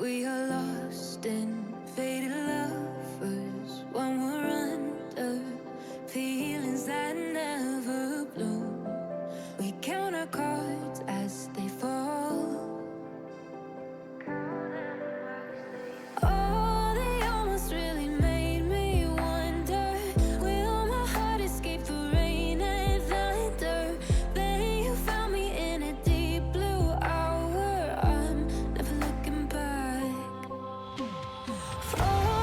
We are lost in faded lovers when we're under feelings that never bloom. We count our cards as they fall. Oh, they almost really made me wonder, will my heart escape the rain and thunder? Then you found me in a deep blue hour. I'm never looking back. Oh,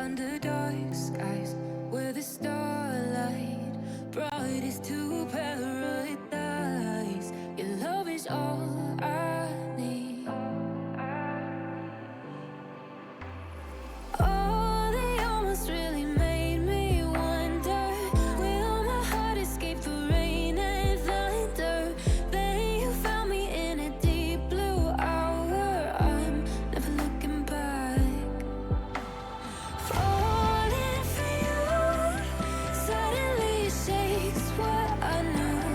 under dark skies, where the starlight brought us to paradise. Your love is all I need. Oh, they almost really made me wonder, will my heart escape the rain and thunder? Then you found me in a deep blue hour. I'm never looking back. Falling for you, suddenly it shakes what I knew.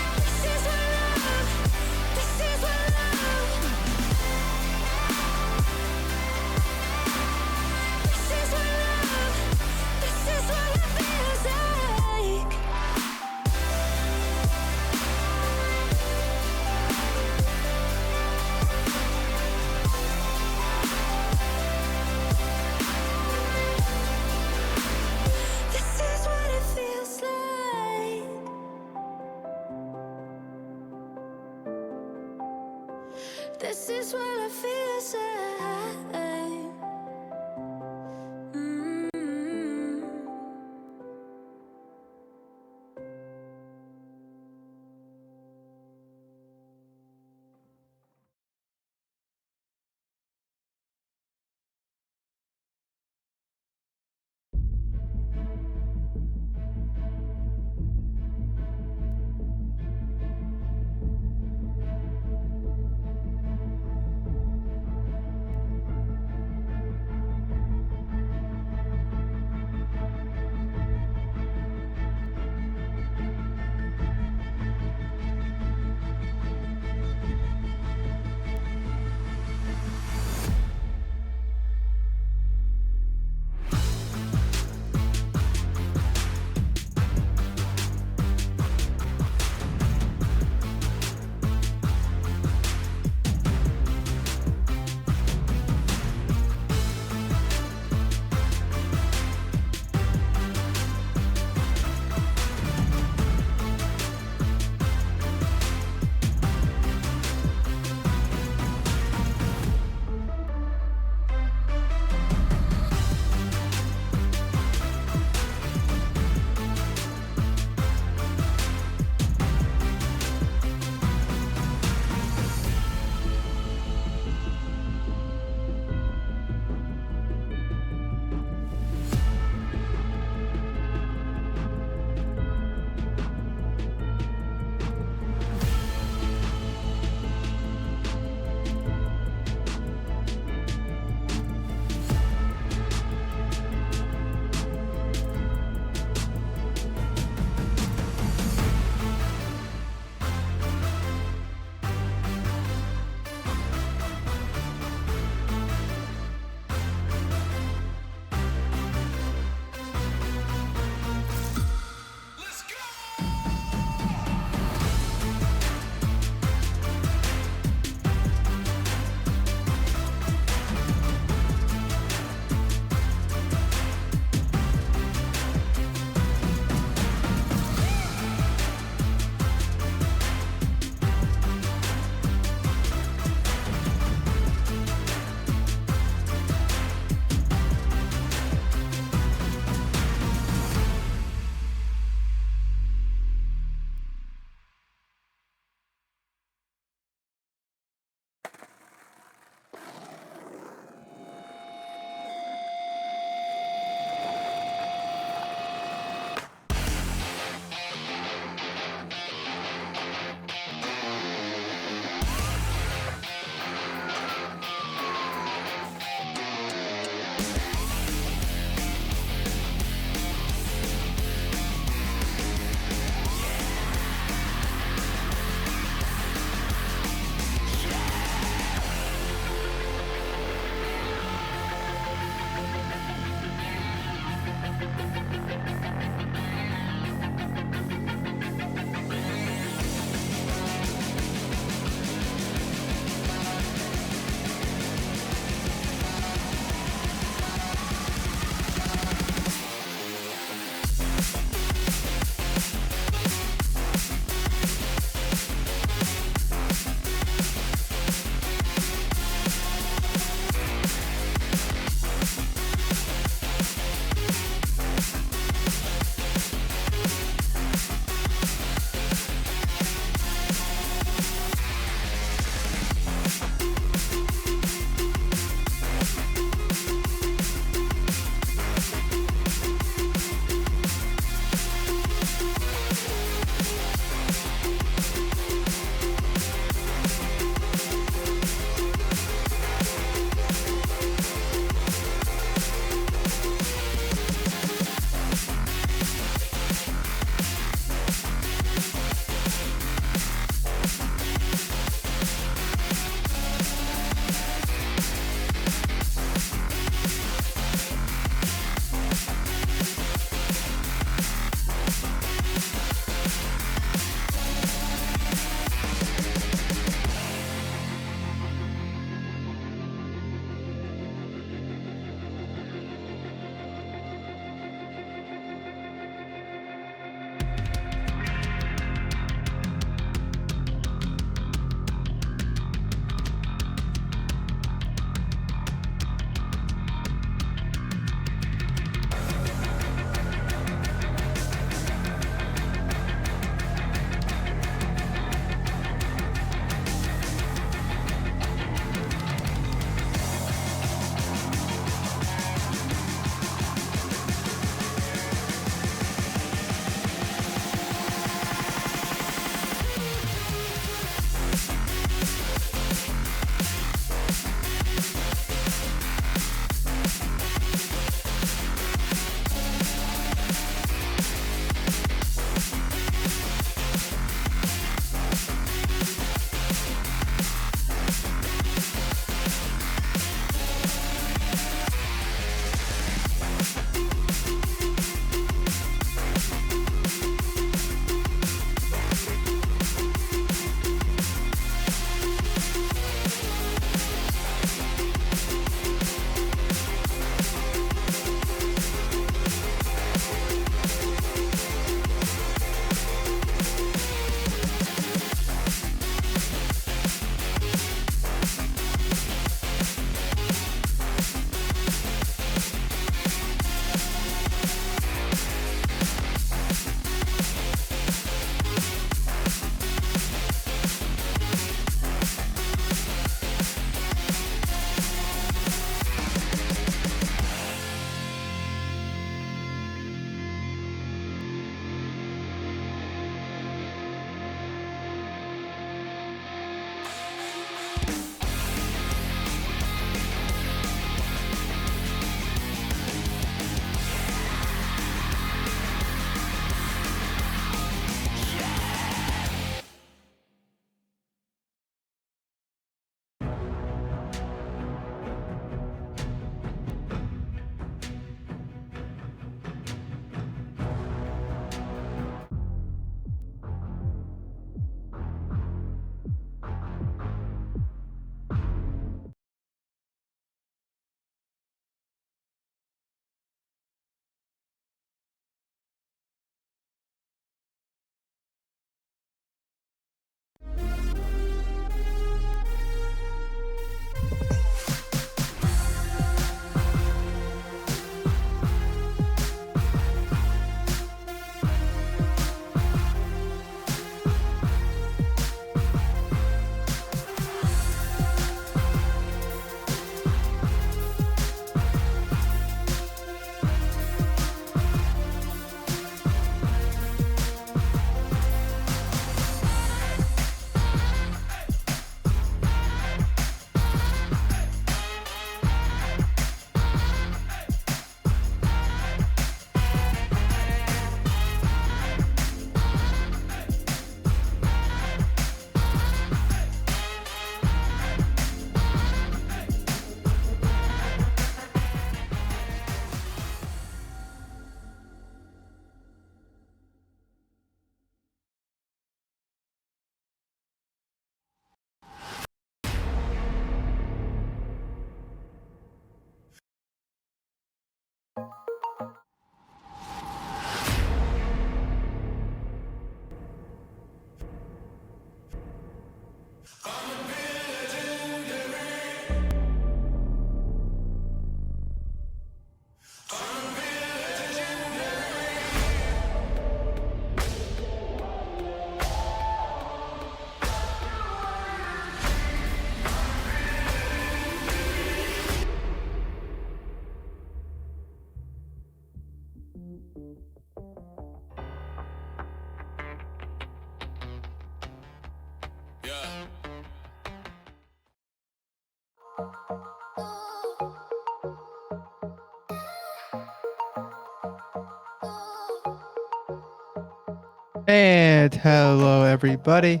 And hello, everybody.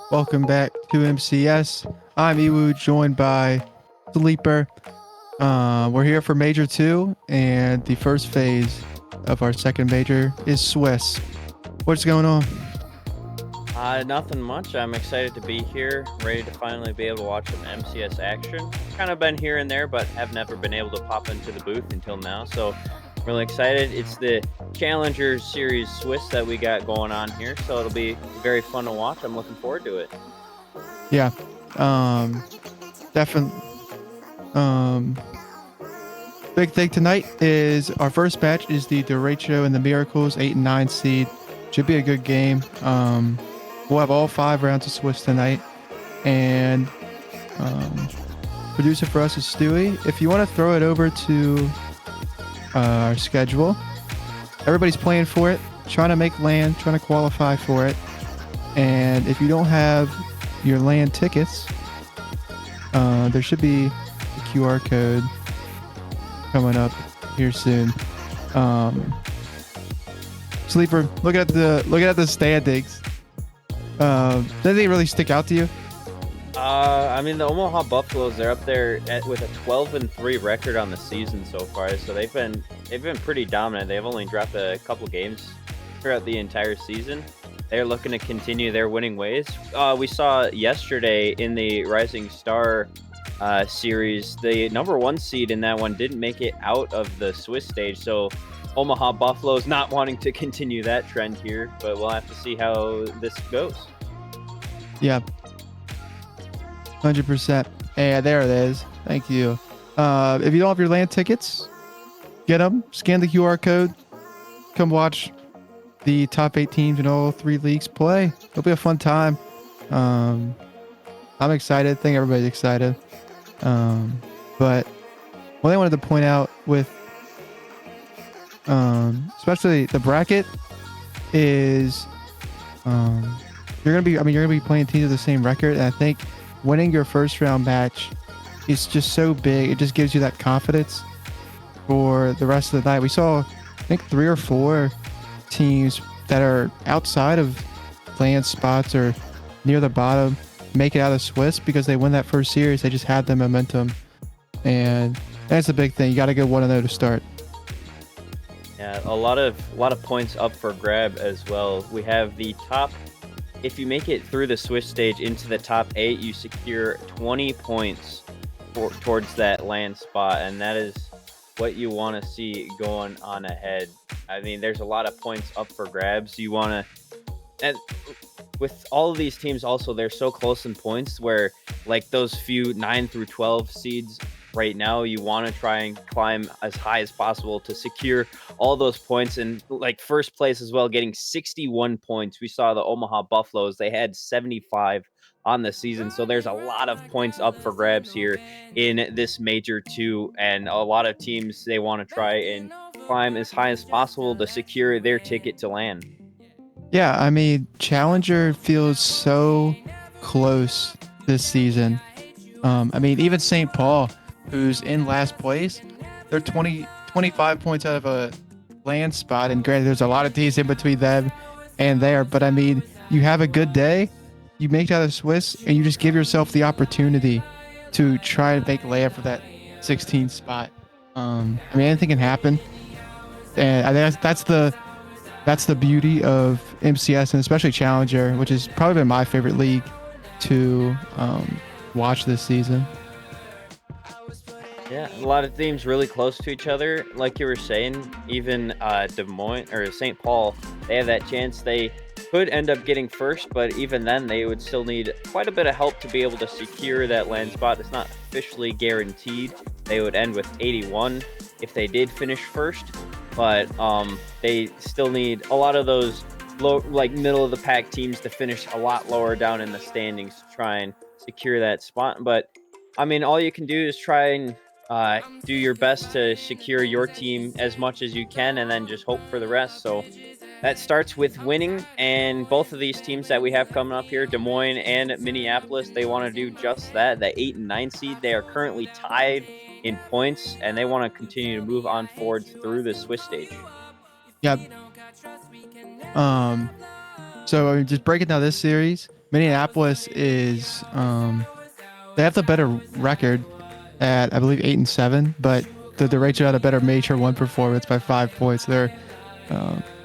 Welcome back to MCS. I'm Iwu, joined by Sleeper. We're here for Major 2, and the first phase of our second major is Swiss. What's going on? Nothing much. I'm excited to be here, ready to finally be able to watch some MCS action. Kind of been here and there, but have never been able to pop into the booth until now. So, really excited. It's the Challenger Series Swiss that we got going on here, so it'll be very fun to watch. I'm looking forward to it. Yeah, definitely. Big thing tonight is our first match is the Derecho and the Miracles 8 and 9 seed. Should be a good game. We'll have all 5 rounds of Swiss tonight, and producer for us is Stewie. If you want to throw it over to our schedule, everybody's playing for it, trying to make land, trying to qualify for it. And if you don't have your land tickets, there should be a QR code coming up here soon. Sleeper, looking at the standings. Does anything really stick out to you? I mean, the Omaha Buffaloes, they're up there with a 12-3 record on the season so far. So they've been pretty dominant. They've only dropped a couple games throughout the entire season. They're looking to continue their winning ways. We saw yesterday in the Rising Star series, the number 1 seed in that one didn't make it out of the Swiss stage. So Omaha Buffaloes not wanting to continue that trend here, but we'll have to see how this goes. Yeah. 100%. Yeah, there it is. Thank you. If you don't have your land tickets, get them. Scan the QR code. Come watch the top 8 teams in all 3 leagues play. It'll be a fun time. I'm excited. I think everybody's excited. But one thing I wanted to point out with especially the bracket is you're gonna be playing teams with the same record, and I think winning your first round match is just so big. It just gives you that confidence for the rest of the night. We saw, I think, 3 or 4 teams that are outside of land spots or near the bottom make it out of Swiss because they win that first series. They just had the momentum, and that's a big thing. You got to go 1-0 to start. Yeah, a lot of points up for grab as well. We have the top. If you make it through the Swiss stage into the top 8, you secure 20 points towards that land spot, and that is what you want to see going on ahead. I mean, there's a lot of points up for grabs. You want to, and with all of these teams also, they're so close in points where, like, those few 9 through 12 seeds right now, you want to try and climb as high as possible to secure all those points. And like first place as well, getting 61 points. We saw the Omaha Buffaloes, they had 75 on the season. So there's a lot of points up for grabs here in this Major 2. And a lot of teams, they want to try and climb as high as possible to secure their ticket to land. Yeah, I mean, Challenger feels so close this season. I mean, even St. Paul, who's in last place, they're 25 points out of a land spot. And granted, there's a lot of teams in between them and there. But I mean, you have a good day, you make it out of Swiss, and you just give yourself the opportunity to try and make land for that 16th spot. I mean, anything can happen. And I think that's the beauty of MCS, and especially Challenger, which has probably been my favorite league to watch this season. Yeah, a lot of teams really close to each other. Like you were saying, even Des Moines or St. Paul, they have that chance. They could end up getting first, but even then, they would still need quite a bit of help to be able to secure that land spot. It's not officially guaranteed. They would end with 81 if they did finish first, but they still need a lot of those low, like middle of the pack teams to finish a lot lower down in the standings to try and secure that spot. But I mean, all you can do is try and do your best to secure your team as much as you can, and then just hope for the rest. So that starts with winning, and both of these teams that we have coming up here, Des Moines and Minneapolis, they want to do just that. The 8 and 9 seed, they are currently tied in points, and they want to continue to move on forward through the Swiss stage. Yeah. So I mean, just breaking down this series, Minneapolis is they have the better record at I believe 8 and 7, but the derecho had a better Major 1 performance by 5 points. They're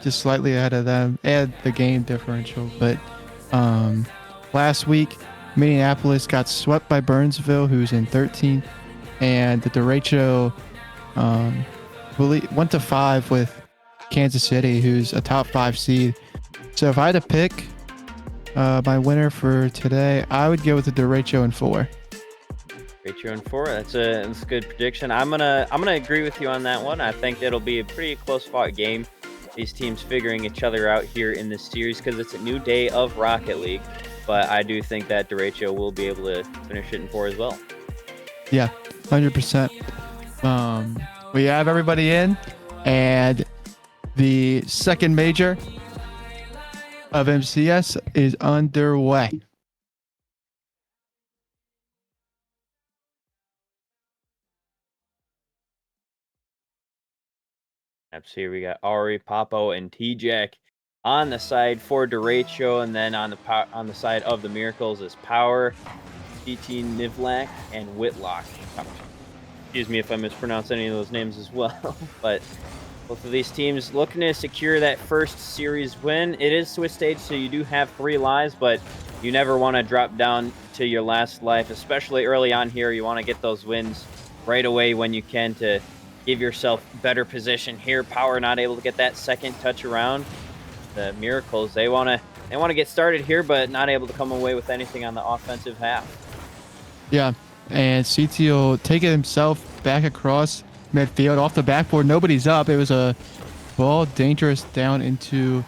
just slightly ahead of them and the game differential. But last week, Minneapolis got swept by Burnsville, who's in 13th, and the derecho went to 5 with Kansas City, who's a top 5 seed. So if I had to pick my winner for today, I would go with the derecho in 4. Derecho in 4. That's a good prediction. I'm gonna agree with you on that one. I think it'll be a pretty close fought game. These teams figuring each other out here in this series because it's a new day of Rocket League. But I do think that derecho will be able to finish it in 4 as well. Yeah, 100%. We have everybody in, and the second major of MCS is underway. Here we got Ari, Papo, and T-Jack on the side for derecho, and then on the side of the Miracles is Power, CT, Nivlak, and Whitlock. Excuse me if I mispronounce any of those names as well, but both of these teams looking to secure that first series win. It is Swiss stage, so you do have 3 lives, but you never want to drop down to your last life, especially early on here. You want to get those wins right away when you can to give yourself better position here. Power not able to get that second touch around. The Miracles, they want to get started here, but not able to come away with anything on the offensive half. Yeah, and CT will take it himself back across midfield off the backboard. Nobody's up. It was a ball dangerous down into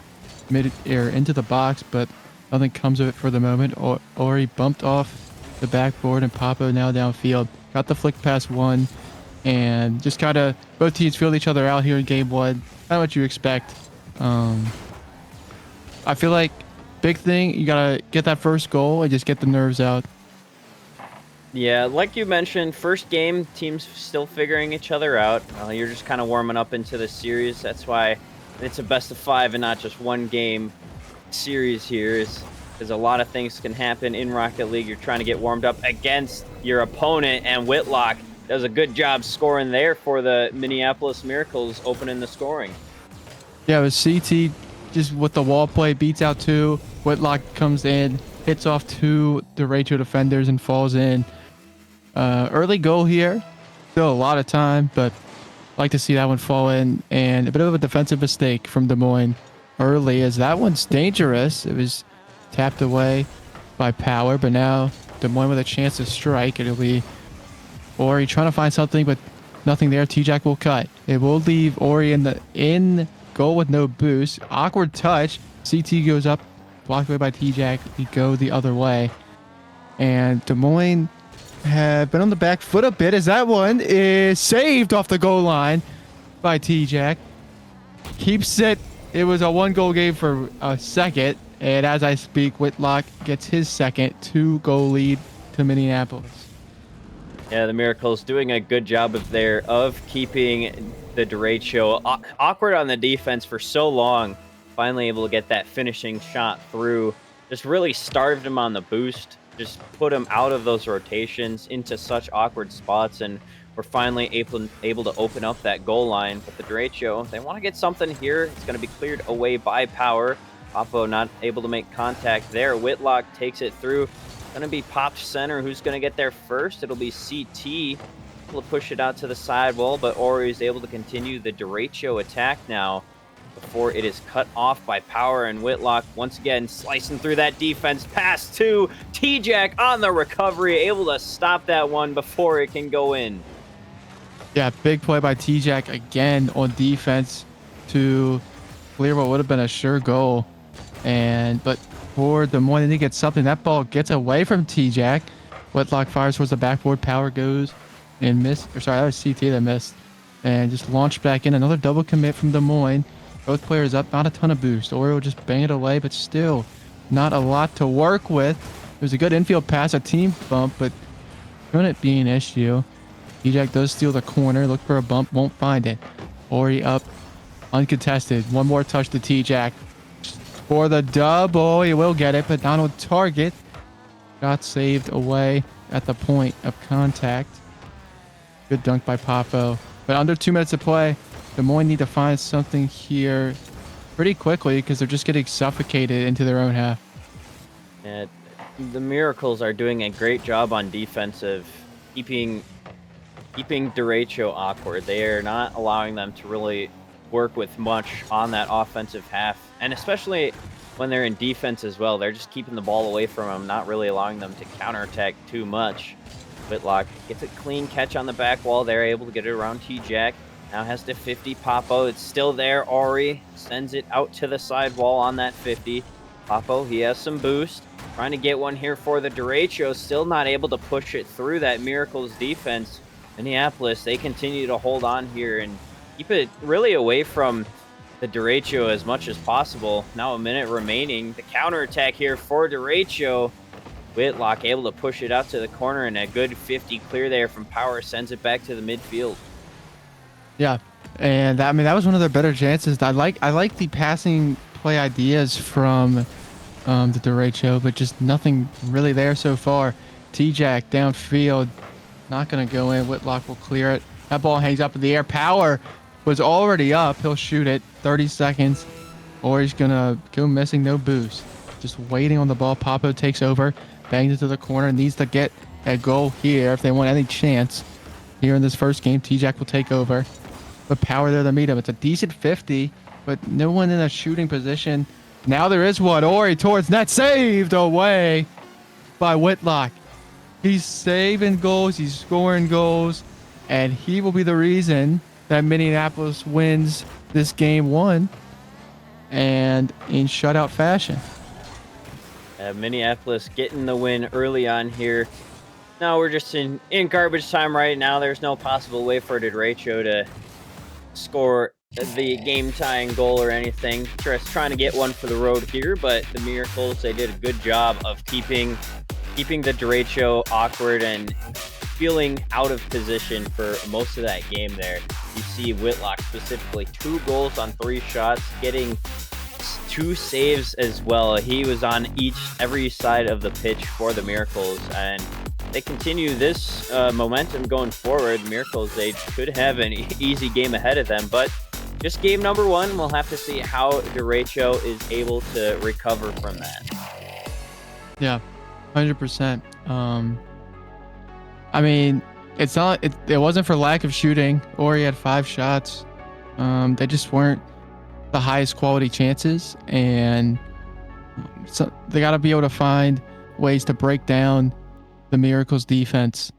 into the box, but nothing comes of it for the moment. Or he bumped off the backboard, and Papo now downfield. Got the flick past 1, and just kind of both teams filled each other out here in game 1. Not what you expect. I feel like big thing, you gotta get that first goal and just get the nerves out. Yeah, like you mentioned, first game, teams still figuring each other out. You're just kind of warming up into the series. That's why it's a best of 5 and not just one game series here, is because a lot of things can happen in Rocket League. You're trying to get warmed up against your opponent, and Whitlock does a good job scoring there for the Minneapolis Miracles, opening the scoring. Yeah, it was CT just with the wall play, beats out 2. Whitlock comes in, hits off 2 derecho defenders, and falls in. Early goal here. Still a lot of time, but like to see that one fall in. And a bit of a defensive mistake from Des Moines early, as that one's dangerous. It was tapped away by Power, but now Des Moines with a chance to strike. It'll be Ori trying to find something, but nothing there. T-Jack will cut. It will leave Ori in goal with no boost. Awkward touch. CT goes up, blocked away by T-Jack. We go the other way. And Des Moines have been on the back foot a bit, as that one is saved off the goal line by T-Jack. Keeps it. It was a 1-goal game for a second. And as I speak, Whitlock gets his second 2-goal lead to Minneapolis. Yeah, the Miracles doing a good job of keeping the derecho awkward on the defense for so long. Finally able to get that finishing shot through. Just really starved him on the boost. Just put him out of those rotations into such awkward spots, and we're finally able to open up that goal line. But the derecho, they want to get something here. It's going to be cleared away by Power. Papo not able to make contact there. Whitlock takes it through. Going to be Pop center. Who's going to get there first? It'll be CT. Able to push it out to the side wall, but Ori is able to continue the derecho attack now before it is cut off by Power, and Whitlock once again slicing through that defense. Pass to T-Jack on the recovery, able to stop that one before it can go in. Yeah, big play by T-Jack again on defense to clear what would have been a sure goal. But for Des Moines, they get something. That ball gets away from T-Jack. Whitlock fires towards the backboard. Power goes and missed. Or sorry, that was CT that missed. And just launched back in. Another double commit from Des Moines. Both players up, not a ton of boost. Oreo just bang it away, but still not a lot to work with. It was a good infield pass, a team bump, but couldn't be an issue. T-Jack does steal the corner, look for a bump, won't find it. Ori up, uncontested. One more touch to T-Jack for the dub. Oh, he will get it, but not on target. Got saved away at the point of contact. Good dunk by Papo. But under 2 minutes to play, Des Moines need to find something here pretty quickly because they're just getting suffocated into their own half. Yeah, the Miracles are doing a great job on defensive, keeping Derecho awkward. They are not allowing them to really work with much on that offensive half, and especially when they're in defense as well. They're just keeping the ball away from them, not really allowing them to counterattack too much. Whitlock gets a clean catch on the back wall. They're able to get it around T-Jack. Now has to 50 Papo. It's still there. Ori sends it out to the side wall on that 50. Papo, he has some boost. Trying to get one here for the Derecho. Still not able to push it through that Miracles defense. Minneapolis, they continue to hold on here and keep it really away from the Derecho as much as possible. Now a minute remaining. The counterattack here for Derecho. Whitlock able to push it out to the corner, and a good 50 clear there from Power sends it back to the midfield. Yeah, and I mean that was one of their better chances. I like the passing play ideas from the Derecho, but just nothing really there so far. T-Jack downfield, not gonna go in. Whitlock will clear it. That ball hangs up in the air. Power was already up. He'll shoot it. 30 seconds, or he's gonna go missing. No boost. Just waiting on the ball. Papo takes over, bangs it to the corner. Needs to get a goal here if they want any chance here in this first game. T-Jack will take over. But Power there to meet him. It's a decent 50, but no one in a shooting position. Now there is one. Ori towards net. Saved away by Whitlock. He's saving goals. He's scoring goals. And he will be the reason that Minneapolis wins this game 1. And in shutout fashion. Minneapolis getting the win early on here. Now we're just in garbage time right now. There's no possible way for Derecho to score the game-tying goal or anything. Just trying to get one for the road here, but the Miracles, they did a good job of keeping the Derecho awkward and feeling out of position for most of that game there. You see Whitlock specifically 2 goals on 3 shots, getting 2 saves as well. He was on every side of the pitch for the Miracles, and they continue this momentum going forward. Miracles, they could have an easy game ahead of them, but just game number 1, we'll have to see how Derecho is able to recover from that. Yeah, 100%. I mean, it wasn't for lack of shooting. Ori had 5 shots. They just weren't the highest quality chances, and so they got to be able to find ways to break down the Miracles defense.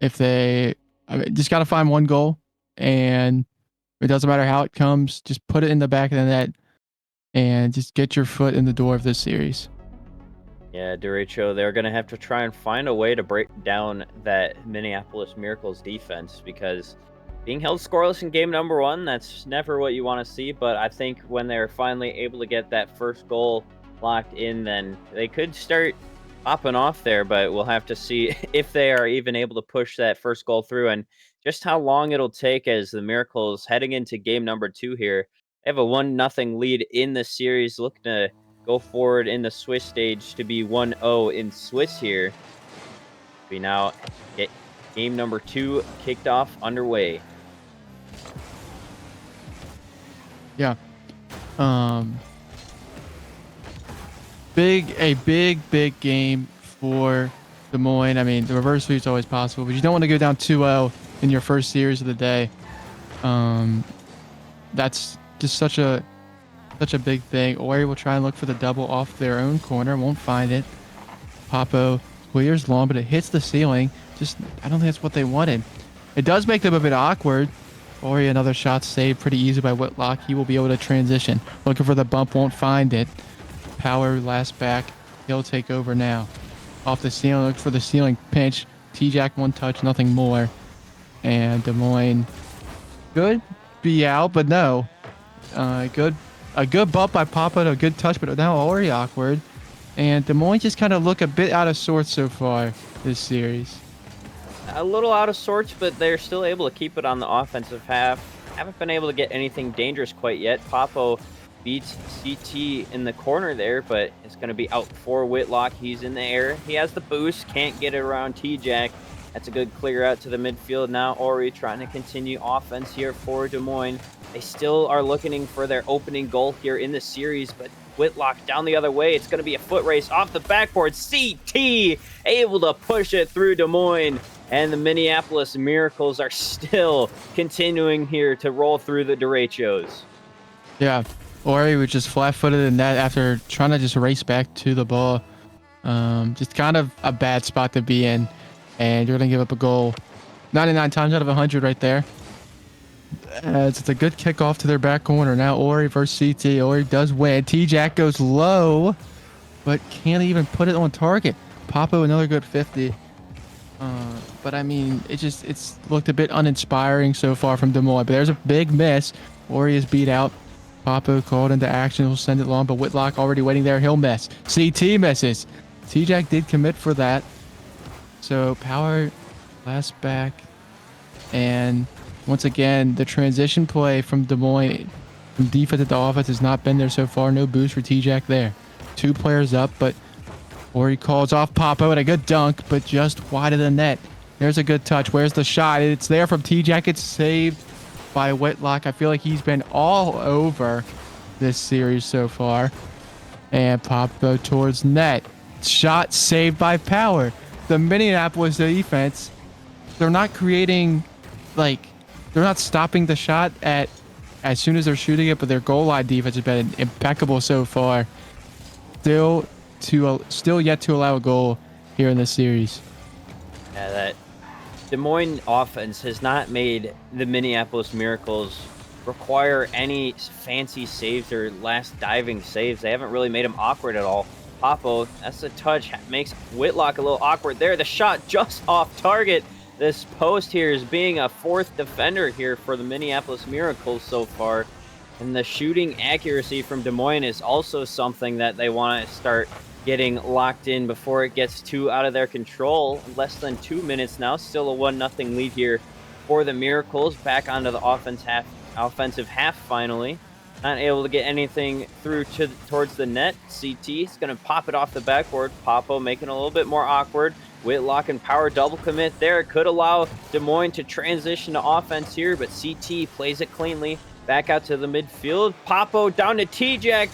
Just got to find one goal, and it doesn't matter how it comes, just put it in the back of the net and just get your foot in the door of this series. Yeah, Derecho, they're going to have to try and find a way to break down that Minneapolis Miracles defense, because being held scoreless in game number 1, that's never what you want to see. But I think when they're finally able to get that first goal locked in, then they could start popping off there. But we'll have to see if they are even able to push that first goal through, and just how long it'll take as the Miracles heading into game number 2 here. They have a 1-0 lead in the series, looking to go forward in the Swiss stage to be 1-0 in Swiss here. We now get game number 2 kicked off underway. Yeah. Big game for Des Moines. I mean, the reverse sweep is always possible, but you don't want to go down 2-0 in your first series of the day. That's just such a big thing. Ori will try and look for the double off their own corner, won't find it. Papo clears long, but it hits the ceiling. I don't think that's what they wanted. It does make them a bit awkward. Ori, another shot saved pretty easy by Whitlock. He will be able to transition. Looking for the bump, won't find it. Power last back. He'll take over now. Off the ceiling, look for the ceiling pinch. T-Jack 1 touch, nothing more. And Des Moines could be out, but no. A good bump by Papa, a good touch, but now Ori awkward. And Des Moines just kind of look a bit out of sorts so far this series. A little out of sorts, but they're still able to keep it on the offensive half. Haven't been able to get anything dangerous quite yet. Papo beats CT in the corner there, but it's going to be out for Whitlock. He's in the air. He has the boost. Can't get it around T-Jack. That's a good clear out to the midfield. Now Ori trying to continue offense here for Des Moines. They still are looking for their opening goal here in the series, but Whitlock down the other way. It's going to be a foot race off the backboard. CT able to push it through Des Moines. And the Minneapolis Miracles are still continuing here to roll through the derechos. Yeah, Ori was just flat-footed in that after trying to just race back to the ball. Just kind of a bad spot to be in. And you're going to give up a goal 99 times out of 100 right there. It's a good kickoff to their back corner. Now Ori versus CT. Ori does win. T-Jack goes low, but can't even put it on target. Papo, another good 50. But I mean, it's looked a bit uninspiring so far from Des Moines. But there's a big miss. Ori is beat out. Papo called into action. He'll send it long, but Whitlock already waiting there. He'll miss. CT misses. T-Jack did commit for that. So Power last back. And once again, the transition play from Des Moines from defense to offense has not been there so far. No boost for T-Jack there. 2 players up, but Ori calls off Papo and a good dunk, but just wide of the net. There's a good touch. Where's the shot? It's there from T-Jack. It's saved by Whitlock. I feel like he's been all over this series so far. And Papo towards net. Shot saved by Power. The Minneapolis defense, they're not creating, like, they're not stopping the shot at as soon as they're shooting it, but their goal line defense has been impeccable so far. Still yet to allow a goal here in this series. Yeah, that Des Moines offense has not made the Minneapolis Miracles require any fancy saves or last diving saves. They haven't really made them awkward at all. Papo, that's a touch, makes Whitlock a little awkward there. The shot just off target. This post here is being a 4th defender here for the Minneapolis Miracles so far. And the shooting accuracy from Des Moines is also something that they want to start getting locked in before it gets too out of their control. Less than 2 minutes now, still a 1-0 lead here for the Miracles. Back onto the offensive half finally. Not able to get anything through towards the net. CT is going to pop it off the backboard. Papo making it a little bit more awkward. Whitlock and Power double commit there. Could allow Des Moines to transition to offense here, but CT plays it cleanly. Back out to the midfield. Papo down to T-Jack.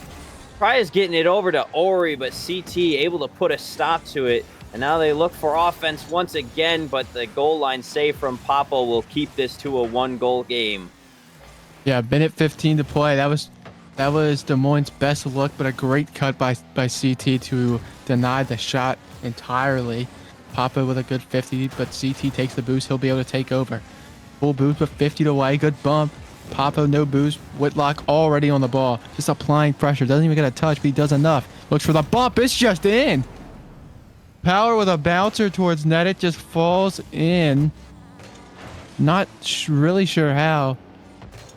Tries getting it over to Ori, but CT able to put a stop to it. And now they look for offense once again, but the goal line save from Papo will keep this to a 1-goal game. Yeah, minute 15 to play. That was Des Moines' best look, but a great cut by CT to deny the shot entirely. Papo with a good 50, but CT takes the boost. He'll be able to take over. Full boost, but 50 to way. Good bump. Papo, no boost. Whitlock already on the ball. Just applying pressure. Doesn't even get a touch, but he does enough. Looks for the bump. It's just in. Power with a bouncer towards net. It just falls in. Not really sure how,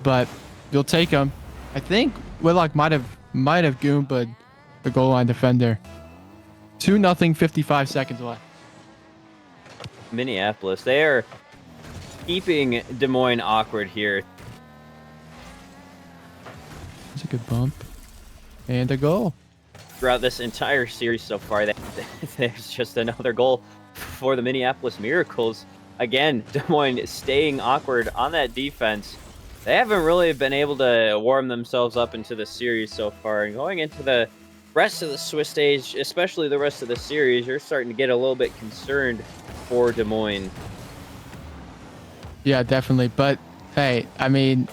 but you'll take him. I think Whitlock might have goombed the goal line defender. 2-0, 55 seconds left. Minneapolis, they are keeping Des Moines awkward here. That's a good bump. And a goal. Throughout this entire series so far, there's just another goal for the Minneapolis Miracles. Again, Des Moines staying awkward on that defense. They haven't really been able to warm themselves up into the series so far. And going into the rest of the Swiss stage, especially the rest of the series, you're starting to get a little bit concerned for Des Moines. Yeah, definitely. But, hey, I mean,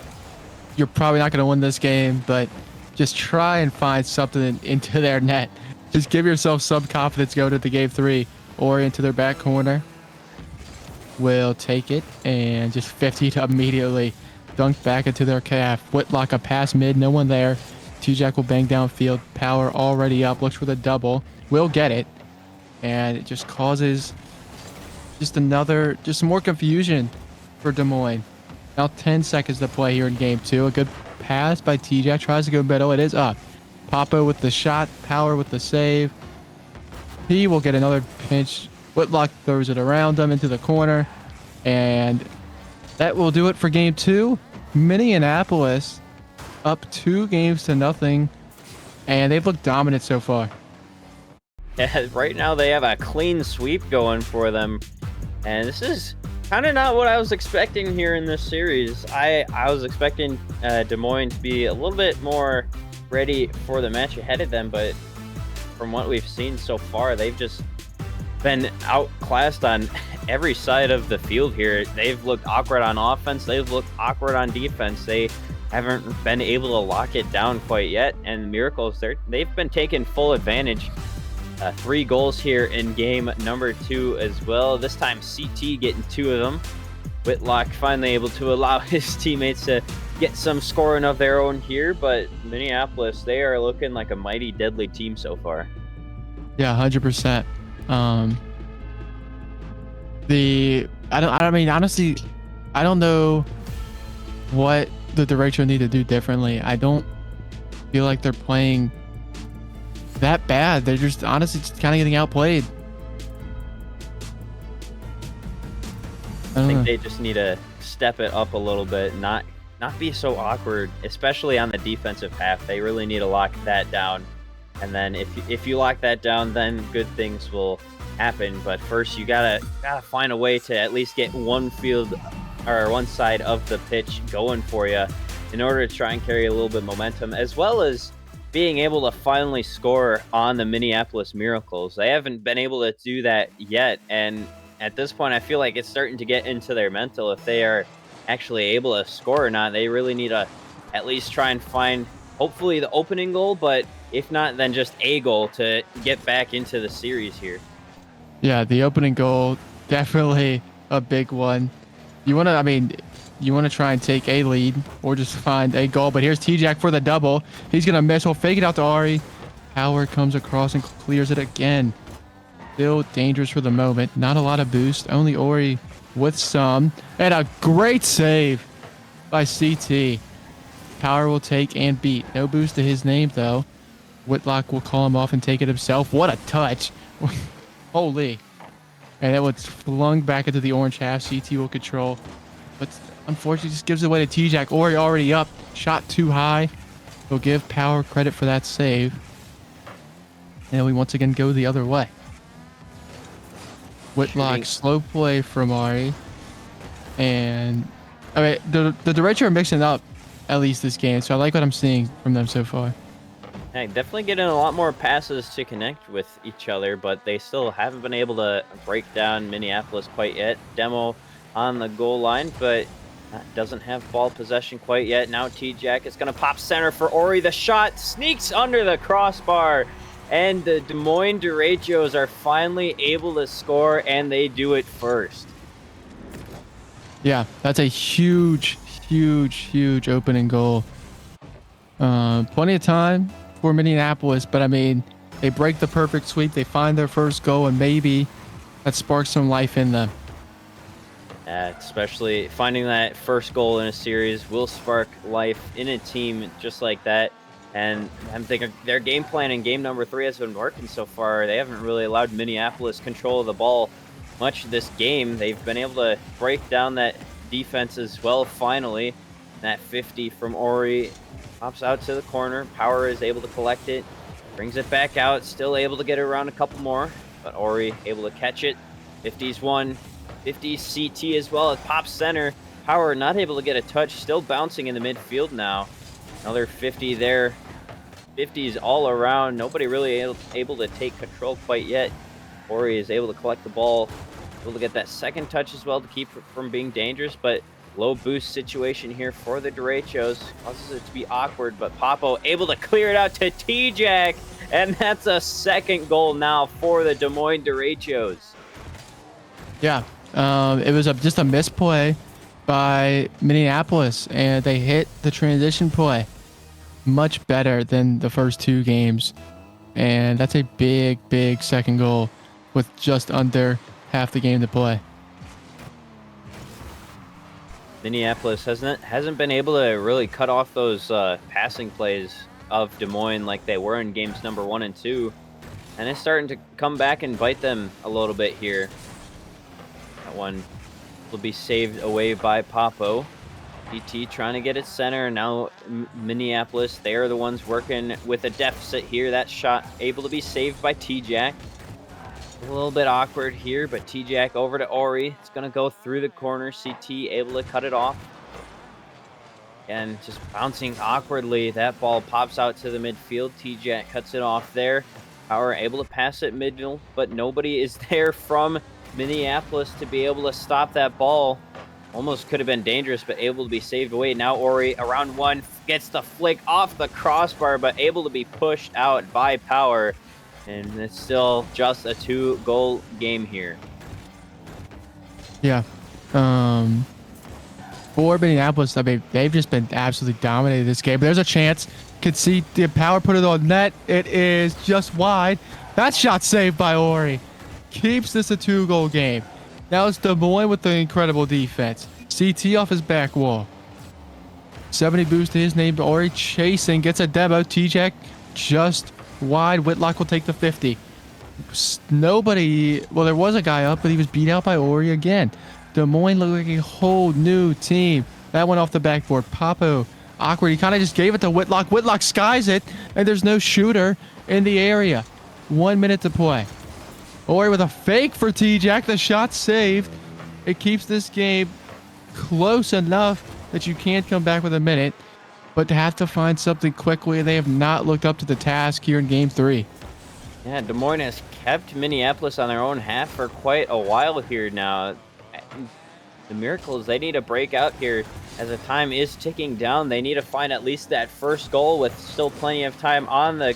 you're probably not going to win this game, but just try and find something into their net. Just give yourself some confidence going into game 3 or into their back corner. Will take it and just 50 to immediately dunk back into their calf. Whitlock a pass mid, no one there. T-Jack will bang downfield. Power already up, looks for the double. Will get it. And it just causes just some more confusion for Des Moines. Now 10 seconds to play here in game 2. A good pass by TJ. Tries to go middle. It is up. Papo with the shot. Power with the save. He will get another pinch. Whitlock throws it around him into the corner. And that will do it for game 2. Minneapolis up 2-0. And they've looked dominant so far. Yeah, right now they have a clean sweep going for them. And this is kind of not what I was expecting here in this series. I was expecting Des Moines to be a little bit more ready for the match ahead of them, but from what we've seen so far, they've just been outclassed on every side of the field here. They've looked awkward on offense. They've looked awkward on defense. They haven't been able to lock it down quite yet. And the Miracles, they've been taking full advantage. 3 goals here in game number 2 as well. This time CT getting 2 of them. Whitlock finally able to allow his teammates to get some scoring of their own here, but Minneapolis, they are looking like a mighty deadly team so far. Yeah, 100%. I mean, honestly, I don't know what the derecho need to do differently. I don't feel like they're playing that bad. They're just honestly just kind of getting outplayed. I think they just need to step it up a little bit, not be so awkward, especially on the defensive half. They really need to lock that down. And then if you lock that down, then good things will happen. But first you gotta find a way to at least get one field or one side of the pitch going for you in order to try and carry a little bit of momentum, as well as being able to finally score on the Minneapolis Miracles. They haven't been able to do that yet, and at this point I feel like it's starting to get into their mental. If they are actually able to score or not, they really need to at least try and find hopefully the opening goal, but if not, then just a goal to get back into the series here. Yeah, the opening goal, definitely a big one. You want to try and take a lead or just find a goal, but here's T-Jack for the double. He's going to miss. He'll fake it out to Ari. Power comes across and clears it again. Still dangerous for the moment. Not a lot of boost. Only Ori with some. And a great save by CT. Power will take and beat. No boost to his name, though. Whitlock will call him off and take it himself. What a touch. Holy. And that was flung back into the orange half. CT will control. But unfortunately, just gives it away to T-Jack. Ori already up. Shot too high. He'll give Power credit for that save. And we once again go the other way. Whitlock, slow play from Ari. And I mean, the derecho are mixing up at least this game. So I like what I'm seeing from them so far. Hey, definitely getting a lot more passes to connect with each other, but they still haven't been able to break down Minneapolis quite yet. Demo on the goal line, but doesn't have ball possession quite yet. Now T-Jack is going to pop center for Ori. The shot sneaks under the crossbar, and the Des Moines Derechos are finally able to score, and they do it first. Yeah, that's a huge opening goal. Plenty of time for Minneapolis, but I mean, they break the perfect sweep. They find their first goal, and maybe that sparks some life in them. Especially finding that first goal in a series will spark life in a team just like that. And I'm thinking their game plan in game number 3 has been working so far. They haven't really allowed Minneapolis control of the ball much this game. They've been able to break down that defense as well. Finally, that 50 from Ori pops out to the corner. Power is able to collect it, brings it back out, still able to get it around a couple more, but Ori able to catch it. 50's one, 50's CT as well as pop center. Power not able to get a touch, still bouncing in the midfield now. Another 50 there. 50's all around. Nobody really able to take control quite yet. Ori is able to collect the ball, able to get that second touch as well to keep it from being dangerous, but low boost situation here for the Derechos. Causes it to be awkward, but Papo able to clear it out to T-Jack, and that's a second goal now for the Des Moines Derechos. Yeah, it was just a misplay by Minneapolis, and they hit the transition play much better than the first 2 games. And that's a big second goal with just under half the game to play. Minneapolis hasn't been able to really cut off those passing plays of Des Moines like they were in games number 1 and 2, and it's starting to come back and bite them a little bit here. That one will be saved away by Papo. GT trying to get it center. Now Minneapolis, they are the ones working with a deficit here. That shot able to be saved by T-Jack. A little bit awkward here, but T-Jack over to Ori. It's going to go through the corner. CT able to cut it off. And just bouncing awkwardly. That ball pops out to the midfield. T-Jack cuts it off there. Power able to pass it middle, but nobody is there from Minneapolis to be able to stop that ball. Almost could have been dangerous, but able to be saved away. Now Ori, around one, gets the flick off the crossbar, but able to be pushed out by Power. And it's still just a 2-goal game here. Yeah. For Minneapolis, I mean, they've just been absolutely dominating this game. But there's a chance. Could see the Power put it on net. It is just wide. That shot saved by Ori. Keeps this a 2-goal game. Now it's Des Moines with the incredible defense. CT off his back wall. 70 boost to his name. Ori chasing. Gets a demo. T-Jack just wide. Whitlock will take the 50. Nobody. Well, there was a guy up, but he was beat out by Ori again. Des Moines looked like a whole new team. That went off the backboard. Papo, awkward. He kind of just gave it to Whitlock. Whitlock skies it, and there's no shooter in the area. 1 minute to play. Ori with a fake for T-Jack. The shot saved. It keeps this game close enough that you can't come back with a minute, but to have to find something quickly, they have not looked up to the task here in Game 3. Yeah, Des Moines has kept Minneapolis on their own half for quite a while here now. The Miracles, they need to break out here as the time is ticking down. They need to find at least that first goal with still plenty of time on the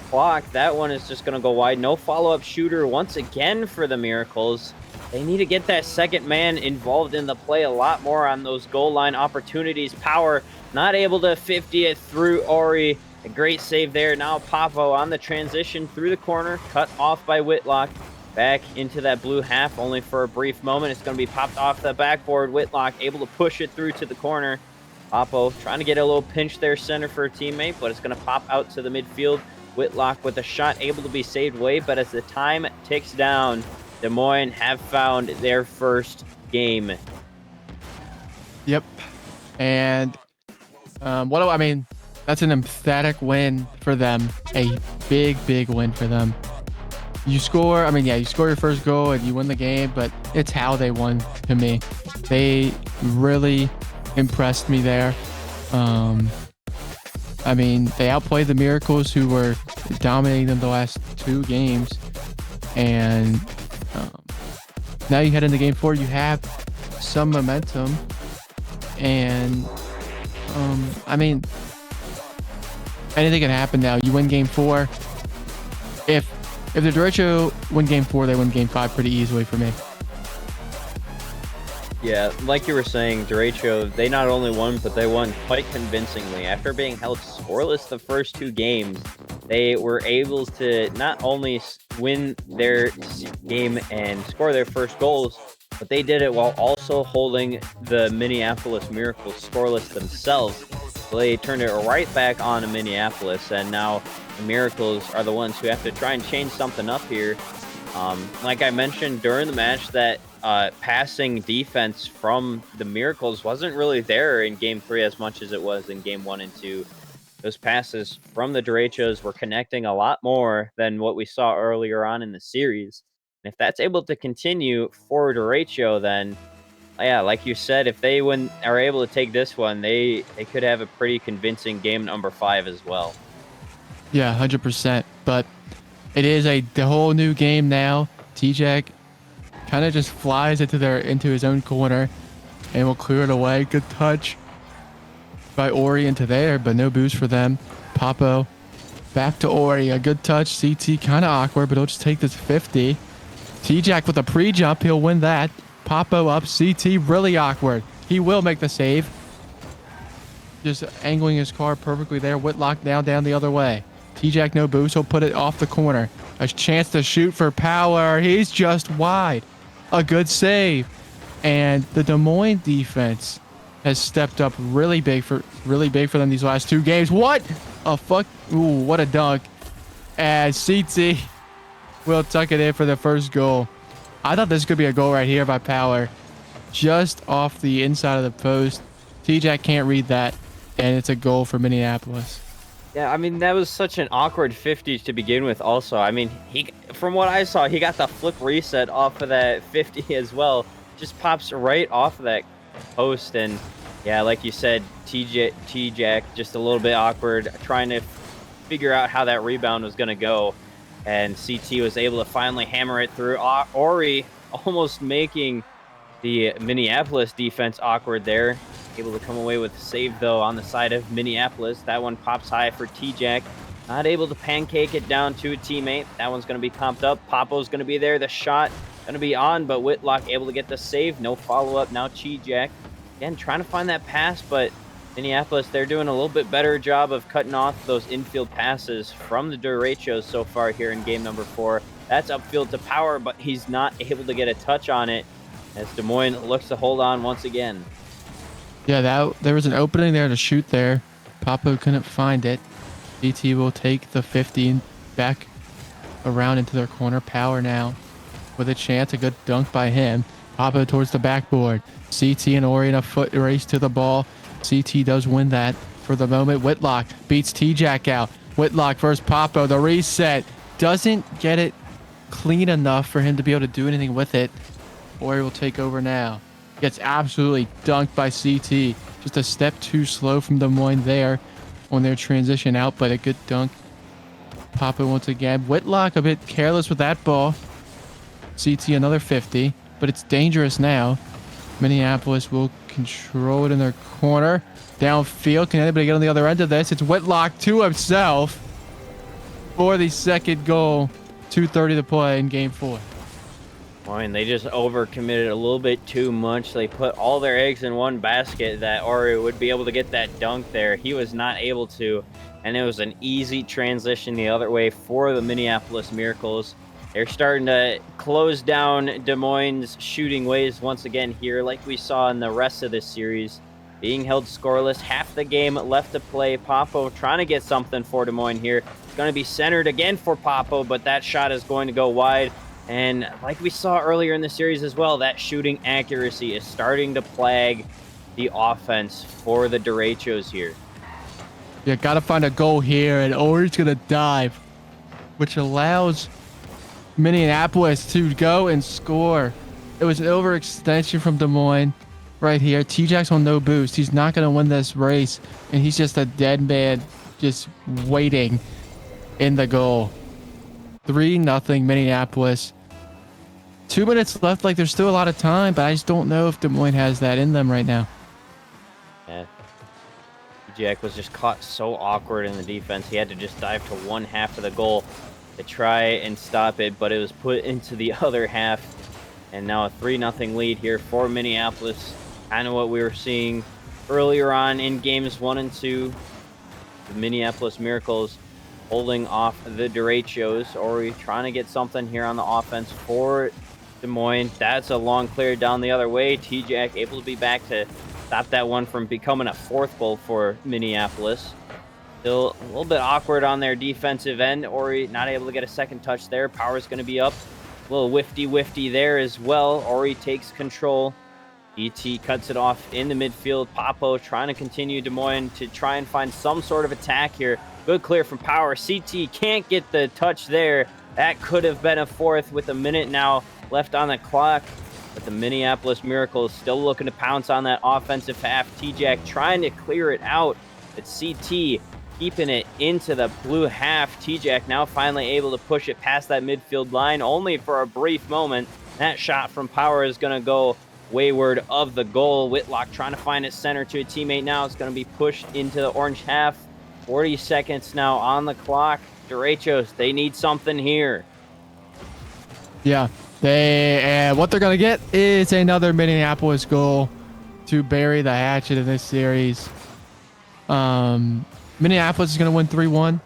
clock. That one is just going to go wide. No follow-up shooter once again for the Miracles. They need to get that second man involved in the play a lot more on those goal line opportunities. Power not able to 50 it through Ori. A great save there. Now Papo on the transition through the corner. Cut off by Whitlock. Back into that blue half only for a brief moment. It's going to be popped off the backboard. Whitlock able to push it through to the corner. Papo trying to get a little pinch there center for a teammate, but it's going to pop out to the midfield. Whitlock with a shot able to be saved away, but as the time ticks down, Des Moines have found their first game. Yep. And I mean, that's an emphatic win for them. A big win for them. You score, you score your first goal and you win the game, but it's how they won to me. They really impressed me there. They outplayed the Miracles, who were dominating them the last 2 games. And now you head into Game 4, you have some momentum. And, anything can happen now. You win Game 4. If the Derecho win Game 4, they win Game 5 pretty easily for me. Yeah, like you were saying, Derecho, they not only won, but they won quite convincingly. After being held scoreless the first 2 games, they were able to not only win their game and score their first goals, but they did it while also holding the Minneapolis Miracles scoreless themselves. So they turned it right back on to Minneapolis, and now the Miracles are the ones who have to try and change something up here. Like I mentioned during the match, that passing defense from the Miracles wasn't really there in Game 3 as much as it was in Game 1 and 2. Those passes from the Derechos were connecting a lot more than what we saw earlier on in the series. And if that's able to continue for Derecho, then, yeah, like you said, if they are able to take this one, they could have a pretty convincing game number 5 as well. Yeah, 100%. But it is the whole new game now. T-Jack kind of just flies into his own corner and will clear it away. Good touch by Ori into there, but no boost for them. Papo back to Ori. A good touch. CT kind of awkward, but he'll just take this 50. T-Jack with a pre-jump. He'll win that. Papo up. CT really awkward. He will make the save. Just angling his car perfectly there. Whitlock now down the other way. T-Jack no boost. He'll put it off the corner. A chance to shoot for Power. He's just wide. A good save. And the Des Moines defense has stepped up really big for them these last 2 games. What a fuck! Ooh, what a dunk! As CT will tuck it in for the first goal. I thought this could be a goal right here by Power, just off the inside of the post. T-Jack can't read that, and it's a goal for Minneapolis. Yeah, I mean, that was such an awkward 50 to begin with also. I mean, from what I saw, he got the flip reset off of that 50 as well. Just pops right off of that post. And yeah, like you said, T-Jack just a little bit awkward, trying to figure out how that rebound was going to go. And CT was able to finally hammer it through. Ori almost making the Minneapolis defense awkward there. Able to come away with a save, though, on the side of Minneapolis. That one pops high for T-Jack. Not able to pancake it down to a teammate. That one's going to be pumped up. Papo's going to be there. The shot going to be on, but Whitlock able to get the save. No follow-up. Now T-Jack. Again, trying to find that pass, but Minneapolis, they're doing a little bit better job of cutting off those infield passes from the derechos so far here in game number 4. That's upfield to Power, but he's not able to get a touch on it as Des Moines looks to hold on once again. Yeah, there was an opening there to shoot there. Papo couldn't find it. CT will take the 50 back around into their corner. Power now with a chance. A good dunk by him. Papo towards the backboard. CT and Ori in a foot race to the ball. CT does win that for the moment. Whitlock beats T-Jack out. Whitlock versus Papo. The reset doesn't get it clean enough for him to be able to do anything with it. Ori will take over now. Gets absolutely dunked by CT. Just a step too slow from Des Moines there on their transition out, but a good dunk. Papo once again. Whitlock a bit careless with that ball. CT another 50, but it's dangerous now. Minneapolis will control it in their corner. Downfield. Can anybody get on the other end of this? It's Whitlock to himself for the second goal. 2:30 to play in game 4. I mean, they just overcommitted a little bit too much. They put all their eggs in one basket that Ori would be able to get that dunk there. He was not able to, and it was an easy transition the other way for the Minneapolis Miracles. They're starting to close down Des Moines' shooting ways once again here, like we saw in the rest of this series. Being held scoreless, half the game left to play. Papo trying to get something for Des Moines here. It's going to be centered again for Papo, but that shot is going to go wide. And like we saw earlier in the series as well, that shooting accuracy is starting to plague the offense for the derechos here. Yeah, got to find a goal here, and Ori's going to dive, which allows Minneapolis to go and score. It was an overextension from Des Moines right here. T-Jack's on no boost. He's not going to win this race, and he's just a dead man just waiting in the goal. 3-0 Minneapolis. 2 minutes left. Like, there's still a lot of time, but I just don't know if Des Moines has that in them right now. Yeah. Jack was just caught so awkward in the defense. He had to just dive to one half of the goal to try and stop it, but it was put into the other half. And now a 3-0 lead here for Minneapolis. Kind of what we were seeing earlier on in games 1 and 2. The Minneapolis Miracles holding off the derechos. Ori trying to get something here on the offense for Des Moines. That's a long clear down the other way. T-Jack able to be back to stop that one from becoming a 4th goal for Minneapolis. Still a little bit awkward on their defensive end. Ori not able to get a second touch there. Power's going to be up. A little whifty there as well. Ori takes control. ET cuts it off in the midfield. Papo trying to continue Des Moines to try and find some sort of attack here. Good clear from Power. CT can't get the touch there. That could have been a 4th with a minute now left on the clock. But the Minneapolis Miracles still looking to pounce on that offensive half. T-Jack trying to clear it out. But CT keeping it into the blue half. T-Jack now finally able to push it past that midfield line only for a brief moment. That shot from Power is going to go wayward of the goal. Whitlock trying to find it center to a teammate now. It's going to be pushed into the orange half. 40 seconds now on the clock. Derechos, they need something here. Yeah, what they're going to get is another Minneapolis goal to bury the hatchet in this series. Minneapolis is going to win 3-1.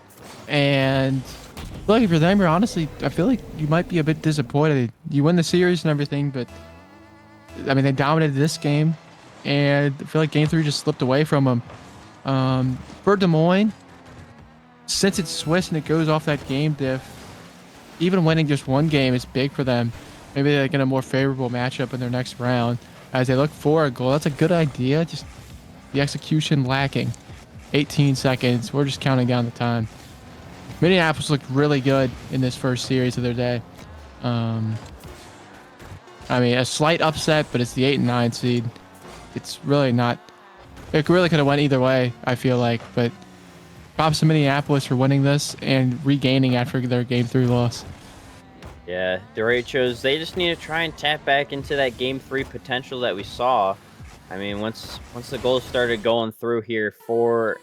And look, if you're them, you're honestly, I feel like you might be a bit disappointed. You win the series and everything, but I mean, they dominated this game and I feel like game 3 just slipped away from them. For Des Moines, since it's Swiss and it goes off that game diff, even winning just one game is big for them. Maybe they get a more favorable matchup in their next round as they look for a goal. That's a good idea. Just the execution lacking. 18 seconds. We're just counting down the time. Minneapolis looked really good in this first series of their day. I mean, a slight upset, but it's the 8 and 9 seed. It's really not. It really could have went either way, I feel like. But props to Minneapolis for winning this and regaining after their game 3 loss. Yeah, derechos, they just need to try and tap back into that game 3 potential that we saw. I mean, once the goals started going through here for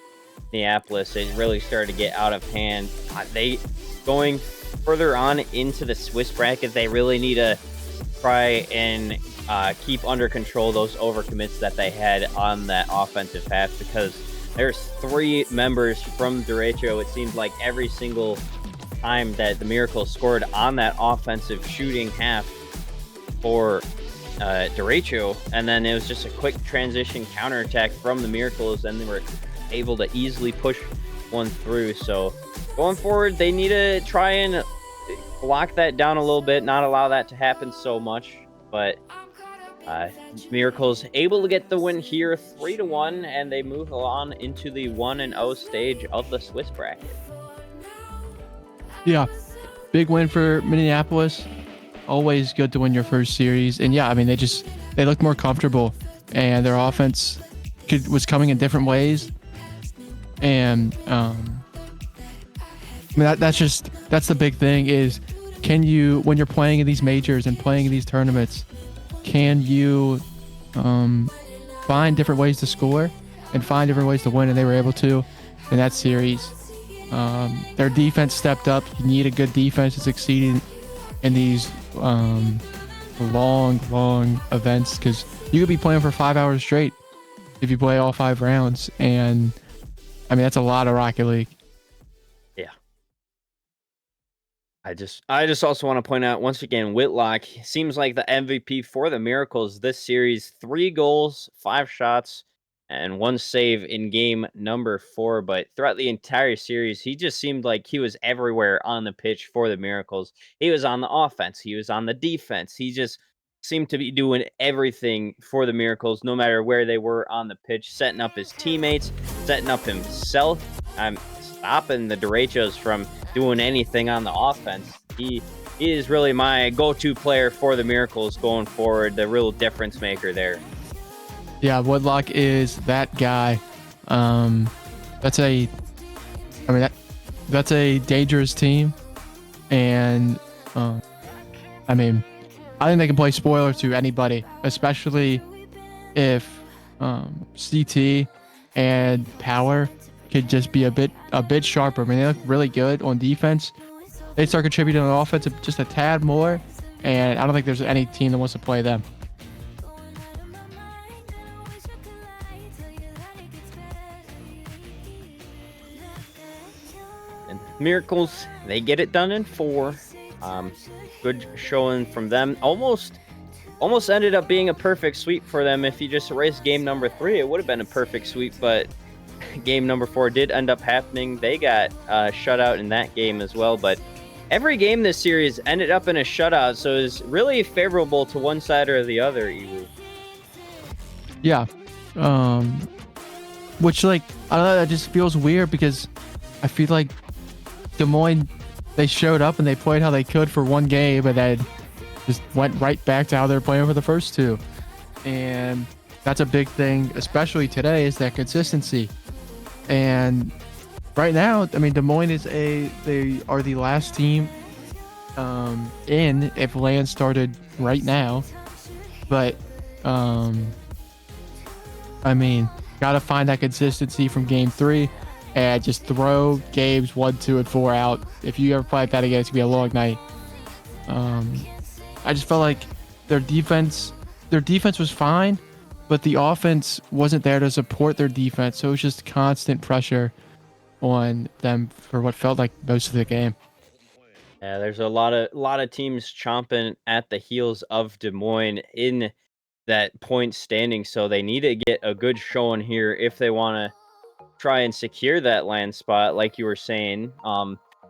Minneapolis, it really started to get out of hand. They going further on into the Swiss bracket, they really need to try and keep under control those overcommits that they had on that offensive half, because there's 3 members from derecho. It seemed like every single time that the Miracles scored on that offensive shooting half for derecho, and then it was just a quick transition counterattack from the Miracles, and they were able to easily push one through. So going forward, they need to try and lock that down a little bit, not allow that to happen so much. But Miracles able to get the win here, 3-1, and they move on into the 1-0 stage of the Swiss bracket. Yeah, big win for Minneapolis. Always good to win your first series. And yeah, I mean, they looked more comfortable, and their offense was coming in different ways. And I mean, that's the big thing is, can you, when you're playing in these majors and playing in these tournaments, can you find different ways to score and find different ways to win? And they were able to in that series. Their defense stepped up. You need a good defense to succeed in these long events, because you could be playing for 5 hours straight if you play all 5 rounds. And I mean, that's a lot of Rocket League. Yeah. I just also want to point out once again, Whitlock seems like the MVP for the Miracles this series. 3 goals, 5 shots, and 1 save in game number 4. But throughout the entire series, he just seemed like he was everywhere on the pitch for the Miracles. He was on the offense. He was on the defense. He just seemed to be doing everything for the Miracles, no matter where they were on the pitch, setting up his teammates, setting up himself. I'm stopping the derechos from doing anything on the offense. He is really my go-to player for the Miracles going forward, the real difference maker there. Yeah, Woodlock is that guy. That's a dangerous team, and I mean, I think they can play spoiler to anybody, especially if CT and Power could just be a bit sharper. I mean, they look really good on defense. They start contributing on offense just a tad more, and I don't think there's any team that wants to play them. And Miracles, they get it done in 4. Good showing from them. Almost ended up being a perfect sweep for them. If you just erased game number 3, it would have been a perfect sweep, but game number 4 did end up happening. They got shut out in that game as well, but every game this series ended up in a shutout, so it's really favorable to one side or the other. Yeah, which, like, I don't know, that just feels weird, because I feel like Des Moines, they showed up and they played how they could for one game, and then just went right back to how they were playing for the first 2. And that's a big thing, especially today, is that consistency. And right now, I mean, Des Moines they are the last team in, if LAN started right now. But I mean, gotta find that consistency from game 3 and just throw games 1, 2, and 4 out. If you ever play like that again, it's gonna be a long night. I just felt like their defense was fine, but the offense wasn't there to support their defense, so it was just constant pressure on them for what felt like most of the game. Yeah, there's a lot of teams chomping at the heels of Des Moines in that point standing. So they need to get a good showing here if they want to try and secure that land spot, like you were saying.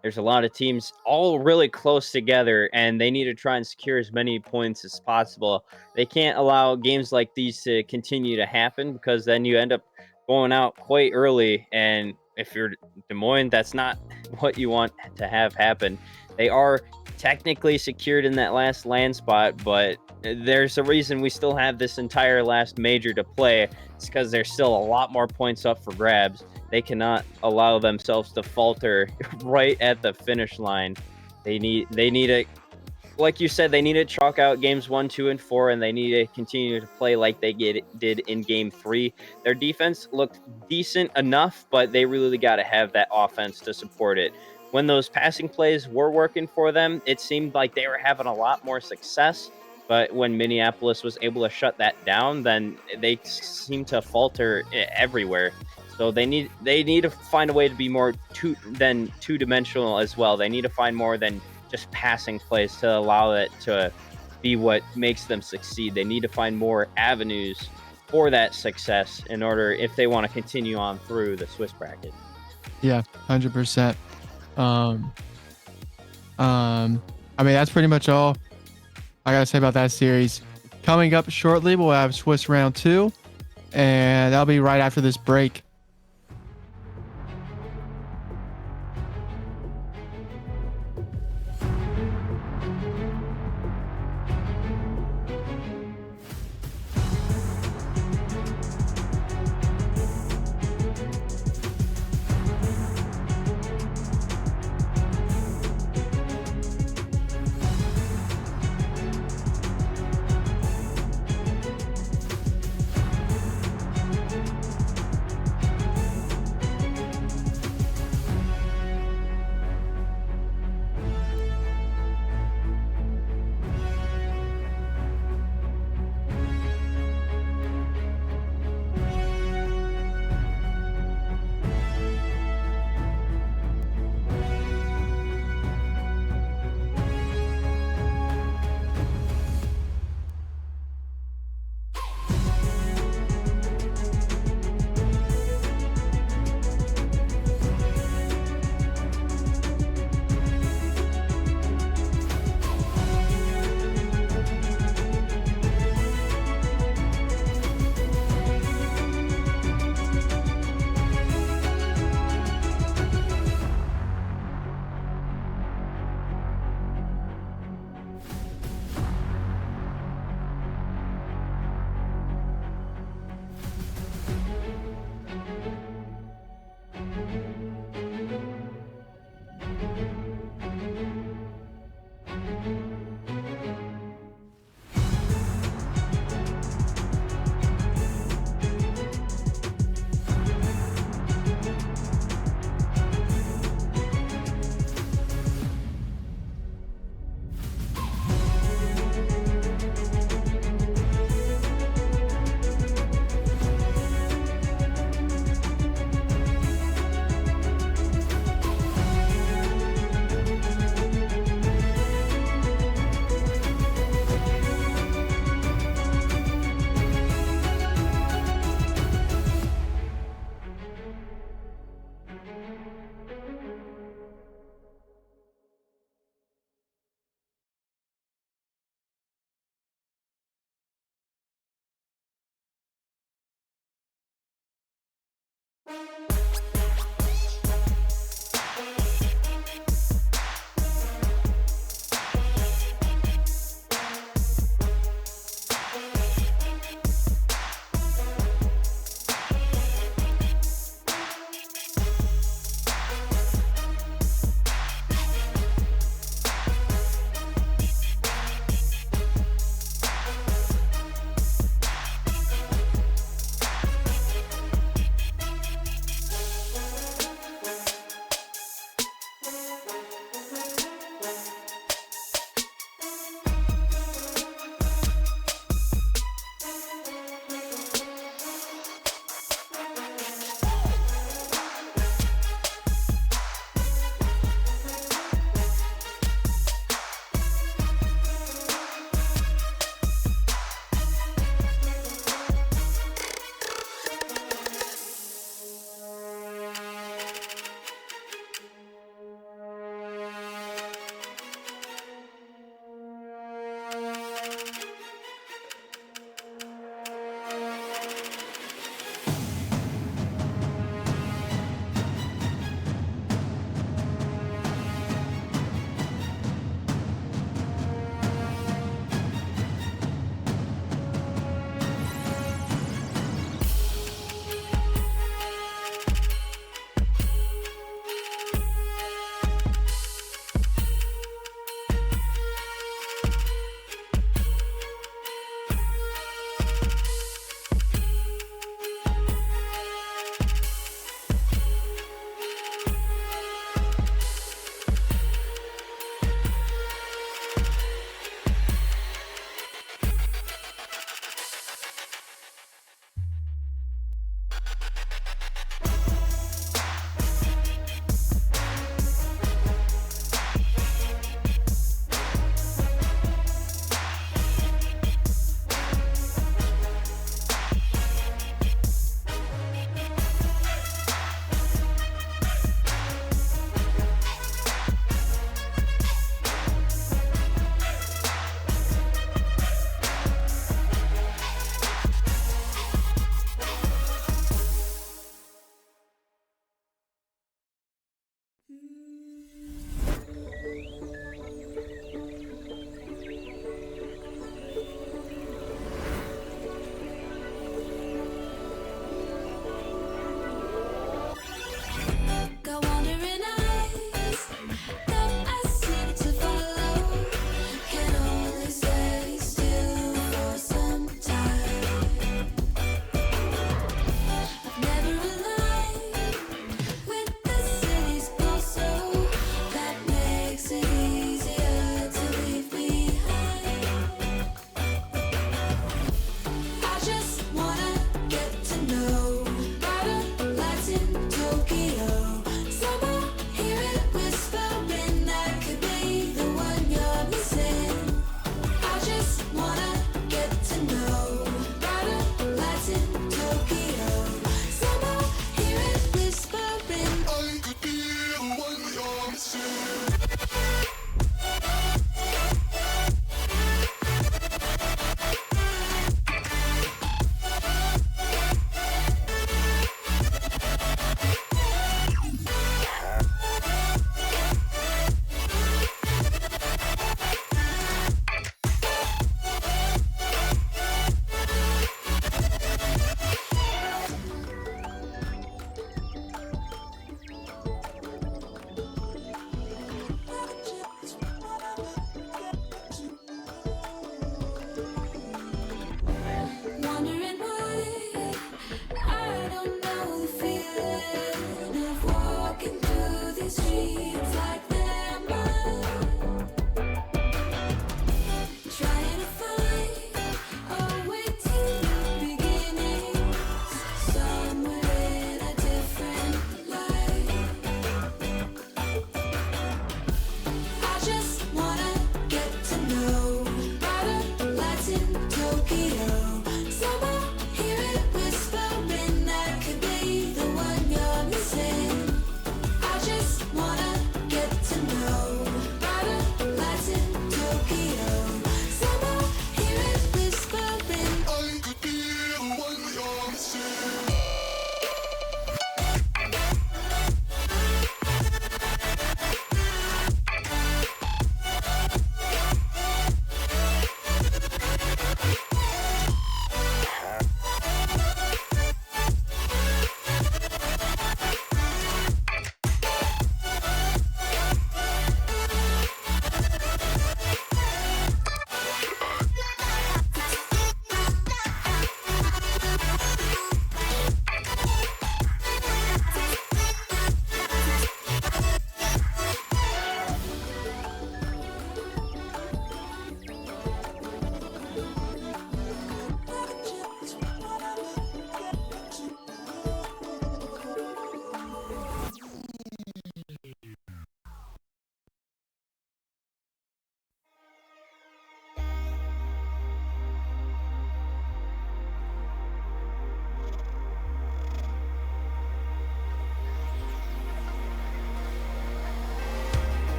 There's a lot of teams all really close together, and they need to try and secure as many points as possible. They can't allow games like these to continue to happen because then you end up going out quite early. And if you're Des Moines, that's not what you want to have happen. They are technically secured in that last land spot, but there's a reason we still have this entire last major to play. It's because there's still a lot more points up for grabs. They cannot allow themselves to falter right at the finish line. They need to, like you said, they need to chalk out games 1, 2, and 4, and they need to continue to play like they did in game 3. Their defense looked decent enough, but they really got to have that offense to support it. When those passing plays were working for them, it seemed like they were having a lot more success. But when Minneapolis was able to shut that down, then they seem to falter everywhere. So they need to find a way to be more two-dimensional as well. They need to find more than just passing plays to allow it to be what makes them succeed. They need to find more avenues for that success in order if they want to continue on through the Swiss bracket. Yeah, 100%. I mean, that's pretty much all I gotta say about that series. Coming up shortly, we'll have Swiss round 2, and that'll be right after this break.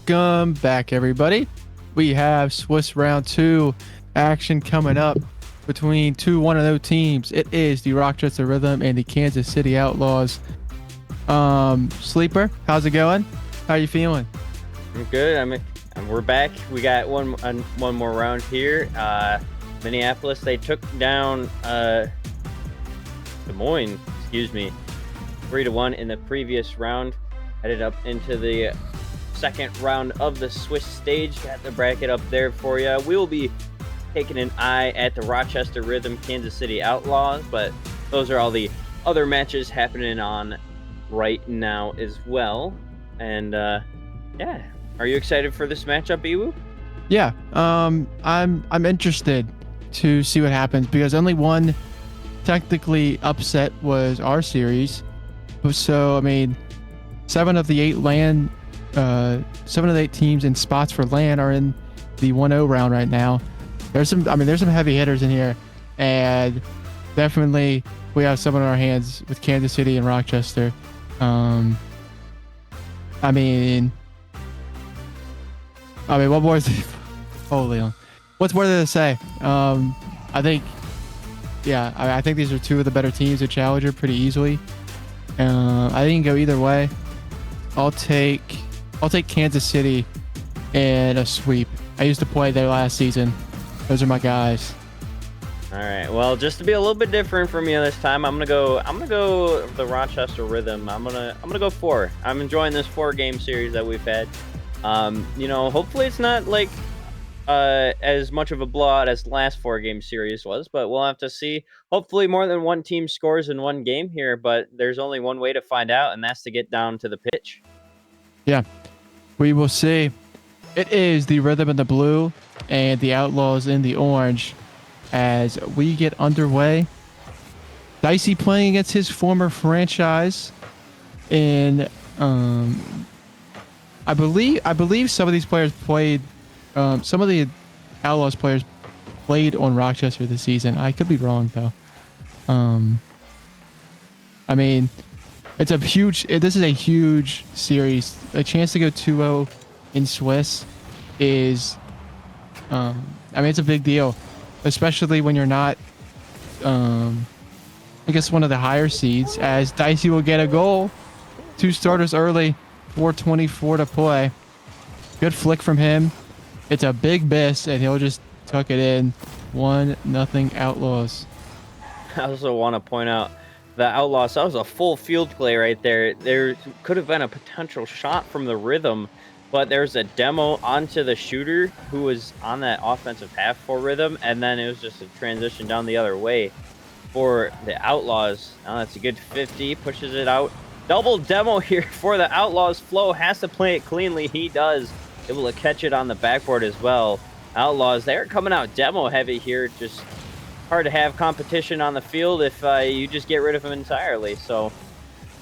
Welcome back, everybody. We have Swiss Round 2 action coming up between two 1-0 teams. It is the Rochester Rhythm and the Kansas City Outlaws. Sleeper, how's it going? How you feeling? I'm good. We're back. We got one more round here. Minneapolis, they took down Des Moines, 3-1 in the previous round. Headed up into the second round of the Swiss stage. Got the bracket up there for you. We will be taking an eye at the Rochester Rhythm, Kansas City Outlaws, but those are all the other matches happening on right now as well. And yeah, are you excited for this matchup, Iwu? Yeah, I'm interested to see what happens because only one technically upset was our series. So I mean, 7 of the 8 teams in spots for LAN are in the 1-0 round right now. There's some heavy hitters in here, and definitely we have some on our hands with Kansas City and Rochester. I mean, what more is holy, what's more there to say? I think these are two of the better teams at Challenger pretty easily. I didn't go either way. I'll take Kansas City in a sweep. I used to play there last season. Those are my guys. All right. Well, just to be a little bit different from you this time, I'm gonna go the Rochester Rhythm. I'm gonna go 4. I'm enjoying this 4-game series that we've had. Hopefully it's not like as much of a blowout as the last 4-game series was, but we'll have to see. Hopefully more than one team scores in one game here, but there's only one way to find out, and that's to get down to the pitch. Yeah, we will see. It is the Rhythm in the blue and the Outlaws in the orange as we get underway. Dicey playing against his former franchise in I believe some of these players played some of the Outlaws players played on Rochester this season. I could be wrong though. I mean, this is a huge series. A chance to go 2-0 in Swiss is, it's a big deal, especially when you're not, I guess one of the higher seeds, as Dicey will get a goal. 2 starters early, 4:24 to play. Good flick from him. It's a big miss, and he'll just tuck it in. 1-0 Outlaws. I also want to point out the Outlaws, that was a full field play right there. There could have been a potential shot from the Rhythm, but there's a demo onto the shooter who was on that offensive half for Rhythm, and then it was just a transition down the other way for the Outlaws. Now that's a good 50, pushes it out. Double demo here for the Outlaws. Flo has to play it cleanly. He does. Able to catch it on the backboard as well. Outlaws, they're coming out demo heavy here. Just hard to have competition on the field if you just get rid of them entirely. So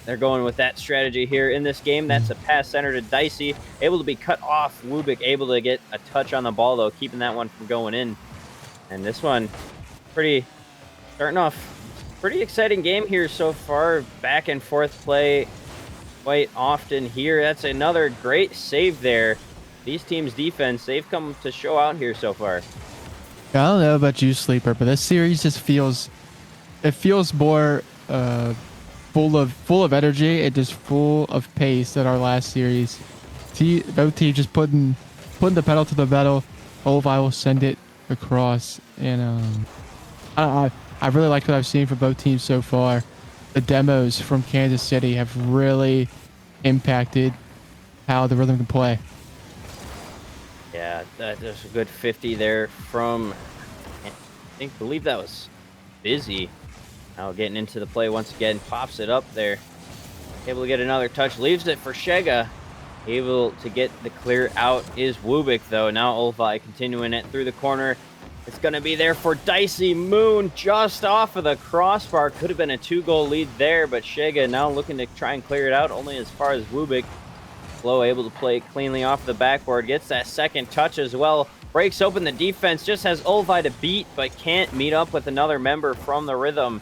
they're going with that strategy here in this game. That's a pass center to Dicey. Able to be cut off. Wubik able to get a touch on the ball, though, keeping that one from going in. And this one, starting off pretty exciting game here so far. Back and forth play quite often here. That's another great save there. These teams' defense, they've come to show out here so far. I don't know about you, Sleeper, but this series just feels more full of energy and just full of pace than our last series. Both teams just putting the pedal to the metal. Olvi will send it across, and I really like what I've seen from both teams so far. The demos from Kansas City have really impacted how the Rhythm can play. Yeah, there's a good 50 there from, I believe that was Busy. Now getting into the play once again, pops it up there. Able to get another touch, leaves it for Shega. Able to get the clear out is Wubik, though. Now Olvi continuing it through the corner. It's going to be there for Dicey. Moon just off of the crossbar. Could have been a 2-goal lead there, but Shega now looking to try and clear it out only as far as Wubik. Flo able to play cleanly off the backboard. Gets that second touch as well. Breaks open the defense. Just has Olvi to beat, but can't meet up with another member from the Rhythm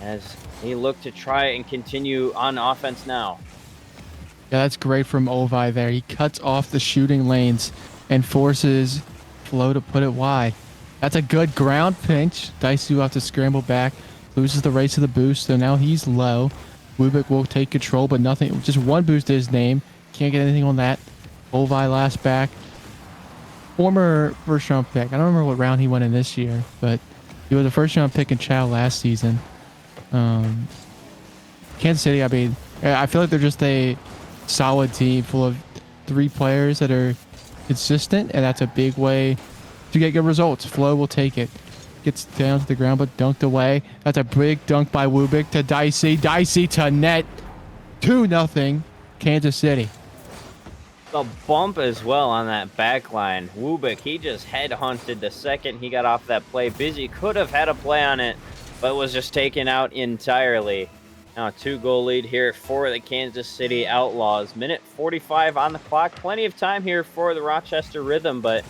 as they look to try and continue on offense now. Yeah, that's great from Ovi there. He cuts off the shooting lanes and forces Flo to put it wide. That's a good ground pinch. Dicey will have to scramble back. Loses the race to the boost, so now he's low. Wubik will take control, but nothing. Just one boost to his name. Can't get anything on that. Ovi last back. Former first round pick. I don't remember what round he went in this year, but he was a first round pick in Chow last season. Kansas City, I mean, I feel like they're just a solid team full of 3 players that are consistent, and that's a big way to get good results. Flo will take it. Gets down to the ground, but dunked away. That's a big dunk by Wubik to Dicey. Dicey to net. 2-0 Kansas City. The bump as well on that back line. Wubik, he just headhunted the second he got off that play. Busy could have had a play on it, but was just taken out entirely. Now a 2-goal lead here for the Kansas City Outlaws. Minute 45 on the clock. Plenty of time here for the Rochester Rhythm, but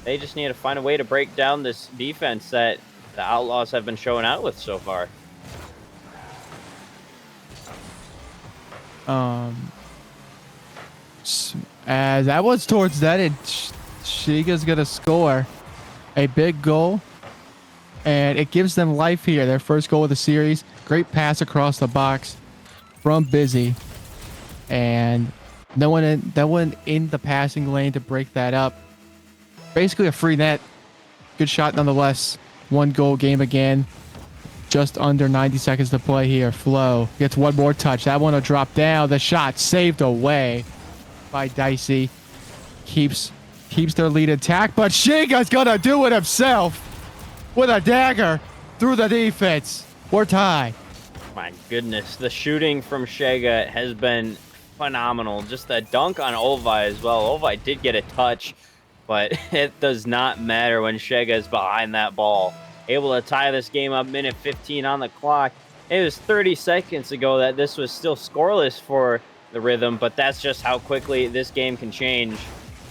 they just need to find a way to break down this defense that the Outlaws have been showing out with so far. As that was towards that, Shiga's gonna score a big goal, and it gives them life here. Their first goal of the series. Great pass across the box from Busy, and no one in the passing lane to break that up. Basically a free net. Good shot nonetheless. 1-goal game again. Just under 90 seconds to play here. Flo gets one more touch. That one will drop down. The shot saved away by Dicey. Keeps their lead intact, but Shiga's gonna do it himself with a dagger through the defense. We're tied. My goodness, the shooting from Shega has been phenomenal. Just the dunk on Olvi as well. Olvi did get a touch, but it does not matter when Shega is behind that ball. Able to tie this game up, minute 15 on the clock. It was 30 seconds ago that this was still scoreless for the Rhythm, but that's just how quickly this game can change.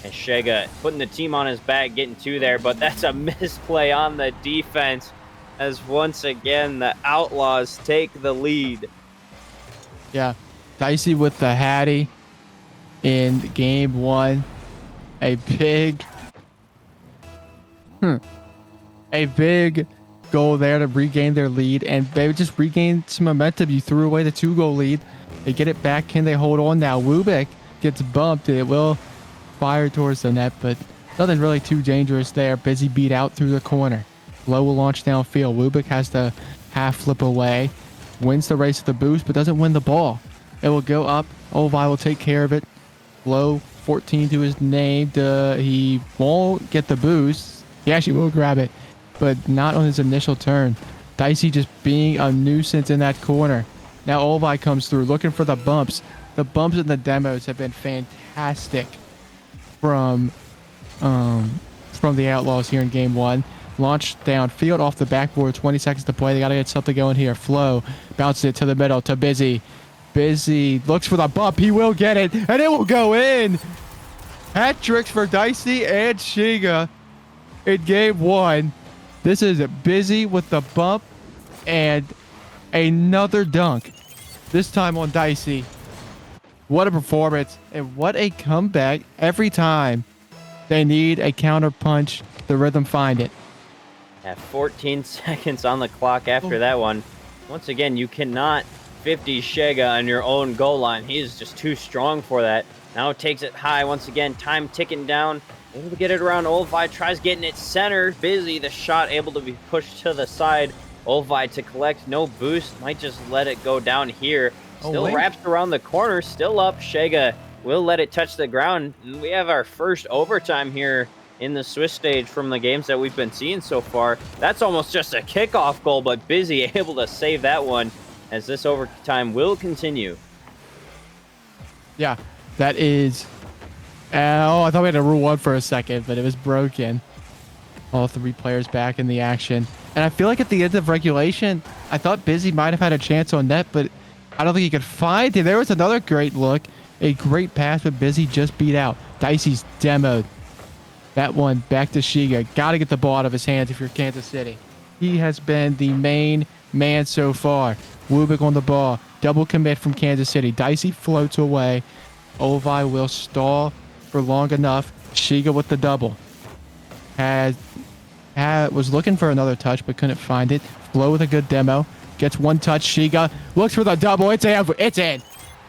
And Shega putting the team on his back, getting 2 there, but that's a misplay on the defense as once again the Outlaws take the lead. Yeah, Dicey with the Hattie in game 1. A big goal there to regain their lead, and they just regained some momentum. You threw away the 2-goal lead. They get it back. Can they hold on now? Wubik gets bumped. It will fire towards the net, but nothing really too dangerous there. Busy beat out through the corner. Low will launch downfield. Wubik has to half flip away. Wins the race to the boost, but doesn't win the ball. It will go up. Ovi will take care of it. Low, 14 to his name. He won't get the boost. He actually will grab it, but not on his initial turn. Dicey just being a nuisance in that corner. Now Ovi comes through looking for the bumps. The bumps in the demos have been fantastic from the Outlaws here in game 1. Launch downfield off the backboard. 20 seconds to play. They got to get something going here. Flo bounces it to the middle to Busy. Busy looks for the bump. He will get it, and it will go in. Hat tricks for Dicey and Shiga in game 1. This is Busy with the bump and another dunk. This time on Dicey. What a performance and what a comeback. Every time they need a counter punch, the Rhythm find it. At 14 seconds on the clock after that one. Once again, you cannot 50 Shega on your own goal line. He is just too strong for that. Now takes it high once again. Time ticking down. Able to get it around. Olvi tries getting it center. Busy. The shot able to be pushed to the side. Olvi to collect. No boost. Might just let it go down here. Still wraps around the corner. Still up. Shega will let it touch the ground. And we have our first overtime here in the Swiss stage from the games that we've been seeing so far. That's almost just a kickoff goal, but Busy able to save that one as this overtime will continue. Yeah, that is... Oh, I thought we had a rule 1 for a second, but it was broken. All 3 players back in the action. And I feel like at the end of regulation, I thought Busy might have had a chance on net, but I don't think he could find it. There was another great look. A great pass, but Busy just beat out. Dicey's demoed. That one back to Shiga. Got to get the ball out of his hands if you're Kansas City. He has been the main man so far. Wubik on the ball. Double commit from Kansas City. Dicey floats away. Ovi will stall for long enough. Shiga with the double. Was looking for another touch but couldn't find it. Flo with a good demo. Gets one touch. Shiga looks for the double. It's in. It's in.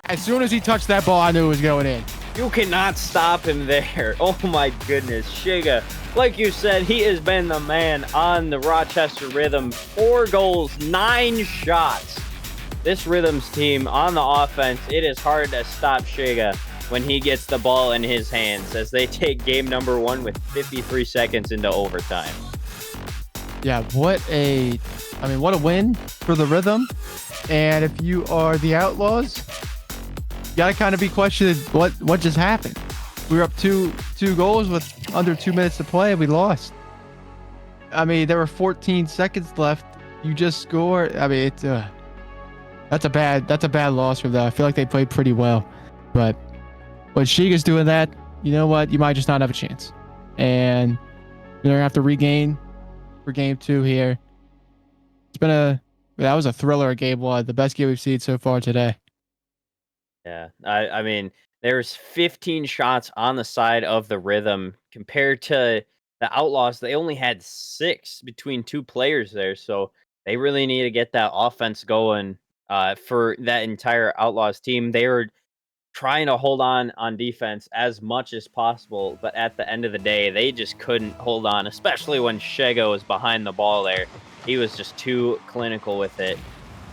As soon as he touched that ball, I knew it was going in. You cannot stop him there. Oh my goodness. Shiga, like you said, he has been the man on the Rochester Rhythm. 4 goals, 9 shots. This Rhythms team on the offense, it is hard to stop Shiga when he gets the ball in his hands as they take game number 1 with 53 seconds into overtime. Yeah, what a win for the Rhythm. And if you are the Outlaws, you gotta kind of be questioning what just happened. We were up two goals with under 2 minutes to play and we lost. I mean, there were 14 seconds left. You just scored. I mean, it's that's a bad loss for them. I feel like they played pretty well, but when Shiga's doing that, you know what? You might just not have a chance, and you're gonna have to regain for game 2 here. That was a thriller of game 1, the best game we've seen so far today. Yeah, I mean, there's 15 shots on the side of the Rhythm compared to the Outlaws. They only had 6 between 2 players there, so they really need to get that offense going for that entire Outlaws team. They were trying to hold on defense as much as possible, but at the end of the day, they just couldn't hold on, especially when Shego was behind the ball there. He was just too clinical with it.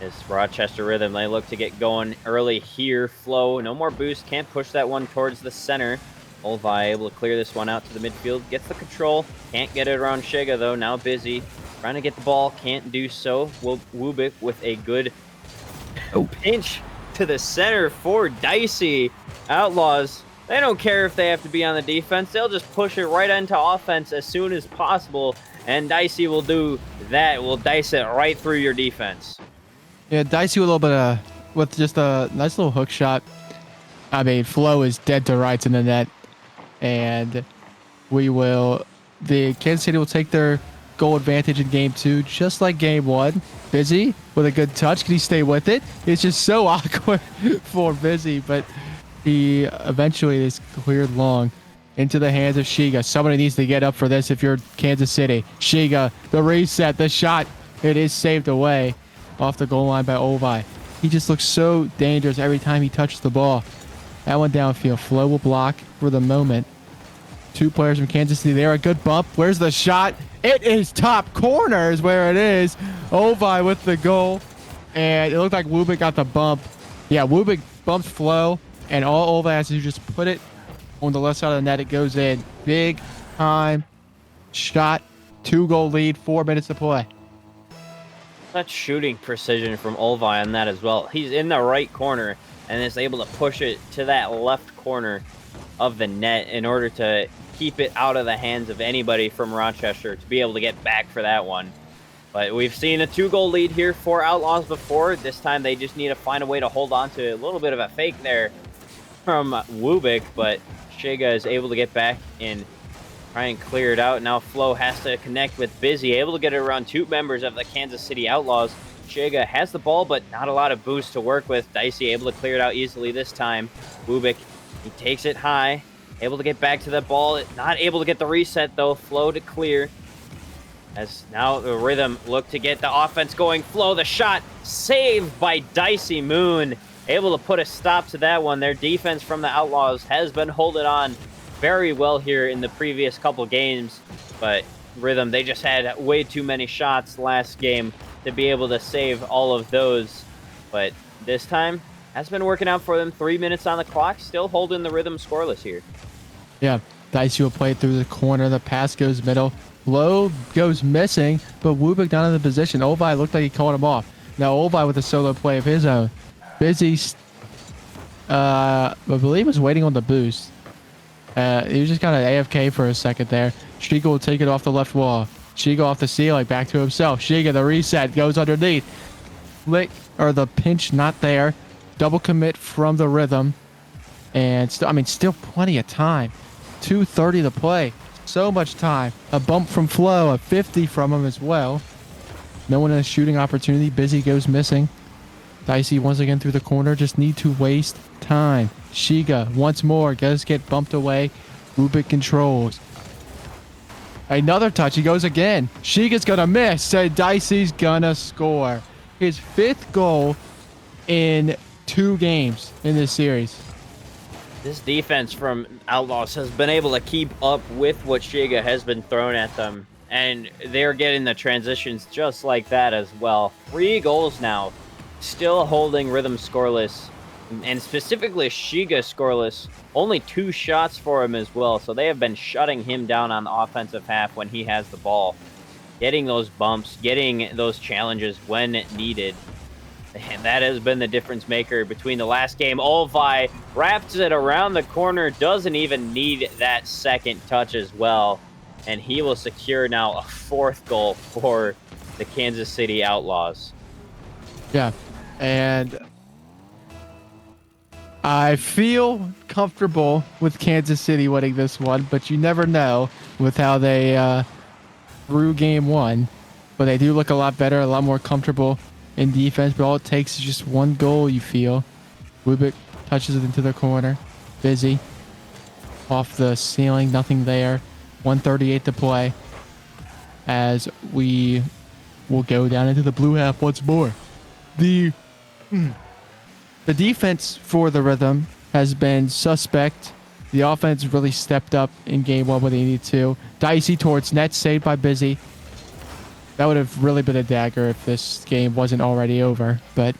This Rochester Rhythm, they look to get going early here. Flo, no more boost, can't push that one towards the center. Olvi able to clear this one out to the midfield, gets the control, can't get it around Shiga though, now busy. Trying to get the ball, can't do so. Wubik with a good pinch to the center for Dicey. Outlaws, they don't care if they have to be on the defense, they'll just push it right into offense as soon as possible, and Dicey will do that, will dice it right through your defense. Yeah, Dicey with a little bit with just a nice little hook shot. I mean, Flo is dead to rights in the net, and the Kansas City will take their goal advantage in game 2, just like game 1. Busy with a good touch. Can he stay with it? It's just so awkward for Busy, but he eventually is cleared long into the hands of Shiga. Somebody needs to get up for this if you're Kansas City. Shiga, the reset, the shot. It is saved away off the goal line by Ovi. He just looks so dangerous every time he touches the ball. That one downfield. Flo will block for the moment. 2 players from Kansas City there. A good bump. Where's the shot? It is top corner is where it is. Ovi with the goal. And it looked like Wubik got the bump. Yeah, Wubik bumps Flo. And all Ovi has to do is just put it on the left side of the net. It goes in. Big time shot. 2-goal lead. 4 minutes to play. Such shooting precision from Olvi on that as well. He's in the right corner and is able to push it to that left corner of the net in order to keep it out of the hands of anybody from Rochester to be able to get back for that one. But we've seen a 2-goal lead here for Outlaws before. This time they just need to find a way to hold on to a little bit of a fake there from Wubik, but Shiga is able to get back and try and clear it out. Now Flo has to connect with Busy, able to get it around 2 members of the Kansas City Outlaws. Shiga has the ball, but not a lot of boost to work with. Dicey able to clear it out easily this time. Wubik, he takes it high, able to get back to the ball. Not able to get the reset, though. Flo to clear. As now the Rhythm look to get the offense going. Flo, the shot, saved by Dicey Moon. Able to put a stop to that one. Their defense from the Outlaws has been holding on very well here in the previous couple games, but Rhythm, they just had way too many shots last game to be able to save all of those, but this time has been working out for them. 3 minutes on the clock, still holding the Rhythm scoreless here. Yeah, Dicey will play through the corner. The pass goes middle. Low goes missing, but Wubik not in the position. Ovi looked like he caught him off. Now Ovi with a solo play of his own. Busy, I believe, was waiting on the boost. He was just kind of AFK for a second there. Shiga will take it off the left wall. Shiga off the ceiling, back to himself. Shiga, the reset, goes underneath. The pinch not there. Double commit from the Rhythm. And still plenty of time. 2:30 to play. So much time. A bump from Flo, a 50 from him as well. No one in a shooting opportunity. Busy goes missing. Dicey once again through the corner. Just need to waste time. Shiga once more does get bumped away. Rubik controls. Another touch. He goes again. Shiga's gonna miss. So Dicey's gonna score his 5th goal in 2 games in this series. This defense from Outlaws has been able to keep up with what Shiga has been thrown at them, and they're getting the transitions just like that as well. 3 goals now, still holding Rhythm scoreless, and specifically Shiga scoreless. Only 2 shots for him as well, so they have been shutting him down on the offensive half when he has the ball, getting those bumps, getting those challenges when needed. And that has been the difference maker between the last game. Olvi wraps it around the corner, doesn't even need that second touch as well. And he will secure now a 4th goal for the Kansas City Outlaws. Yeah, and I feel comfortable with Kansas City winning this one, but you never know with how they threw game 1. But they do look a lot better, a lot more comfortable in defense, but all it takes is just 1 goal, you feel. Rubik touches it into the corner. Busy. Off the ceiling, nothing there. 1:38 to play. As we will go down into the blue half once more. The defense for the Rhythm has been suspect. The offense really stepped up in game 1 when they needed to. Dicey towards net, saved by Busy. That would have really been a dagger if this game wasn't already over, but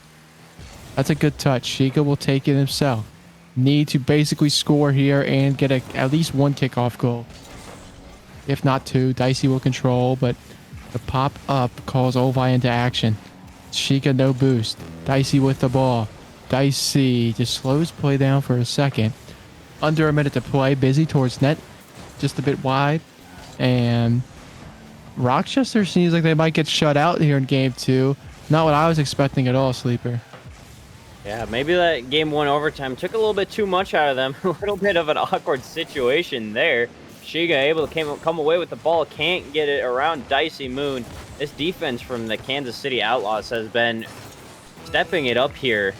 that's a good touch. Shiga will take it himself. Need to basically score here and get at least 1 kickoff goal. If not 2, Dicey will control, but the pop up calls Olvi into action. Shiga no boost. Dicey with the ball. Dicey just slows play down for a second. Under a minute to play. Busy towards net. Just a bit wide. And Rochester seems like they might get shut out here in game 2. Not what I was expecting at all, Sleeper. Yeah, maybe that game 1 overtime took a little bit too much out of them. A little bit of an awkward situation there. Shiga able to come away with the ball, can't get it around Dicey Moon. This defense from the Kansas City Outlaws has been stepping it up here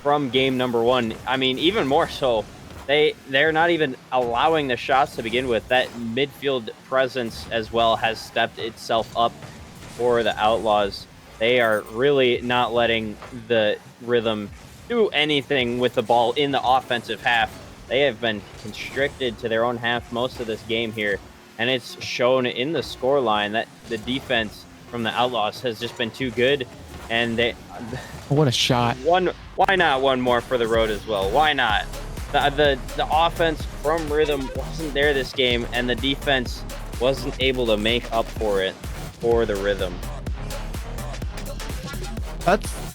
from game number 1. I mean, even more so. They're not even allowing the shots to begin with. That midfield presence as well has stepped itself up for the Outlaws. They are really not letting the Rhythm do anything with the ball in the offensive half. They have been constricted to their own half most of this game here, and it's shown in the scoreline that the defense from the Outlaws has just been too good. And What a shot. Why not 1 more for the road as well? Why not? The offense from Rhythm wasn't there this game, and the defense wasn't able to make up for it for the Rhythm.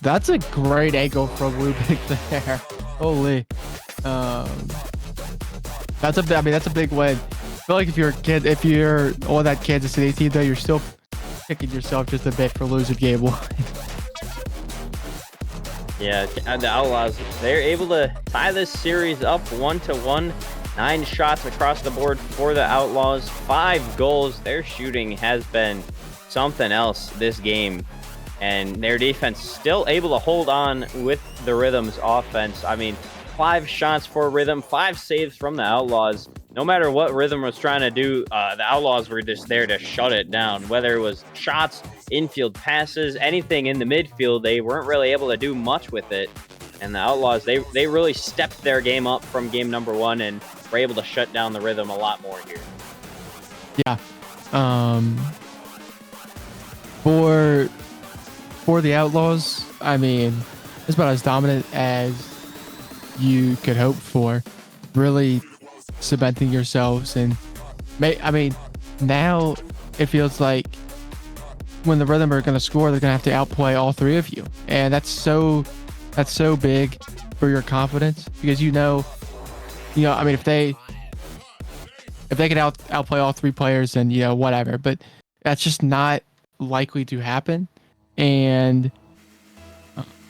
That's a great angle from Rubik there. Holy. That's a big win. I feel like if you're on that Kansas City team though, you're still kicking yourself just a bit for losing game 1. Yeah, the Outlaws, they're able to tie this series up 1-1. 9 shots across the board for the Outlaws. 5 goals. Their shooting has been something else this game. And their defense still able to hold on with the Rhythm's offense. I mean, 5 shots for Rhythm, 5 saves from the Outlaws. No matter what Rhythm was trying to do, the Outlaws were just there to shut it down. Whether it was shots, infield passes, anything in the midfield, they weren't really able to do much with it. And the Outlaws, they really stepped their game up from game number 1 and were able to shut down the Rhythm a lot more here. Yeah. For the Outlaws, I mean, it's about as dominant as you could hope for. Really cementing yourselves, and now it feels like when the Rhythm are going to score, they're going to have to outplay all 3 of you, and that's so big for your confidence, because I mean, if they can outplay all 3 players, then whatever, but that's just not likely to happen. And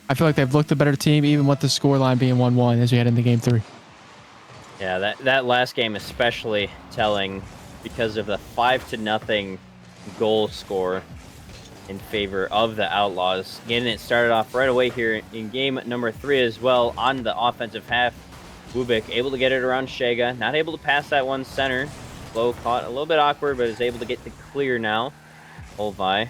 I feel like they've looked a better team, even with the scoreline being 1-1 as we head into game 3. Yeah, that last game especially telling because of the 5-0 goal score in favor of the Outlaws. Getting it started off right away here in game number 3 as well on the offensive half. Wubik able to get it around Shega. Not able to pass that one center. Flow caught a little bit awkward, but is able to get the clear now. Olvi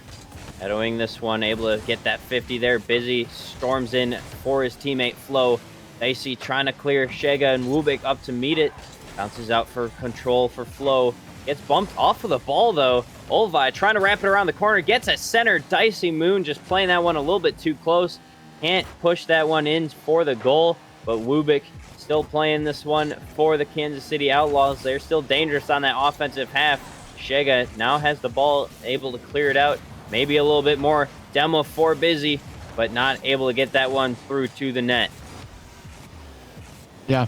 shadowing this one, able to get that 50 there. Busy storms in for his teammate Flo. Dicey trying to clear Shega and Wubik up to meet it. Bounces out for control for Flo. Gets bumped off of the ball though. Olvi trying to wrap it around the corner. Gets a center. Dicey Moon just playing that one a little bit too close. Can't push that one in for the goal. But Wubik still playing this one for the Kansas City Outlaws. They're still dangerous on that offensive half. Shega now has the ball, able to clear it out. Maybe a little bit more. Demo for Busy, but not able to get that one through to the net. Yeah.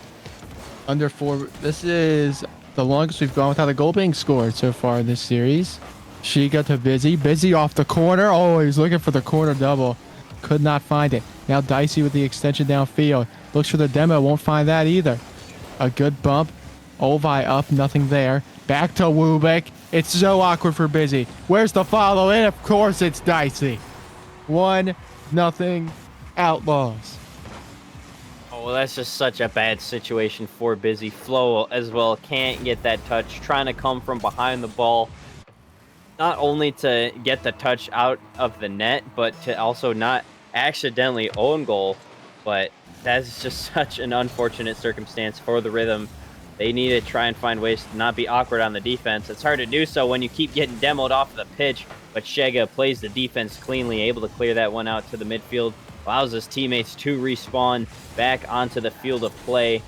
Under 4. This is the longest we've gone without a goal being scored so far in this series. Shiga to Busy. Busy off the corner. Oh, he's looking for the corner double. Could not find it. Now Dicey with the extension downfield. Looks for the demo. Won't find that either. A good bump. Olvi up. Nothing there. Back to Wubik. It's so awkward for Busy. Where's the follow in? Of course it's Dicey. 1-0 Outlaws. Oh, well, that's just such a bad situation for Busy. Flo as well can't get that touch. Trying to come from behind the ball. Not only to get the touch out of the net, but to also not accidentally own goal. But that's just such an unfortunate circumstance for the Rhythm. They need to try and find ways to not be awkward on the defense. It's hard to do so when you keep getting demoed off the pitch, but Shega plays the defense cleanly, able to clear that one out to the midfield, allows his teammates to respawn back onto the field of play.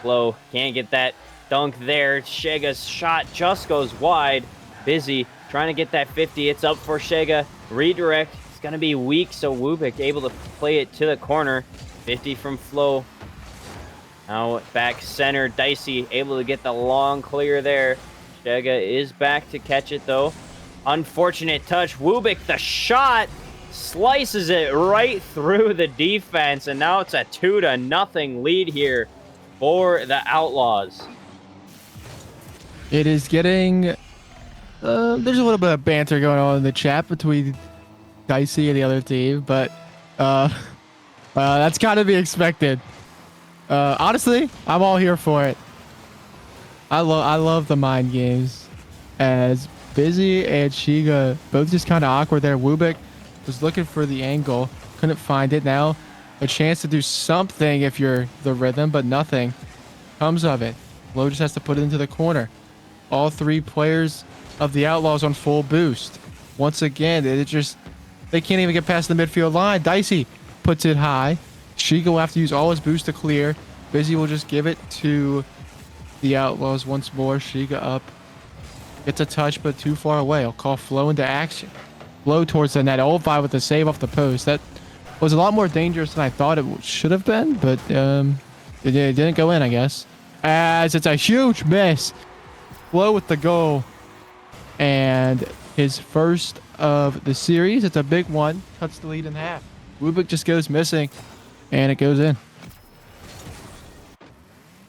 Flo can't get that dunk there. Shega's shot just goes wide. Busy trying to get that 50. It's up for Shega. Redirect. It's going to be weak, so Wubik able to play it to the corner. 50 from Flo. Now back center, Dicey able to get the long clear there. Shega is back to catch it though. Unfortunate touch. Wubik, the shot, slices it right through the defense, and now it's a 2-0 lead here for the Outlaws. It is getting... there's a little bit of banter going on in the chat between Dicey and the other team, but that's got to be expected. Honestly, I'm all here for it. I love the mind games. As Busy and Shiga both just kind of awkward there. Wubik was looking for the angle, couldn't find it. Now a chance to do something if you're the Rhythm, but nothing comes of it. Flo just has to put it into the corner. All 3 players of the Outlaws on full boost. Once again, they can't even get past the midfield line. Dicey puts it high. Shiga will have to use all his boost to clear. Busy will just give it to the Outlaws once more. Shiga up. Gets a touch, but too far away. I'll call Flo into action. Flo towards the net. Olvi with the save off the post. That was a lot more dangerous than I thought it should have been, but it didn't go in, I guess. As it's a huge miss. Flo with the goal. And his first of the series. It's a big one. Cuts the lead in half. Wubik just goes missing. And it goes in.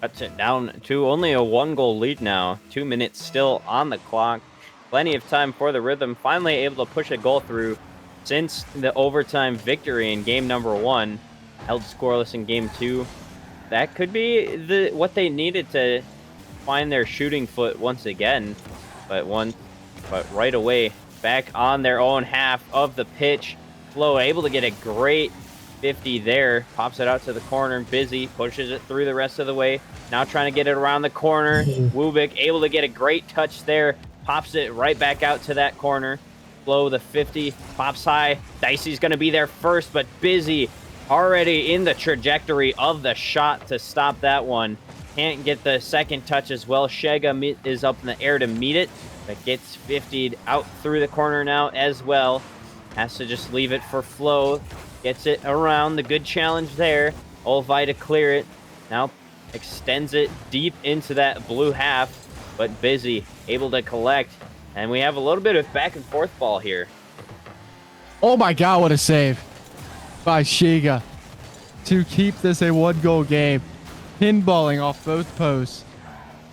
Cuts it down to only a 1-goal lead now. 2 minutes still on the clock. Plenty of time for the Rhythm. Finally able to push a goal through since the overtime victory in game number 1. Held scoreless in game 2. That could be what they needed to find their shooting foot once again. But right away, back on their own half of the pitch. Flo able to get a great 50 there, pops it out to the corner. Busy pushes it through the rest of the way. Now trying to get it around the corner. Wubik able to get a great touch there, pops it right back out to that corner. Flo the 50 pops high. Dicey's going to be there first, but Busy already in the trajectory of the shot to stop that one. Can't get the second touch as well. Shega is up in the air to meet it, but gets 50'd out through the corner now as well. Has to just leave it for Flo. Gets it around. The good challenge there. Olvi to clear it. Now extends it deep into that blue half, but Busy able to collect. And we have a little bit of back and forth ball here. Oh my God, what a save by Shiga to keep this a 1-goal game. Pinballing off both posts.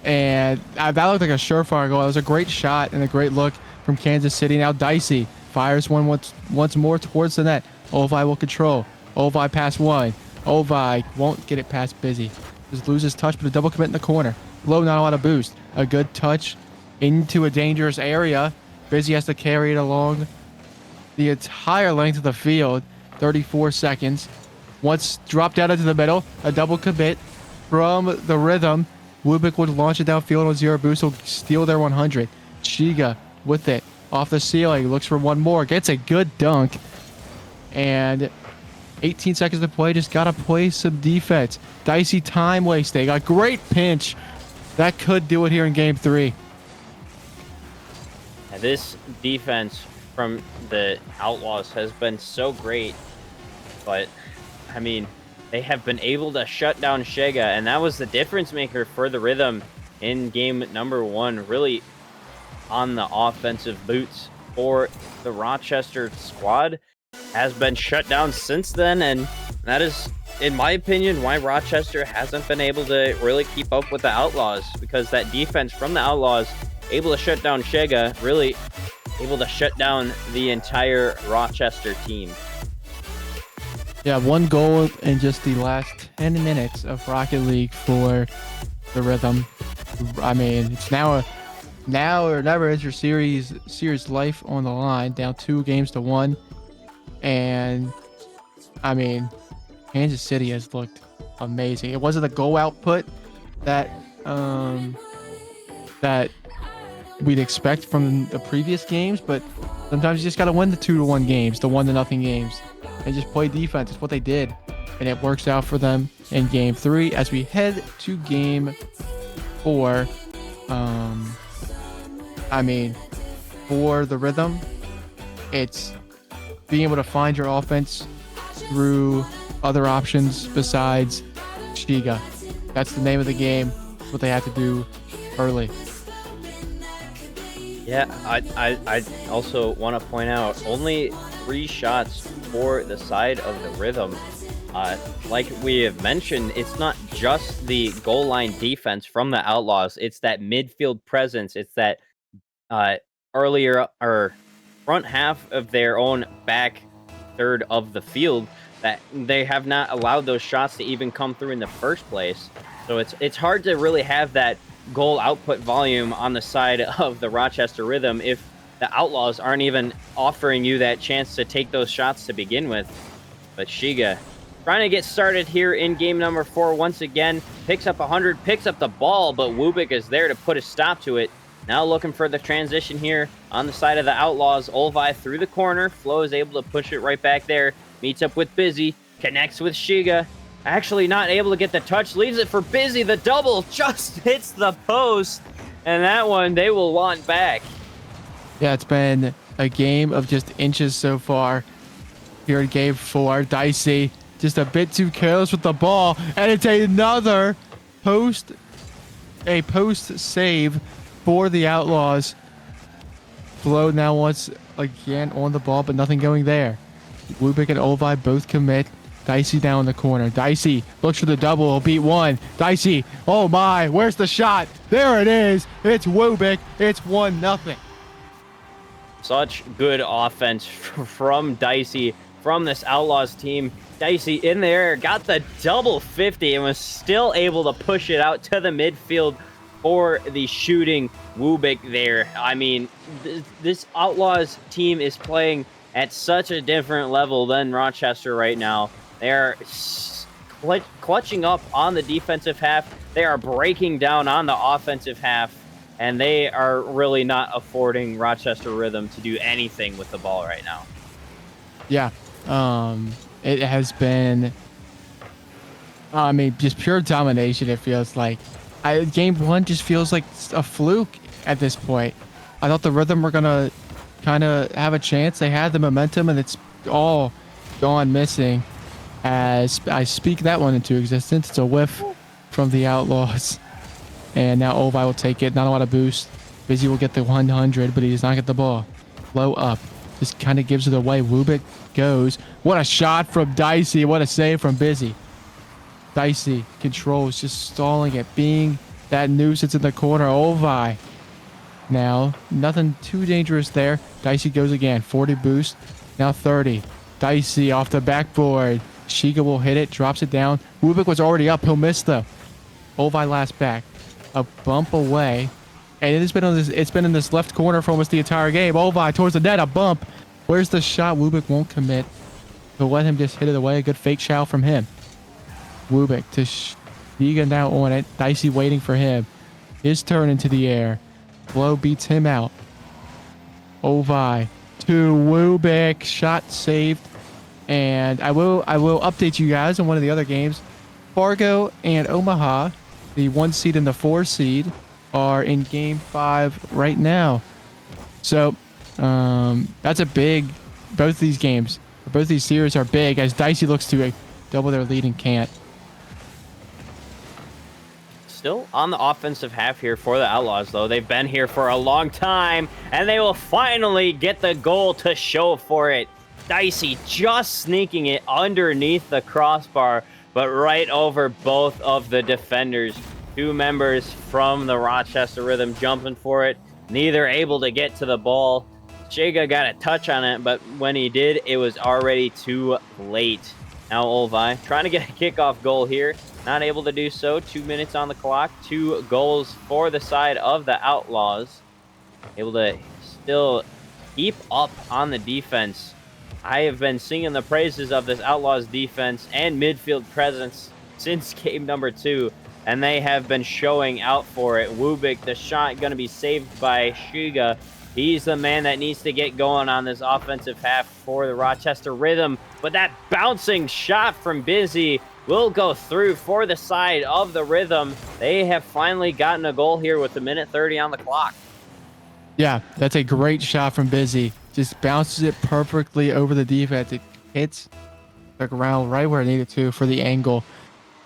And that looked like a surefire goal. It was a great shot and a great look from Kansas City. Now Dicey fires one once more towards the net. Olvi will control. Olvi pass 1. Olvi won't get it past Busy. Just loses touch, but a double commit in the corner. Low, not a lot of boost. A good touch into a dangerous area. Busy has to carry it along the entire length of the field. 34 seconds. Once dropped out into the middle, a double commit from the rhythm. Wubik would launch it downfield on 0 boost. He'll steal their 100. Shiga with it off the ceiling. Looks for one more. Gets a good dunk. And 18 seconds to play. Just got to play some defense. Dicey time wasting. A great pinch. That could do it here in game 3. And this defense from the Outlaws has been so great. But, I mean, they have been able to shut down Shega. And that was the difference maker for the Rhythm in game number 1. Really on the offensive boots for the Rochester squad has been shut down since then, and that is, in my opinion, why Rochester hasn't been able to really keep up with the Outlaws, because that defense from the Outlaws able to shut down Shega, really able to shut down the entire Rochester team. Yeah, 1 goal in just the last 10 minutes of Rocket League for the Rhythm. I mean, it's now or never is your series life on the line, down 2-1. And I mean, Kansas City has looked amazing. It wasn't the goal output that that we'd expect from the previous games, but sometimes you just got to win the 2-1 games, the 1-0 games, and just play defense. It's what they did, and it works out for them in game 3 as we head to game 4. I mean, for the Rhythm, it's being able to find your offense through other options besides Shiga. That's the name of the game. What they have to do early. Yeah, I also want to point out only 3 shots for the side of the Rhythm. Like we have mentioned, it's not just the goal line defense from the Outlaws. It's that midfield presence. It's that earlier or front half of their own back third of the field that they have not allowed those shots to even come through in the first place. So it's hard to really have that goal output volume on the side of the Rochester Rhythm if the Outlaws aren't even offering you that chance to take those shots to begin with. But Shiga trying to get started here in game number 4 once again, picks up 100, picks up the ball, but Wubik is there to put a stop to it. Now looking for the transition here on the side of the Outlaws. Olvi through the corner. Flo is able to push it right back there. Meets up with Busy. Connects with Shiga. Actually not able to get the touch. Leaves it for Busy. The double just hits the post. And that one they will want back. Yeah, it's been a game of just inches so far here in game 4. Dicey just a bit too careless with the ball. And it's another post save for the Outlaws. Flo now once again on the ball, but nothing going there. Wubik and Olvi both commit. Dicey down in the corner. Dicey looks for the double. He'll beat one. Dicey, oh my, where's the shot? There it is. It's Wubik. It's 1-0. Such good offense from Dicey, from this Outlaws team. Dicey in there, got the double 50 and was still able to push it out to the midfield for the shooting Wubik there. I mean, this Outlaws team is playing at such a different level than Rochester right now. They're clutching up on the defensive half. They are breaking down on the offensive half, and they are really not affording Rochester Rhythm to do anything with the ball right now. Yeah, it has been, I mean, just pure domination, it feels like. Game 1 just feels like a fluke at this point. I thought the Rhythm were going to kind of have a chance. They had the momentum, and it's all gone missing as I speak that one into existence. It's a whiff from the Outlaws. And now Olvi will take it. Not a lot of boost. Busy will get the 100, but he does not get the ball. Low up. Just kind of gives it away. Wubik goes. What a shot from Dicey. What a save from Busy. Dicey controls, just stalling it, being that nuisance in the corner. Olvi. Now, nothing too dangerous there. Dicey goes again. 40 boost. Now 30. Dicey off the backboard. Shiga will hit it, drops it down. Wubik was already up. He'll miss though. Olvi last back. A bump away. And it's been in this left corner for almost the entire game. Olvi towards the net, a bump. Where's the shot? Wubik won't commit. So let him just hit it away. A good fake shout from him. Wubik to Shiga now on it. Dicey waiting for him. His turn into the air. Blow beats him out. Olvi to Wubik. Shot saved. And I will update you guys on one of the other games. Fargo and Omaha, the 1 seed and the 4 seed, are in game 5 right now. So that's a big, both these games, both these series are big as Dicey looks to double their lead and can't. Still on the offensive half here for the Outlaws, though. They've been here for a long time, and they will finally get the goal to show for it. Dicey just sneaking it underneath the crossbar, but right over both of the defenders. 2 members from the Rochester Rhythm jumping for it. Neither able to get to the ball. Shiga got a touch on it, but when he did, it was already too late. Now Olvi trying to get a kickoff goal here. Not able to do so. 2 minutes on the clock. 2 goals for the side of the Outlaws. Able to still keep up on the defense. I have been singing the praises of this Outlaws defense and midfield presence since game number 2, and they have been showing out for it. Wubik, the shot going to be saved by Shiga. He's the man that needs to get going on this offensive half for the Rochester Rhythm, but that bouncing shot from Busy will go through for the side of the Rhythm. They have finally gotten a goal here with 1:30 on the clock. Yeah, that's a great shot from Busy. Just bounces it perfectly over the defense. It hits the ground right where it needed to for the angle.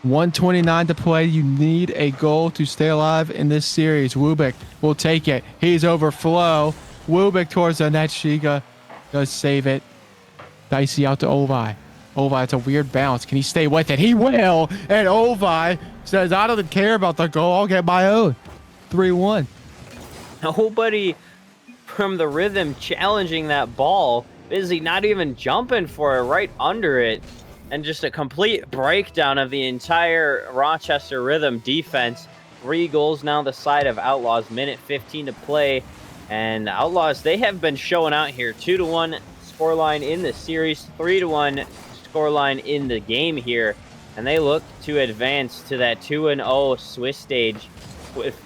1:29 to play. You need a goal to stay alive in this series. Wubik will take it. He's overflow. Wubik towards the net. Shiga does save it. Dicey out to Olvi. Olvi, it's a weird bounce. Can he stay with it? He will. And Olvi says, I don't care about the goal. I'll get my own. 3-1. Nobody from the Rhythm challenging that ball. Busy not even jumping for it, right under it. And just a complete breakdown of the entire Rochester Rhythm defense. 3 goals now the side of Outlaws. 1:15 to play. And Outlaws, they have been showing out here. 2-1 scoreline in the series. 3-1 scoreline in the game here. And they look to advance to that 2-0 Swiss stage with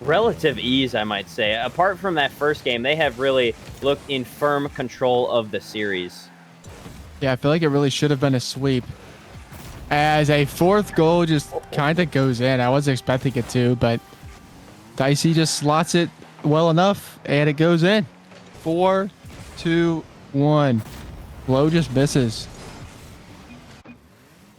relative ease, I might say. Apart from that first game, they have really looked in firm control of the series. Yeah, I feel like it really should have been a sweep. As a 4th goal just kind of goes in. I wasn't expecting it to, but Dicey just slots it well enough, and it goes in. 4-2-1. Blow just misses.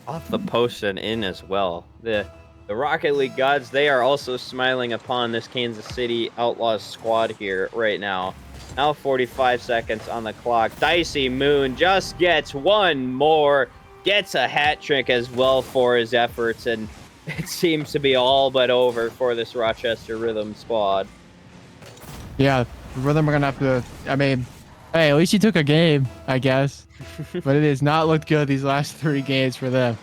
Off the post and in as well. The Rocket League gods, they are also smiling upon this Kansas City Outlaws squad here right now. Now 45 seconds on the clock. Dicey Moon just gets one more. Gets a hat trick as well for his efforts, and it seems to be all but over for this Rochester Rhythm squad. Yeah, the Rhythm are going to have to... I mean, hey, at least he took a game, I guess. But it has not looked good these last 3 games for them.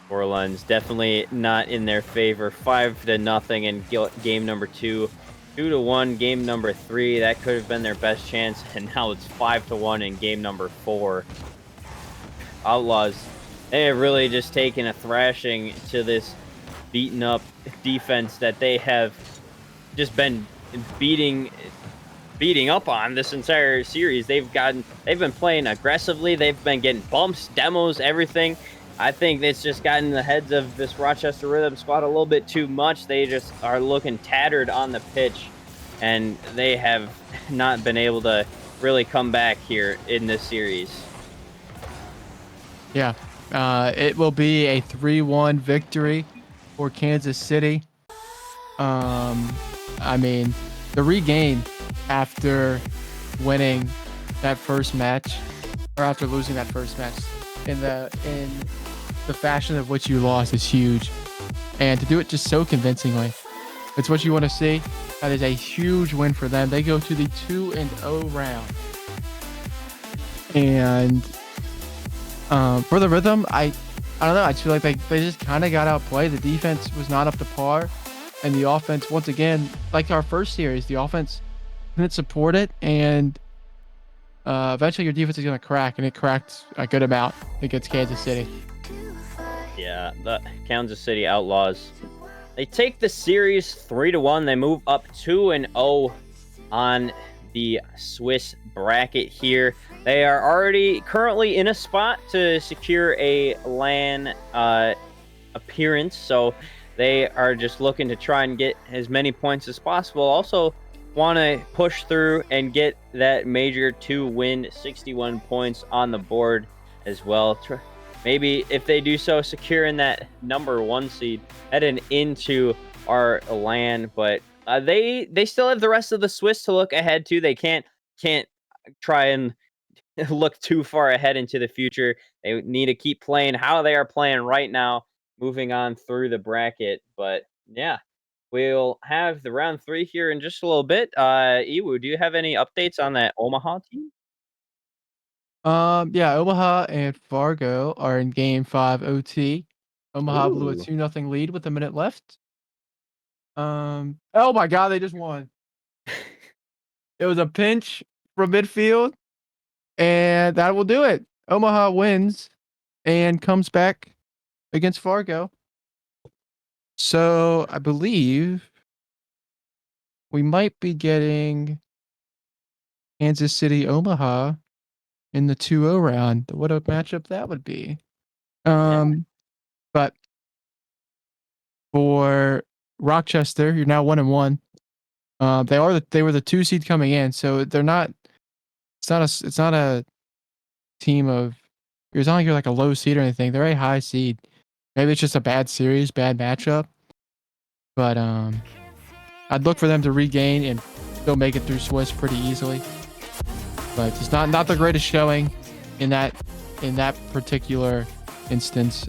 Scoreline's definitely not in their favor. 5-0 in game number 2. 2-1 game number 3. That could have been their best chance, and now it's 5-1 in game number 4. Outlaws, they have really just taken a thrashing to this beaten up defense that they have just been beating up on this entire series. They've been playing aggressively. They've been getting bumps, demos, everything. I think it's just gotten in the heads of this Rochester Rhythm squad a little bit too much. They just are looking tattered on the pitch, and they have not been able to really come back here in this series. Yeah, it will be a 3-1 victory for Kansas City. I mean, the regain after winning that first match, or after losing that first match, in the fashion of which you lost is huge, and to do it just so convincingly, it's what you want to see. That is a huge win for them. They go to the 2-0 round, and for the Rhythm, I don't know. I just feel like they just kind of got outplayed. The defense was not up to par, and the offense, once again, like our first series, the offense couldn't support it, and eventually your defense is going to crack, and it cracked a good amount against Kansas City. Yeah, the Kansas City Outlaws. They take the series 3-1. They move up 2-0 on the Swiss bracket here. They are already currently in a spot to secure a LAN appearance, so they are just looking to try and get as many points as possible. Also want to push through and get that major 2-win, 61 points on the board as well. Maybe if they do so, securing that number 1 seed heading into our LAN, but they still have the rest of the Swiss to look ahead to. They can't try and look too far ahead into the future. They need to keep playing how they are playing right now, moving on through the bracket. But yeah, we'll have the round 3 here in just a little bit. Iwu, do you have any updates on that Omaha team? Yeah, Omaha and Fargo are in Game 5 OT. Omaha blew a Ooh. 2-0 lead with a minute left. Oh my God, they just won. It was a pinch from midfield, and that will do it. Omaha wins and comes back against Fargo. So I believe we might be getting Kansas City Omaha in the 2-0 round. What a matchup that would be. But for Rochester, you're now 1-1. They were the 2 seed coming in, so they're not. It's not a team of. It's not like you're like a low seed or anything. They're a high seed. Maybe it's just a bad series, bad matchup. But I'd look for them to regain and still make it through Swiss pretty easily. But it's not the greatest showing in that particular instance.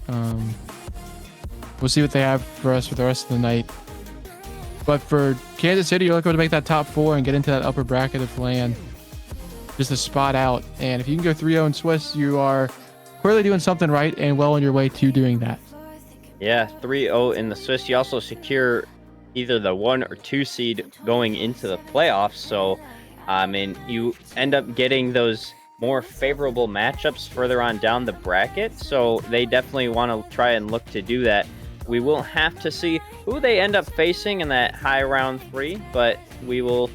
We'll see what they have for us for the rest of the night. But for Kansas City, you're looking to make that top 4 and get into that upper bracket of LAN. Just a spot out. And if you can go 3-0 in Swiss, you are clearly doing something right and well on your way to doing that. Yeah, 3-0 in the Swiss. You also secure either the 1 or 2 seed going into the playoffs. So, I mean, you end up getting those more favorable matchups further on down the bracket. So they definitely want to try and look to do that. We will have to see who they end up facing in that high round 3, but we will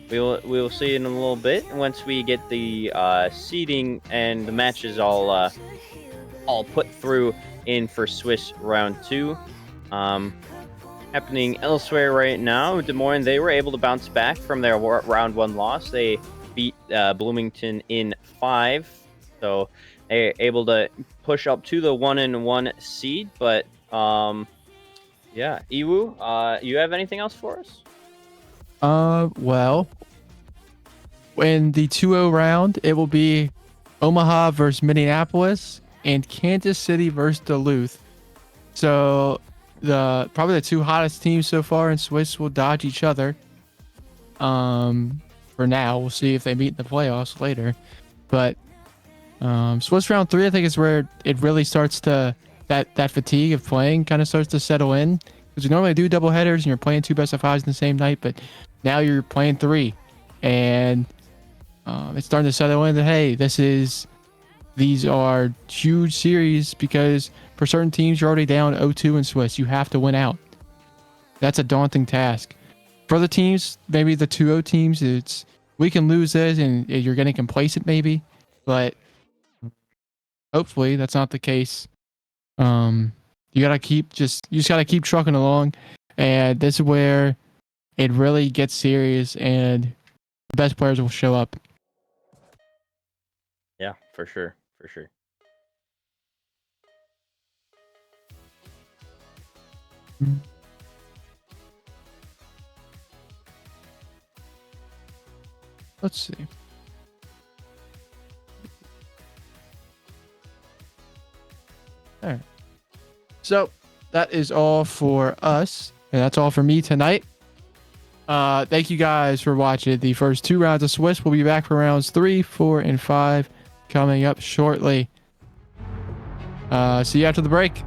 see in a little bit once we get the seeding and the matches all put through in for Swiss round 2. Happening elsewhere right now, Des Moines, they were able to bounce back from their round 1 loss. They beat Bloomington in 5, so they're able to push up to the 1-1 seed. But yeah, Iwu, you have anything else for us? Well, in the 2-0 round, it will be Omaha versus Minneapolis and Kansas City versus Duluth. So probably the 2 hottest teams so far in Swiss will dodge each other. For now, we'll see if they meet in the playoffs later. But Swiss round 3, I think, is where it really starts to that fatigue of playing kind of starts to settle in, because you normally do double headers and you're playing 2 best of 5s in the same night, but now you're playing 3, and it's starting to settle in that, hey, these are huge series, because for certain teams you're already down 0-2 in Swiss. You have to win out. That's a daunting task. For the teams, maybe the 2-0 teams, we can lose this and you're getting complacent maybe, but hopefully that's not the case. You just gotta keep trucking along, and this is where it really gets serious and the best players will show up. Yeah, for sure. Let's see. All right. So that is all for us, and that's all for me tonight. Thank you guys for watching the first 2 rounds of Swiss. We'll be back for rounds 3, 4, and 5 coming up shortly. See you after the break.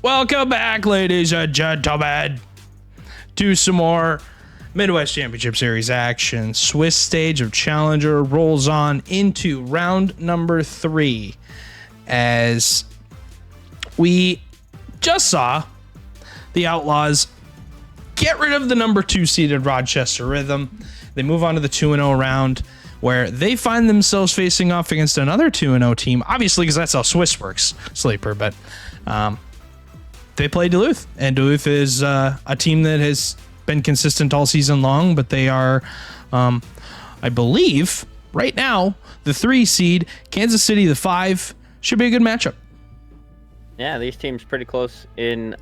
Welcome back, ladies and gentlemen, to some more Midwest Championship Series action. Swiss stage of Challenger rolls on into round number 3 as we just saw the Outlaws get rid of the number 2 seeded Rochester Rhythm. They move on to the 2-0 round where they find themselves facing off against another 2-0 team, obviously because that's how Swiss works, Sleeper, but they play Duluth, and Duluth is a team that has been consistent all season long, but they are, I believe, right now, the 3 seed, Kansas City, the 5, should be a good matchup. Yeah, these teams pretty close in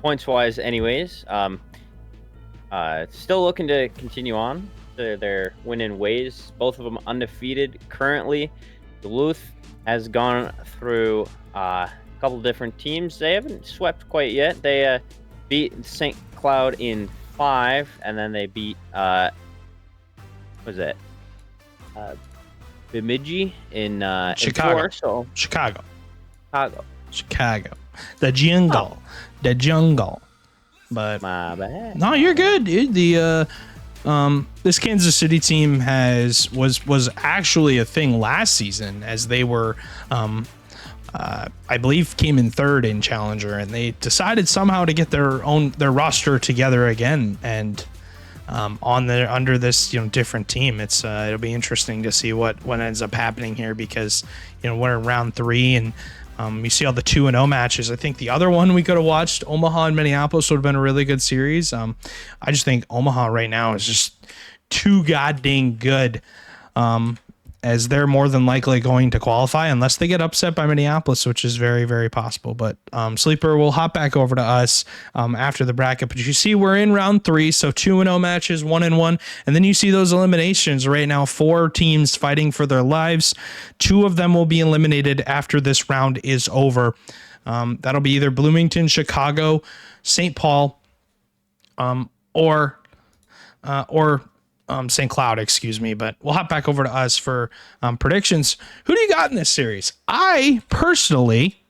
points-wise anyways. Still looking to continue on their winning ways. Both of them undefeated currently. Duluth has gone through couple different teams. They haven't swept quite yet. They beat St. Cloud in 5, and then they beat what was it? Bemidji in Chicago. In 4, so Chicago. The jungle. Oh. The jungle. But My bad. no, you're good, dude. The this Kansas City team was actually a thing last season as they were I believe came in 3rd in Challenger, and they decided somehow to get their roster together again and under this different team. It'll be interesting to see what ends up happening here because we're in round 3 and you see all the 2-0 matches. I think the other one we could have watched, Omaha and Minneapolis, would have been a really good series. I just think Omaha right now is just too goddamn good. As they're more than likely going to qualify unless they get upset by Minneapolis, which is very, very possible. But Sleeper will hop back over to us after the bracket. But you see we're in round 3, so 2-0 matches, 1-1. And then you see those eliminations right now, 4 teams fighting for their lives. 2 of them will be eliminated after this round is over. That'll be either Bloomington, Chicago, St. Paul, or St. Cloud, excuse me, but we'll hop back over to us for predictions. Who do you got in this series? I personally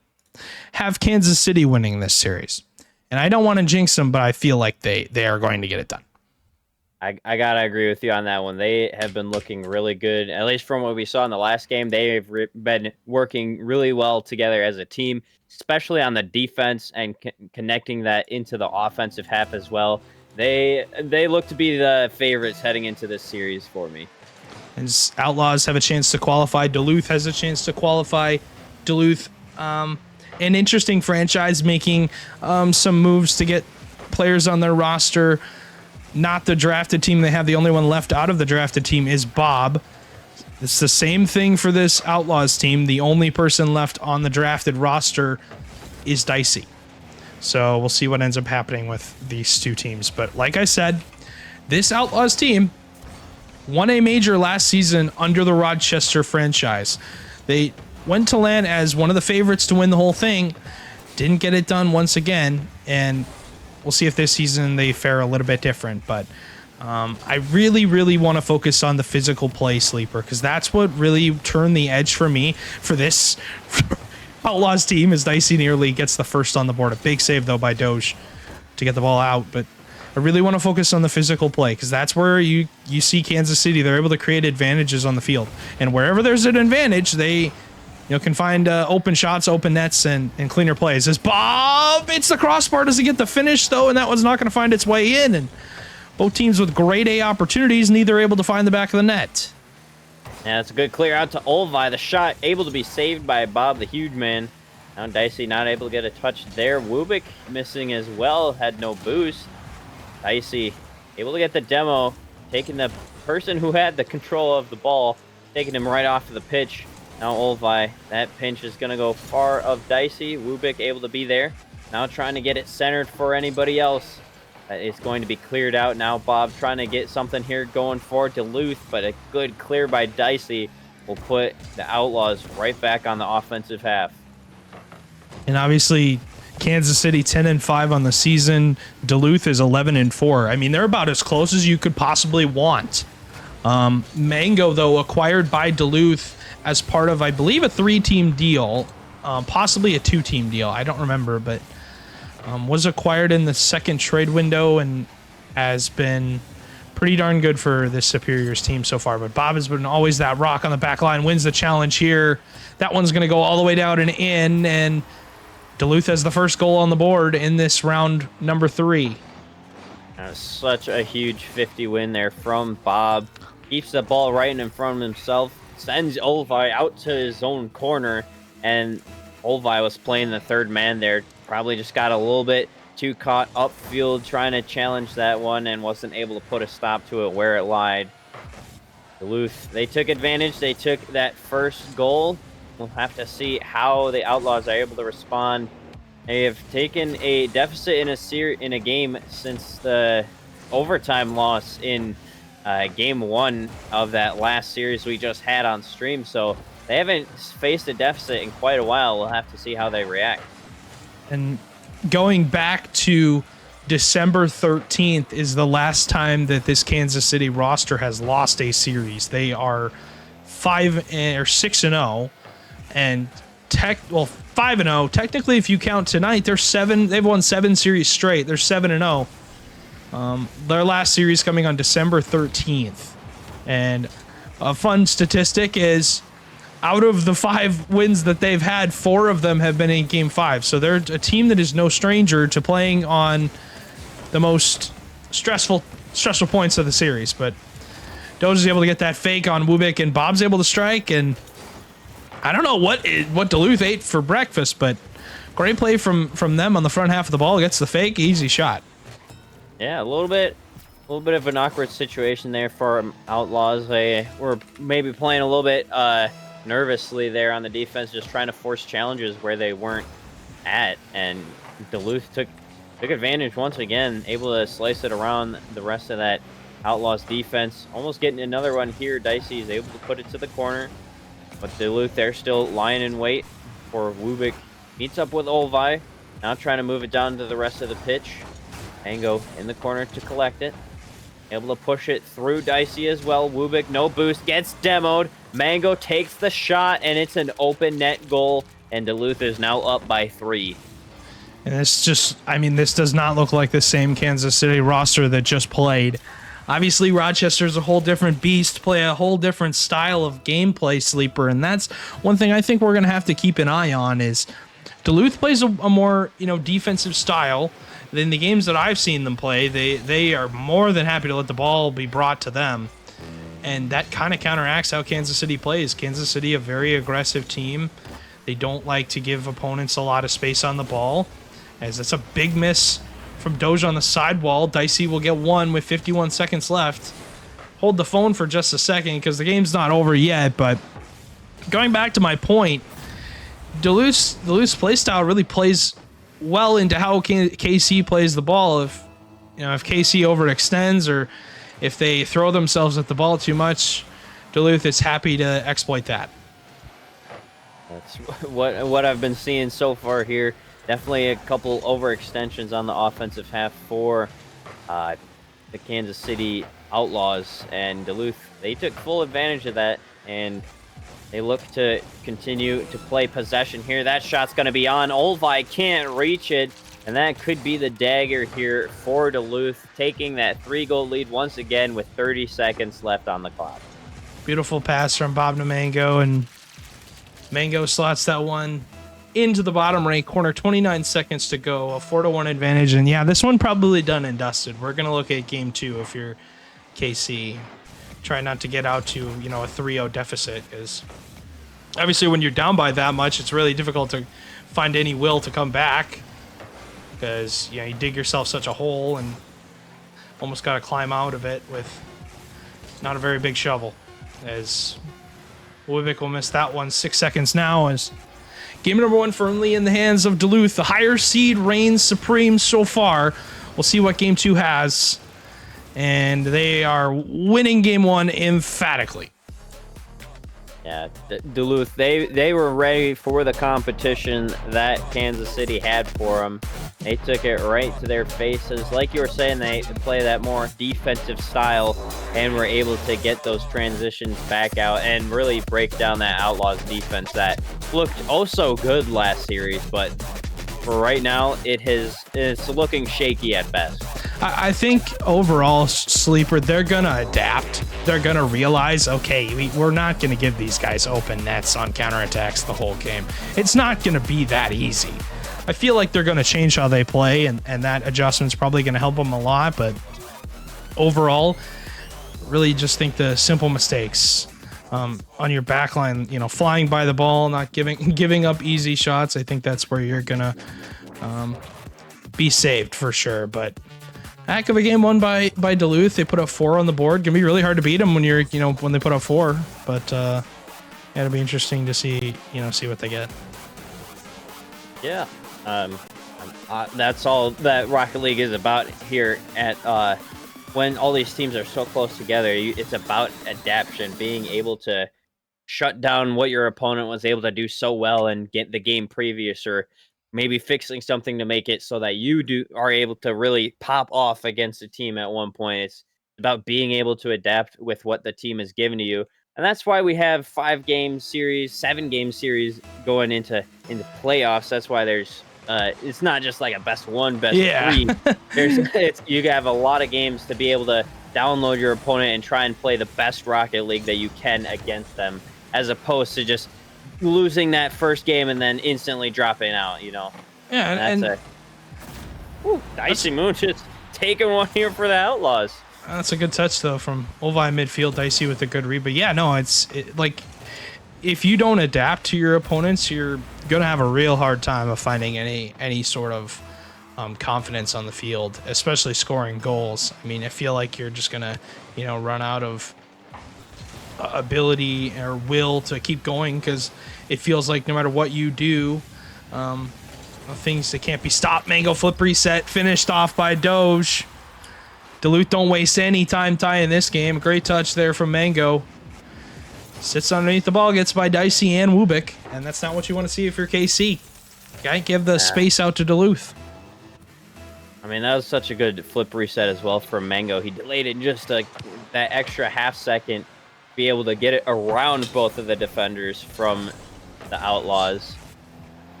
have Kansas City winning this series, and I don't want to jinx them, but I feel like they are going to get it done. I gotta agree with you on that one. They have been looking really good, at least from what we saw in the last game. They've been working really well together as a team, especially on the defense and connecting that into the offensive half as well. They look to be the favorites heading into this series for me. As Outlaws have a chance to qualify, Duluth has a chance to qualify. Duluth, an interesting franchise, making some moves to get players on their roster. Not the drafted team they have. The only one left out of the drafted team is Bob. It's the same thing for this Outlaws team. The only person left on the drafted roster is Dicey. So we'll see what ends up happening with these 2 teams. But like I said, this Outlaws team won a major last season under the Rochester franchise. They went to land as one of the favorites to win the whole thing. Didn't get it done once again. And we'll see if this season they fare a little bit different. But I really, really want to focus on the physical play, Sleeper, because that's what really turned the edge for me for this Outlaws team as Dicey nearly gets the first on the board. A big save, though, by Doge to get the ball out. But I really want to focus on the physical play because that's where you see Kansas City. They're able to create advantages on the field. And wherever there's an advantage, they can find open shots, open nets, and cleaner plays. As Bob hits the crossbar, doesn't get the finish, though, and that one's not going to find its way in. And both teams with grade A opportunities, neither able to find the back of the net. Yeah, it's a good clear out to Olvi. The shot able to be saved by Bob, the huge man. Now Dicey not able to get a touch there. Wubik missing as well, had no boost. Dicey able to get the demo, taking the person who had the control of the ball, taking him right off of the pitch. Now Olvi, that pinch is going to go far of Dicey. Wubik able to be there. Now trying to get it centered for anybody else. It's going to be cleared out now. Bob trying to get something here going for Duluth, but a good clear by Dicey will put the Outlaws right back on the offensive half. And obviously, Kansas City 10-5 on the season. Duluth is 11-4. I mean, they're about as close as you could possibly want. Mango, though, acquired by Duluth as part of, I believe, a 3-team deal, possibly a 2-team deal. I don't remember, but was acquired in the second trade window and has been pretty darn good for this Superiors team so far. But Bob has been always that rock on the back line, wins the challenge here. That one's going to go all the way down and in, and Duluth has the first goal on the board in this round number 3. Such a huge 50 win there from Bob. Keeps the ball right in front of himself, sends Olvi out to his own corner, and Olvi was playing the third man there. Probably just got a little bit too caught upfield trying to challenge that one and wasn't able to put a stop to it where it lied. Duluth, they took advantage. They took that first goal. We'll have to see how the Outlaws are able to respond. They have taken a deficit in a game since the overtime loss in game 1 of that last series we just had on stream. So they haven't faced a deficit in quite a while. We'll have to see how they react. And going back to December 13th is the last time that this Kansas City roster has lost a series. They are 6-0 and 5-0. Technically, if you count tonight, they've won 7 series straight. They're 7-0. Their last series coming on December 13th. And a fun statistic is out of the 5 wins that they've had, 4 of them have been in Game 5. So they're a team that is no stranger to playing on the most stressful points of the series. But Doge is able to get that fake on Wubik, and Bob's able to strike. And I don't know what Duluth ate for breakfast, but great play from them on the front half of the ball. Gets the fake, easy shot. Yeah, a little bit of an awkward situation there for Outlaws. They were maybe playing a little bit nervously there on the defense, just trying to force challenges where they weren't at, and Duluth took advantage once again, able to slice it around the rest of that Outlaws defense. Almost getting another one here. Dicey is able to put it to the corner, but Duluth, they're still lying in wait for Wubik. Meets up with Olvi, now trying to move it down to the rest of the pitch. Mango in the corner to collect it. Able to push it through Dicey as well. Wubik, no boost, gets demoed. Mango takes the shot, and it's an open net goal, and Duluth is now up by 3. And this does not look like the same Kansas City roster that just played. Obviously, Rochester's a whole different beast, play a whole different style of gameplay, Sleeper, and that's one thing I think we're going to have to keep an eye on is Duluth plays a more, defensive style. In the games that I've seen them play, they are more than happy to let the ball be brought to them. And that kind of counteracts how Kansas City plays. Kansas City, a very aggressive team. They don't like to give opponents a lot of space on the ball, as it's a big miss from Doge on the sidewall. Dicey will get one with 51 seconds left. Hold the phone for just a second because the game's not over yet, but going back to my point, Duluth's play style really plays well into how KC plays the ball. If KC overextends or if they throw themselves at the ball too much, Duluth is happy to exploit that. That's what I've been seeing so far here. Definitely a couple overextensions on the offensive half for the Kansas City Outlaws, and Duluth, they took full advantage of that, and They look to continue to play possession here. That shot's going to be on. Olvi can't reach it. And that could be the dagger here for Duluth, taking that 3-goal lead once again with 30 seconds left on the clock. Beautiful pass from Bob to Mango, and Mango slots that one into the bottom right corner. 29 seconds to go, a 4-1 advantage. And yeah, this one probably done and dusted. We're going to look at game 2 if you're KC. Try not to get out to, a 3-0 deficit, because obviously when you're down by that much, it's really difficult to find any will to come back, because you dig yourself such a hole and almost got to climb out of it with not a very big shovel, as Wibik will miss that one. 6 seconds now as game number 1 firmly in the hands of Duluth. The higher seed reigns supreme so far. We'll see what game 2 has. And they are winning game 1 emphatically. Yeah, Duluth, they were ready for the competition that Kansas City had for them. They took it right to their faces. Like you were saying, they play that more defensive style and were able to get those transitions back out and really break down that Outlaws defense that looked oh so good last series, but for right now, it's looking shaky at best. I think overall, Sleeper, they're going to adapt. They're going to realize, okay, we're not going to give these guys open nets on counterattacks the whole game. It's not going to be that easy. I feel like they're going to change how they play, and that adjustment's probably going to help them a lot. But overall, really just think the simple mistakes on your back line, flying by the ball, not giving up easy shots. I think that's where you're going to be saved for sure. But heck of a game won by Duluth. They put up 4 on the board. Gonna be really hard to beat them when when they put up 4. But it'll be interesting to see what they get. Yeah, that's all that Rocket League is about here at when all these teams are so close together. It's about adaptation, being able to shut down what your opponent was able to do so well and get the game previous, or maybe fixing something to make it so that you are able to really pop off against a team at one point. It's about being able to adapt with what the team has given to you. And that's why we have 5-game series, 7-game series going into playoffs. That's why there's it's not just like a best 1, best 3. You have a lot of games to be able to download your opponent and try and play the best Rocket League that you can against them, as opposed to just losing that first game and then instantly dropping out, Yeah, and Dicey Moon just taking one here for the Outlaws. That's a good touch though from Olvi midfield. Dicey with a good read, but yeah, no, it's like if you don't adapt to your opponents, you're gonna have a real hard time of finding any sort of confidence on the field, especially scoring goals. I mean, I feel like you're just gonna run out of ability or will to keep going, because it feels like no matter what you do, things that can't be stopped. Mango flip reset finished off by Doge. Duluth don't waste any time tying this game. Great touch there from Mango. Sits underneath the ball, gets by Dicey and Wubik, and that's not what you want to see if you're KC. Okay, give the space out to Duluth. I mean, that was such a good flip reset as well from Mango. He delayed it just that extra half second, be able to get it around both of the defenders from the Outlaws.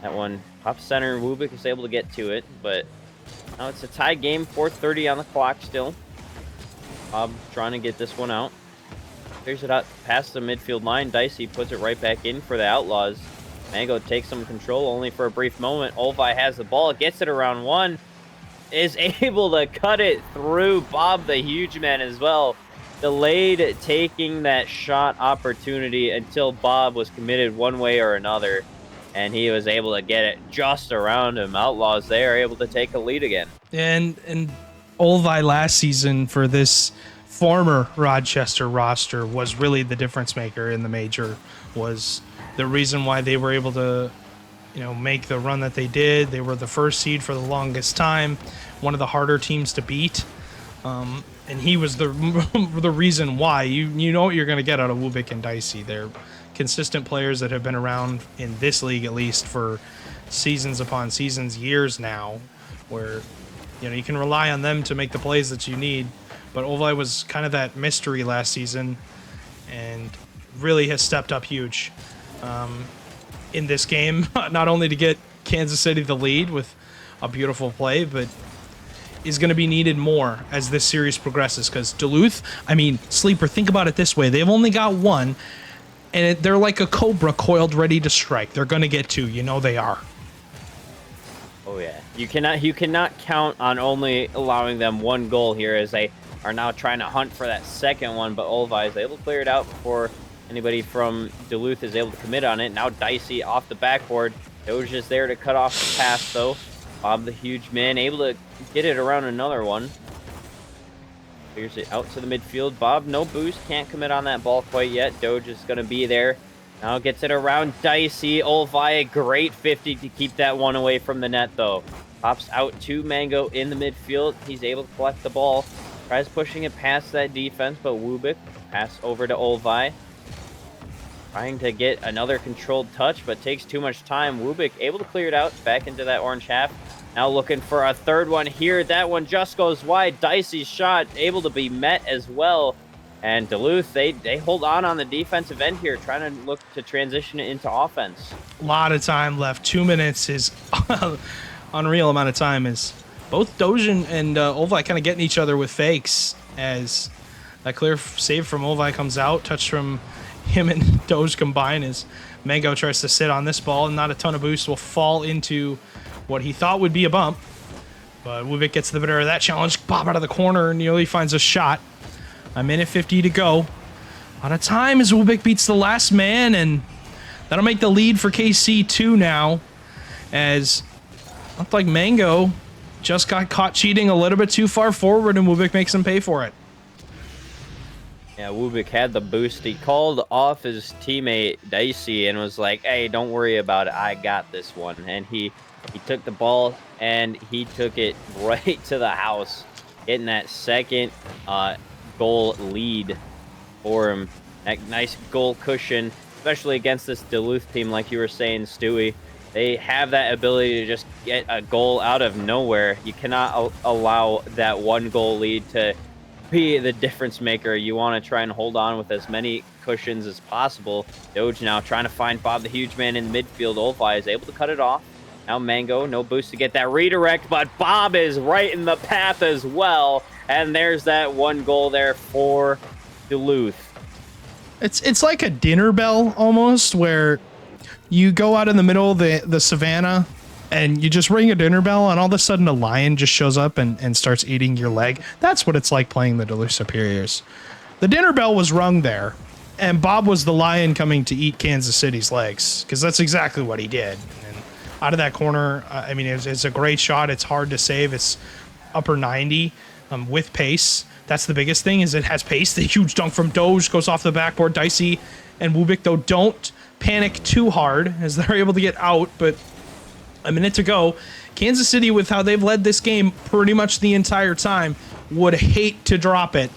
That one top center, Wubik is able to get to it, but now it's a tie game, 4:30 on the clock still. Bob trying to get this one out. Clears it out past the midfield line. Dicey puts it right back in for the Outlaws. Mango takes some control only for a brief moment. Olvi has the ball, gets it around 1, is able to cut it through Bob the Huge Man as well. Delayed taking that shot opportunity until Bob was committed one way or another, and he was able to get it just around him. Outlaws, they are able to take a lead again. And Olvi last season for this former Rochester roster was really the difference maker in the major, was the reason why they were able to make the run that they did. They were the first seed for the longest time, one of the harder teams to beat. And he was the reason why. You know what you're going to get out of Wubik and Dicey. They're consistent players that have been around in this league at least for seasons upon seasons, years now, where you can rely on them to make the plays that you need. But Olvi was kind of that mystery last season, and really has stepped up huge in this game, not only to get Kansas City the lead with a beautiful play, but is going to be needed more as this series progresses, because Duluth, I mean, Sleeper, think about it this way. They've only got one, and they're like a cobra coiled ready to strike. They're going to get two. You know they are. Oh yeah, you cannot count on only allowing them one goal here, as they are now trying to hunt for that second one, but Olvi is able to clear it out before anybody from Duluth is able to commit on it. Now Dicey off the backboard. Doge is there to cut off the pass, though. Bob the huge man able to get it around another one. Clears it out to the midfield. Bob, no boost, can't commit on that ball quite yet. Doge is going to be there. Now gets it around Dicey. Olvi, a great 50 to keep that one away from the net, though. Pops out to Mango in the midfield. He's able to collect the ball. Tries pushing it past that defense, but Wubik pass over to Olvi. Trying to get another controlled touch, but takes too much time. Wubik able to clear it out back into that orange half. Now looking for a third one here. That one just goes wide. Dicey's shot able to be met as well. And Duluth, they hold on the defensive end here, trying to look to transition it into offense. A lot of time left. 2 minutes is unreal amount of time. Is both Doge and Olvi kind of getting each other with fakes, as that clear save from Olvi comes out. Touch from him and Doge combine as Mango tries to sit on this ball, and not a ton of boost will fall into what he thought would be a bump. But Wubik gets the better of that challenge. Bob out of the corner and nearly finds a shot. A minute 50 to go. Out of time as Wubik beats the last man, and that'll make the lead for KC 2 now, as looked like Mango just got caught cheating a little bit too far forward, and Wubik makes him pay for it. Yeah, Wubik had the boost. He called off his teammate Dicey and was like, hey, don't worry about it. I got this one. And he took the ball and he took it right to the house, getting that second goal lead for him. That nice goal cushion, especially against this Duluth team, like you were saying, Stewie. They have that ability to just get a goal out of nowhere. You cannot allow that one goal lead to be the difference maker. You want to try and hold on with as many cushions as possible. Doge now trying to find Bob the huge man in midfield. Olvi is able to cut it off. Now Mango, no boost to get that redirect, but Bob is right in the path as well. And there's that one goal there for Duluth. It's like a dinner bell almost, where you go out in the middle of the savannah and you just ring a dinner bell, and all of a sudden a lion just shows up and starts eating your leg. That's what it's like playing the Duluth Superiors. The dinner bell was rung there, and Bob was the lion coming to eat Kansas City's legs, because that's exactly what he did. And out of that corner, I mean, it's a great shot. It's hard to save. It's upper 90 with pace. That's the biggest thing, is it has pace. The huge dunk from Doge goes off the backboard. Dicey and Wubik, though, don't panic too hard as they're able to get out, but a minute to go. Kansas City, with how they've led this game pretty much the entire time, would hate to drop it.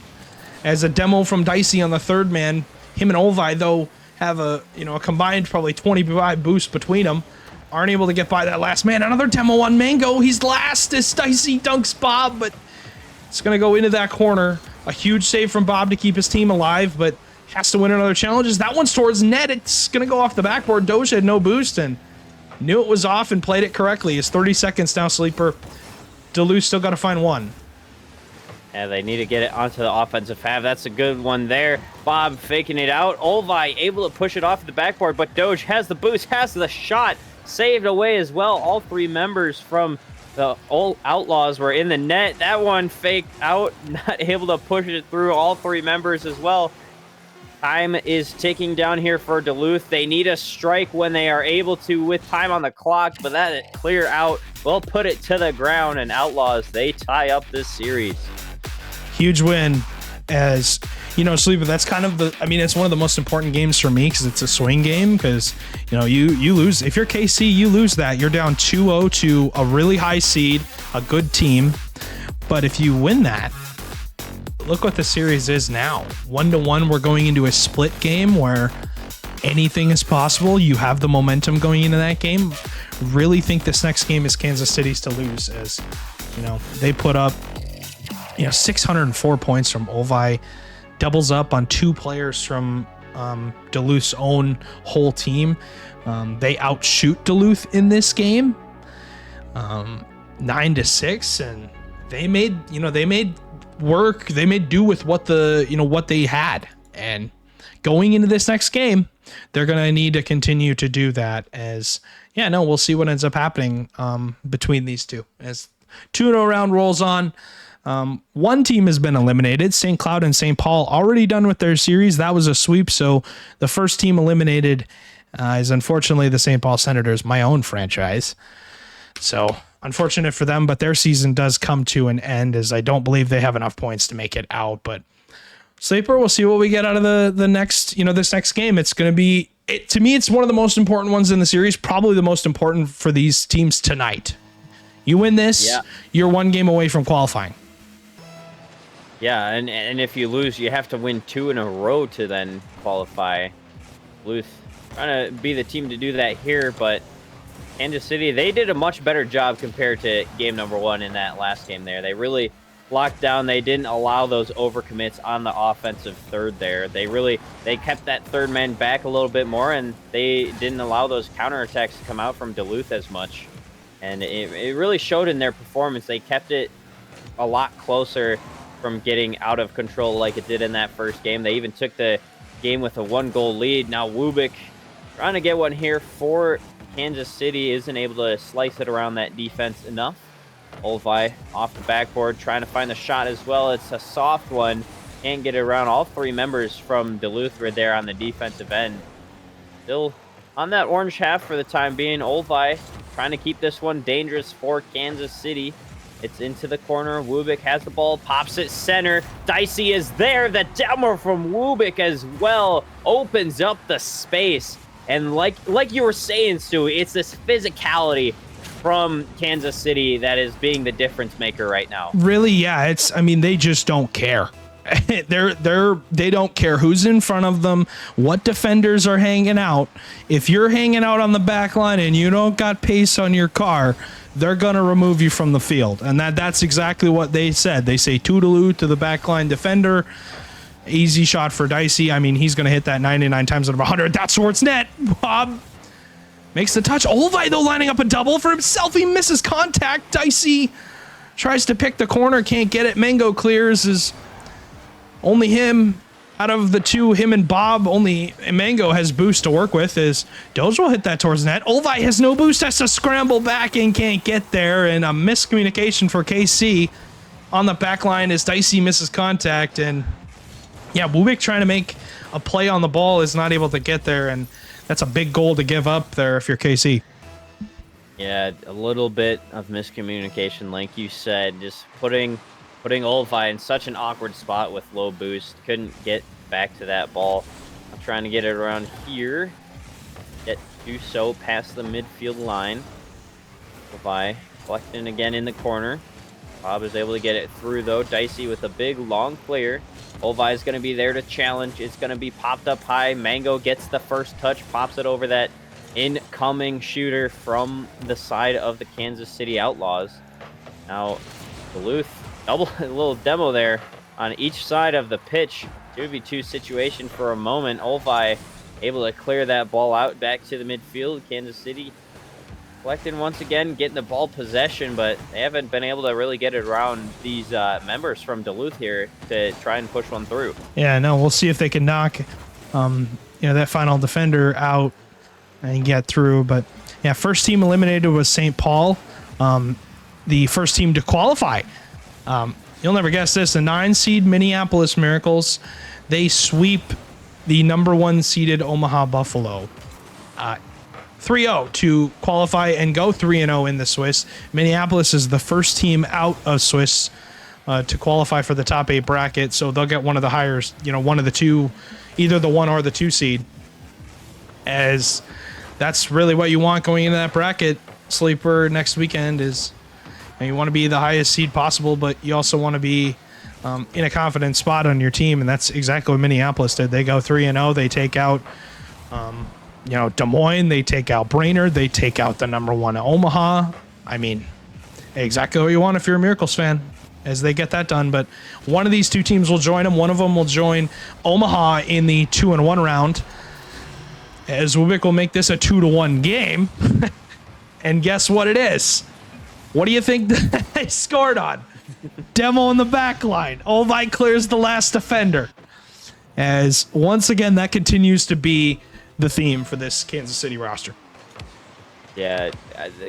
As a demo from Dicey on the third man, him and Olvi, though, have a combined probably 25 boost between them. Aren't able to get by that last man. Another demo on Mango. He's last as Dicey dunks Bob, but it's going to go into that corner. A huge save from Bob to keep his team alive, but has to win another challenge. That one's towards net. It's going to go off the backboard. Doge had no boost and knew it was off and played it correctly. It's 30 seconds now, Sleeper. Duluth still got to find one. Yeah, they need to get it onto the offensive half. That's a good one there. Bob faking it out. Olvi able to push it off the backboard, but Doge has the boost, has the shot. Saved away as well. All three members from the old Outlaws were in the net. That one faked out, not able to push it through. All three members as well. Time is ticking down here for Duluth. They need a strike when they are able to with time on the clock, but that clear out will put it to the ground, and Outlaws, they tie up this series. Huge win. As you know, Sleeper, that's kind of it's one of the most important games for me, because it's a swing game, because you lose. If you're KC, you lose that. You're down 2-0 to a really high seed, a good team. But if you win that, look what the series is now. 1-1, we're going into a split game where anything is possible. You have the momentum going into that game. Really think this next game is Kansas City's to lose, as they put up 604 points from Olvi, doubles up on two players from Duluth's own whole team. They outshoot Duluth in this game, 9-6, and they made do with what they had. And going into this next game, they're going to need to continue to do that. We'll see what ends up happening between these two as 2-0 round rolls on. One team has been eliminated. St. Cloud and St. Paul already done with their series. That was a sweep. So the first team eliminated is unfortunately the St. Paul Senators, my own franchise. So unfortunate for them, but their season does come to an end, as I don't believe they have enough points to make it out. But Sleeper, we'll see what we get out of the next, this next game. It's going to be, to me, it's one of the most important ones in the series, probably the most important for these teams tonight. You win this, You're one game away from qualifying. Yeah, and if you lose, you have to win 2 in a row to then qualify. Duluth trying to be the team to do that here, but Kansas City, they did a much better job compared to game number 1 in that last game there. They really locked down. They didn't allow those overcommits on the offensive third there. They kept that third man back a little bit more, and they didn't allow those counterattacks to come out from Duluth as much. And it really showed in their performance. They kept it a lot closer from getting out of control like it did in that first game. They even took the game with a 1-goal lead. Now Wubik trying to get one here for Kansas City, isn't able to slice it around that defense enough. Olvi off the backboard, trying to find the shot as well. It's a soft one. Can't get it around. All 3 members from Duluth were there on the defensive end. Still on that orange half for the time being. Olvi trying to keep this one dangerous for Kansas City. It's into the corner. Wubik has the ball, pops it center. Dicey is there. The demo from Wubik as well opens up the space. And like you were saying, Stu, it's this physicality from Kansas City that is being the difference maker right now. Really, yeah. They just don't care. They don't care who's in front of them, what defenders are hanging out. If you're hanging out on the back line and you don't got pace on your car, they're going to remove you from the field. And that's exactly what they said. They say toodaloo to the backline defender. Easy shot for Dicey. He's going to hit that 99 times out of 100. That's towards net. Bob makes the touch. Olvi, though, lining up a double for himself. He misses contact. Dicey tries to pick the corner. Can't get it. Mango clears. Is only him. Out of the two, him and Bob, only Mango has boost to work with. As Doge will hit that towards net. Olvi has no boost, has to scramble back and can't get there. And a miscommunication for KC on the back line as Dicey misses contact. And yeah, Wubik trying to make a play on the ball is not able to get there. And that's a big goal to give up there if you're KC. Yeah, a little bit of miscommunication, like you said, just putting Olvi in such an awkward spot with low boost. Couldn't get back to that ball. I'm trying to get it around here. Get do so past the midfield line. Olvi collecting again in the corner. Bob is able to get it through, though. Dicey with a big, long clear. Olvi is going to be there to challenge. It's going to be popped up high. Mango gets the first touch, pops it over that incoming shooter from the side of the Kansas City Outlaws. Now, Duluth, a little demo there on each side of the pitch. 2v2 situation for a moment. Olvi able to clear that ball out back to the midfield. Kansas City collecting once again, getting the ball possession, but they haven't been able to really get it around these members from Duluth here to try and push one through. Yeah, no, we'll see if they can knock that final defender out and get through. But yeah, first team eliminated was St. Paul, the first team to qualify. You'll never guess this, the 9-seed Minneapolis Miracles, they sweep the number 1 seeded Omaha Buffalo 3-0 to qualify and go 3-0 in the Swiss. Minneapolis is the first team out of Swiss to qualify for the top 8 bracket, so they'll get one of the higher, one of the two, either the 1 or the 2 seed, as that's really what you want going into that bracket. Sleeper next weekend is, you want to be the highest seed possible, but you also want to be in a confident spot on your team, and that's exactly what Minneapolis did. They go 3-0. They take out, Des Moines. They take out Brainerd. They take out the number 1 Omaha. Exactly what you want if you're a Miracles fan. as they get that done. But one of these two teams will join them. One of them will join Omaha in the 2-1 round, as Wubik will make this a 2-1 game. And guess what it is? What do you think they scored on? Demo in the back line. Olvi clears the last defender. As once again, that continues to be the theme for this Kansas City roster. Yeah,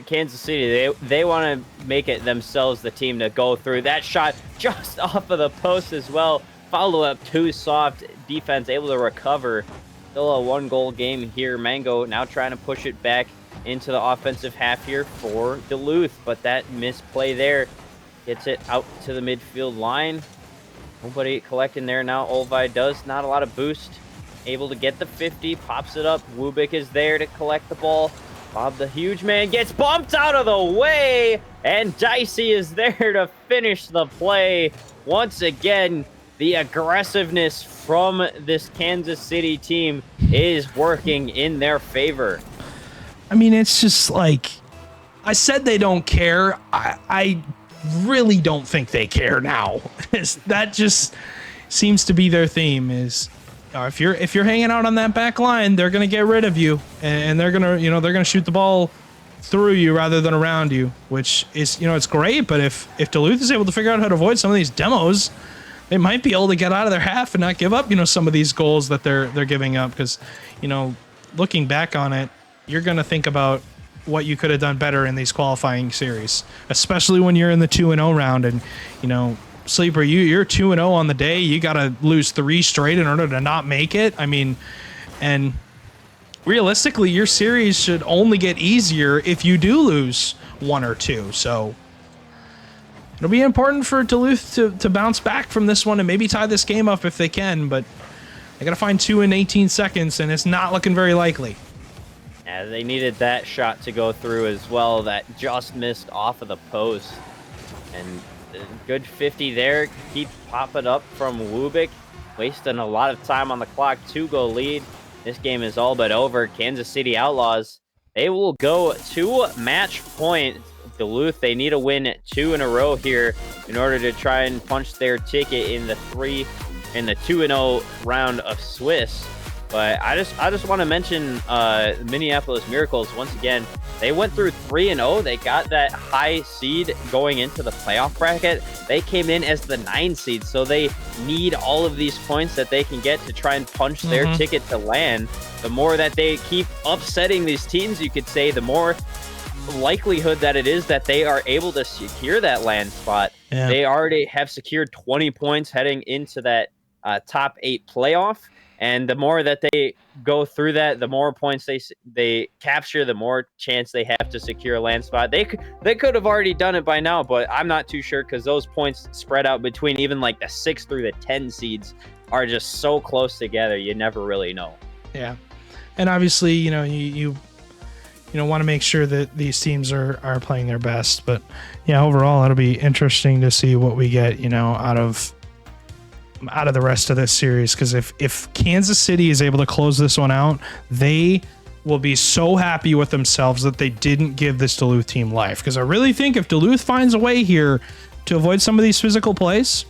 Kansas City, they want to make it themselves the team to go through. That shot just off of the post as well. Follow up too soft. Defense able to recover. Still a 1-goal game here. Mango now trying to push it back into the offensive half here for Duluth. But that misplay there gets it out to the midfield line. Nobody collecting there now. Olvi does. Not a lot of boost. Able to get the 50. Pops it up. Wubik is there to collect the ball. Bob the huge man gets bumped out of the way, and Dicey is there to finish the play. Once again, the aggressiveness from this Kansas City team is working in their favor. I mean, it's just like, I said they don't care. I really don't think they care now. That just seems to be their theme is, if you're hanging out on that back line, they're gonna get rid of you, and they're gonna shoot the ball through you rather than around you, which is it's great. But if Duluth is able to figure out how to avoid some of these demos, they might be able to get out of their half and not give up some of these goals that they're giving up. Because looking back on it, you're gonna think about what you could have done better in these qualifying series, especially when you're in the 2-0 round and Sleeper, you're 2-0 on the day. You got to lose 3 straight in order to not make it. I mean, and realistically, your series should only get easier if you do lose 1 or 2. So it'll be important for Duluth to bounce back from this one and maybe tie this game up if they can. But they got to find 2 in 18 seconds, and it's not looking very likely. Yeah, they needed that shot to go through as well. That just missed off of the post. And good 50 there. Keep popping up from Wubik. Wasting a lot of time on the clock. 2-goal lead. This game is all but over. Kansas City Outlaws, they will go to match point. Duluth, they need to win 2 in a row here in order to try and punch their ticket in the 2-0 round of Swiss. But I just want to mention Minneapolis Miracles once again. They went through 3-0. They got that high seed going into the playoff bracket. They came in as the 9 seed, so they need all of these points that they can get to try and punch their ticket to land. The more that they keep upsetting these teams, you could say, the more likelihood that it is that they are able to secure that land spot. Yeah. They already have secured 20 points heading into that top 8 playoff. And the more that they go through that, the more points they capture, the more chance they have to secure a land spot. They could have already done it by now, but I'm not too sure because those points spread out between even like the 6 through the 10 seeds are just so close together. You never really know. Yeah, and obviously, you want to make sure that these teams are playing their best. But yeah, overall, it'll be interesting to see what we get, out of the rest of this series, because if Kansas City is able to close this one out, they will be so happy with themselves that they didn't give this Duluth team life. Because I really think if Duluth finds a way here to avoid some of these physical plays,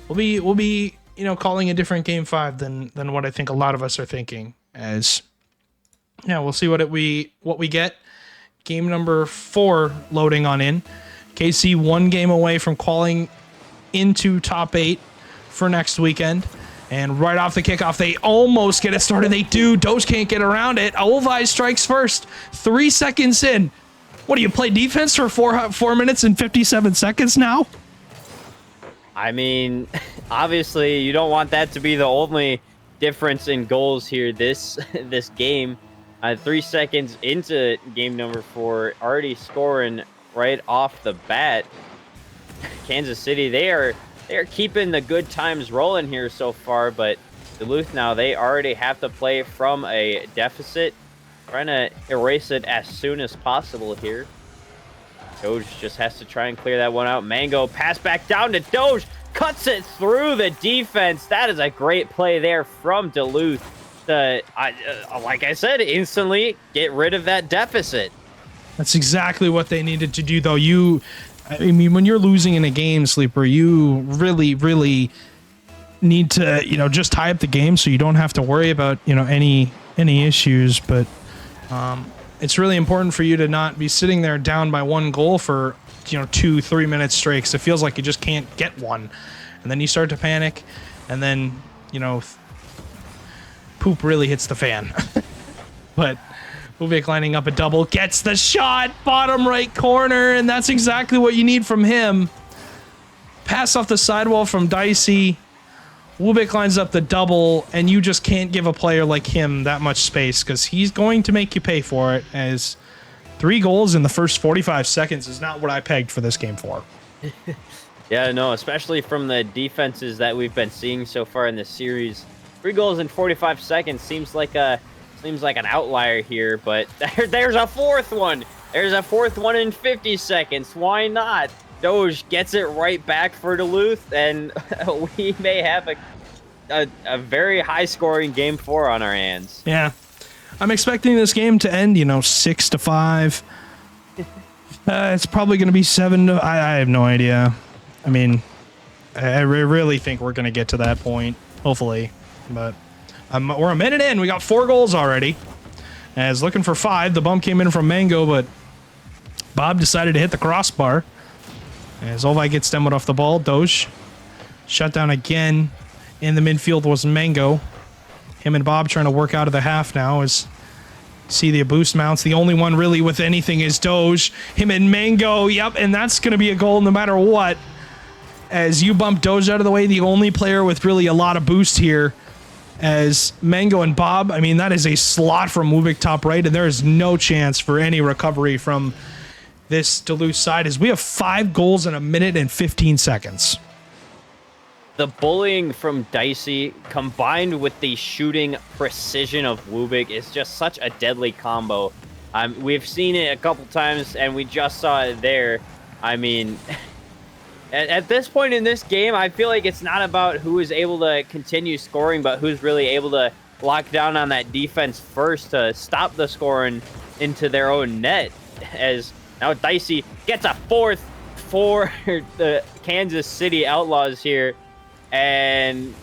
we'll be calling a different game 5 than what I think a lot of us are thinking. As we'll see what we get. Game number 4 loading on in. KC 1 game away from qualifying into top 8 for next weekend. And right off the kickoff, they almost get it started. They do. Doge can't get around it. Olvi strikes first. 3 seconds in. What do you play defense for 4 minutes and 57 seconds now? I mean, obviously, you don't want that to be the only difference in goals here this game. 3 seconds into game number 4, already scoring right off the bat. Kansas City, they are keeping the good times rolling here so far, but Duluth now, they already have to play from a deficit, trying to erase it as soon as possible here. Doge just has to try and clear that one out. Mango pass back down to Doge, cuts it through the defense. That is a great play there from Duluth to, like I said, instantly get rid of that deficit. That's exactly what they needed to do, though. I mean, when you're losing in a game, Sleeper, you really, really need to, just tie up the game so you don't have to worry about, any issues. But it's really important for you to not be sitting there down by one goal for, 2-3 minutes straight, 'cause it feels like you just can't get one. And then you start to panic, and then, poop really hits the fan. But Ubik lining up a double, gets the shot, bottom right corner, and that's exactly what you need from him. Pass off the sidewall from Dicey. Ubik lines up the double, and you just can't give a player like him that much space, because he's going to make you pay for it, as 3 goals in the first 45 seconds is not what I pegged for this game for. Yeah, no, especially from the defenses that we've been seeing so far in this series. 3 goals in 45 seconds seems like an outlier here, but there's a fourth one. There's a fourth one in 50 seconds. Why not? Doge gets it right back for Duluth, and we may have a very high-scoring Game 4 on our hands. Yeah. I'm expecting this game to end, 6-5. It's probably going to be 7 to... I have no idea. I mean, I really think we're going to get to that point, hopefully. But we're a minute in. We got 4 goals already. As looking for 5. The bump came in from Mango, but Bob decided to hit the crossbar. As Olvi gets demoed off the ball, Doge shut down again. In the midfield was Mango. Him and Bob trying to work out of the half now as see the boost mounts. The only one really with anything is Doge. Him and Mango, yep, and that's going to be a goal no matter what. As you bump Doge out of the way, the only player with really a lot of boost here as Mango and Bob. I mean, that is a slot from Ubik top right, and there is no chance for any recovery from this Duluth side, as we have 5 goals in a minute and 15 seconds. The bullying from Dicey combined with the shooting precision of Wubik is just such a deadly combo. We've seen it a couple times, and we just saw it there. I mean, at this point in this game, I feel like it's not about who is able to continue scoring, but who's really able to lock down on that defense first to stop the scoring into their own net. As now Dicey gets a 4th for the Kansas City Outlaws here. And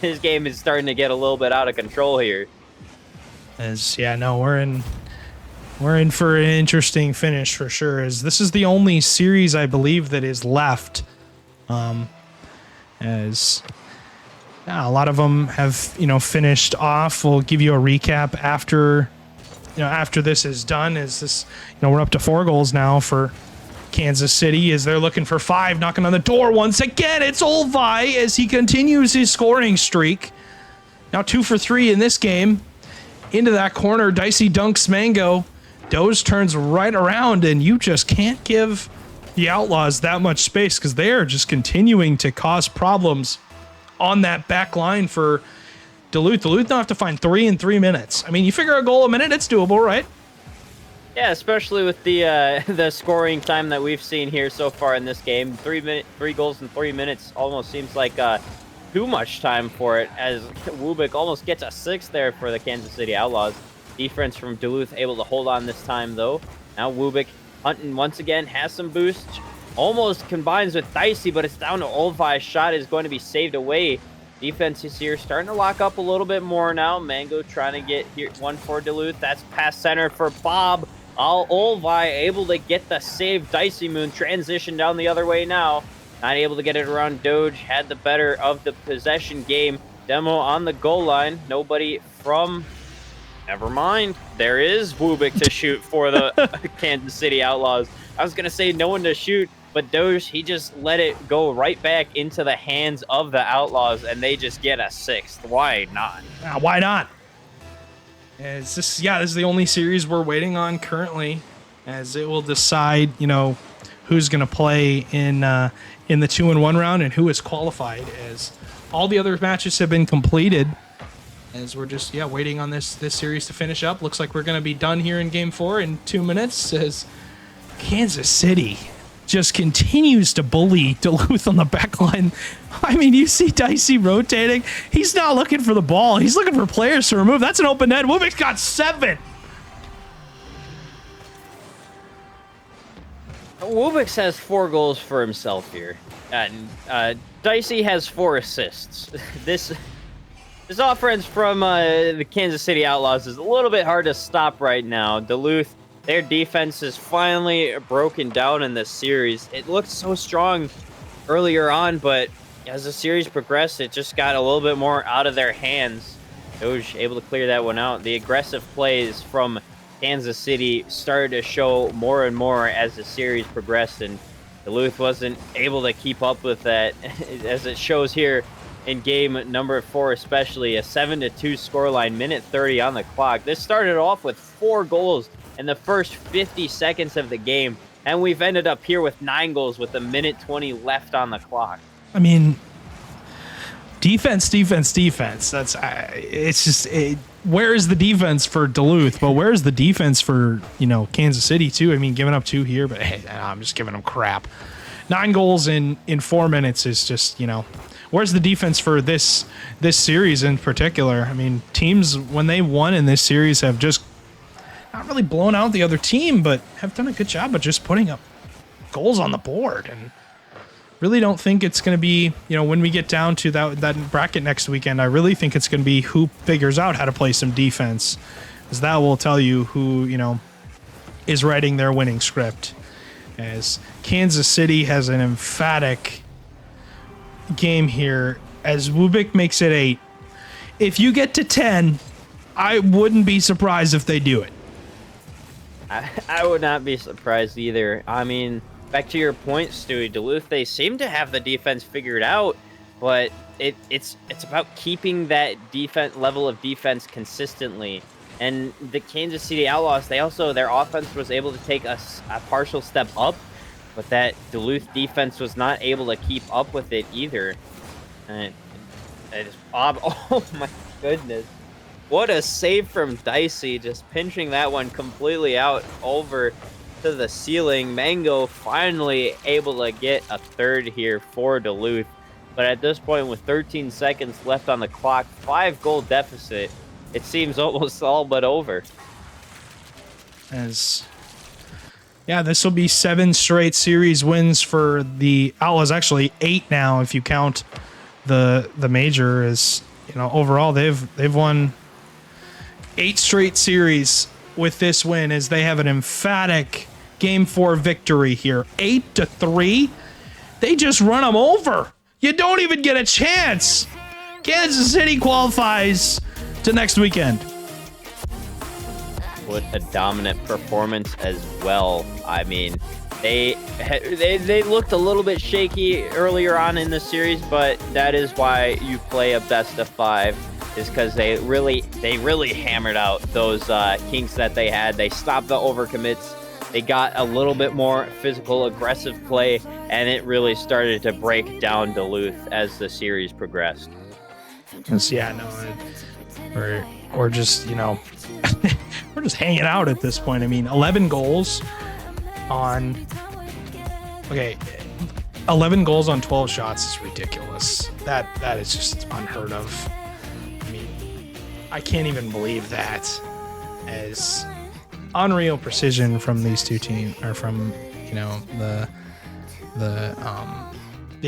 his game is starting to get a little bit out of control here. We're in for an interesting finish for sure. As this is the only series I believe that is left. As a lot of them have finished off. We'll give you a recap after this is done. As this we're up to 4 goals now for Kansas City, as they're looking for 5, knocking on the door once again. It's Olvi as he continues his scoring streak. Now 2 for 3 in this game. Into that corner, Dicey dunks Mango. Doze turns right around, and you just can't give the Outlaws that much space, because they are just continuing to cause problems on that back line for Duluth. Duluth now have to find 3 in 3 minutes. I mean, you figure a goal a minute, it's doable, right? Yeah, especially with the scoring time that we've seen here so far in this game. 3 goals in 3 minutes almost seems like too much time for it, as Wubik almost gets a 6 there for the Kansas City Outlaws. Defense from Duluth able to hold on this time, though. Now Wubik hunting once again, has some boost. Almost combines with Dicey, but it's down to Olvi. Shot is going to be saved away. Defense is here, starting to lock up a little bit more now. Mango trying to get here one for Duluth. That's past center for Bob. Olvi able to get the save. Dicey Moon transition down the other way now. Not able to get it around Doge. Had the better of the possession game. Demo on the goal line. Nobody from... Never mind. There is Wubik to shoot for the Kansas City Outlaws. I was going to say no one to shoot, but Doge, he just let it go right back into the hands of the Outlaws, and they just get a 6th. Why not? Why not? This is the only series we're waiting on currently, as it will decide, who's going to play in the 2-1 round and who is qualified, as all the other matches have been completed, as we're just, waiting on this series to finish up. Looks like we're going to be done here in Game 4 in 2 minutes, as Kansas City just continues to bully Duluth on the back line. I mean, you see Dicey rotating. He's not looking for the ball. He's looking for players to remove. That's an open net. Wubik's got 7. Wubix has 4 goals for himself here, and Dicey has 4 assists. This offense from the Kansas City Outlaws is a little bit hard to stop right now. Duluth, their defense is finally broken down in this series. It looked so strong earlier on, but as the series progressed, it just got a little bit more out of their hands. Doge able to clear that one out. The aggressive plays from Kansas City started to show more and more as the series progressed, and Duluth wasn't able to keep up with that, as it shows here in game number 4, especially a 7-2 scoreline, minute 30 on the clock. This started off with 4 goals in the first 50 seconds of the game, and we've ended up here with 9 goals with a minute 20 left on the clock. I mean, defense. That's it's just where is the defense for Duluth? But where's the defense for Kansas City too? I mean, giving up 2 here, but hey, I'm just giving them crap. 9 goals in 4 minutes is just where's the defense for this series in particular? I mean, teams when they won in this series have just not really blown out the other team, but have done a good job of just putting up goals on the board. And really don't think it's going to be, when we get down to that bracket next weekend, I really think it's going to be who figures out how to play some defense, because that will tell you who, is writing their winning script. As Kansas City has an emphatic game here, as Wubik makes it 8. If you get to 10, I wouldn't be surprised if they do it. I would not be surprised either. I mean, back to your point, Stewie, Duluth, they seem to have the defense figured out, but it's about keeping that level of defense consistently. And the Kansas City Outlaws, their offense was able to take a partial step up, but that Duluth defense was not able to keep up with it either. And oh my goodness. What a save from Dicey, just pinching that one completely out over to the ceiling. Mango finally able to get a third here for Duluth. But at this point, with 13 seconds left on the clock, 5-goal deficit, it seems almost all but over. This will be 7 straight series wins for the Outlaws. Actually, 8 now if you count the major. As overall they've won 8 straight series with this win, as they have an emphatic Game 4 victory here. 8-3. They just run them over. You don't even get a chance. Kansas City qualifies to next weekend. What a dominant performance as well. I mean, they looked a little bit shaky earlier on in the series, but that is why you play a best of 5. Is because they really hammered out those kinks that they had. They stopped the overcommits. They got a little bit more physical, aggressive play, and it really started to break down Duluth as the series progressed. We're just we're just hanging out at this point. I mean, 11 goals on 12 shots is ridiculous. That is just unheard of. I can't even believe that. As unreal precision from these two teams, or from the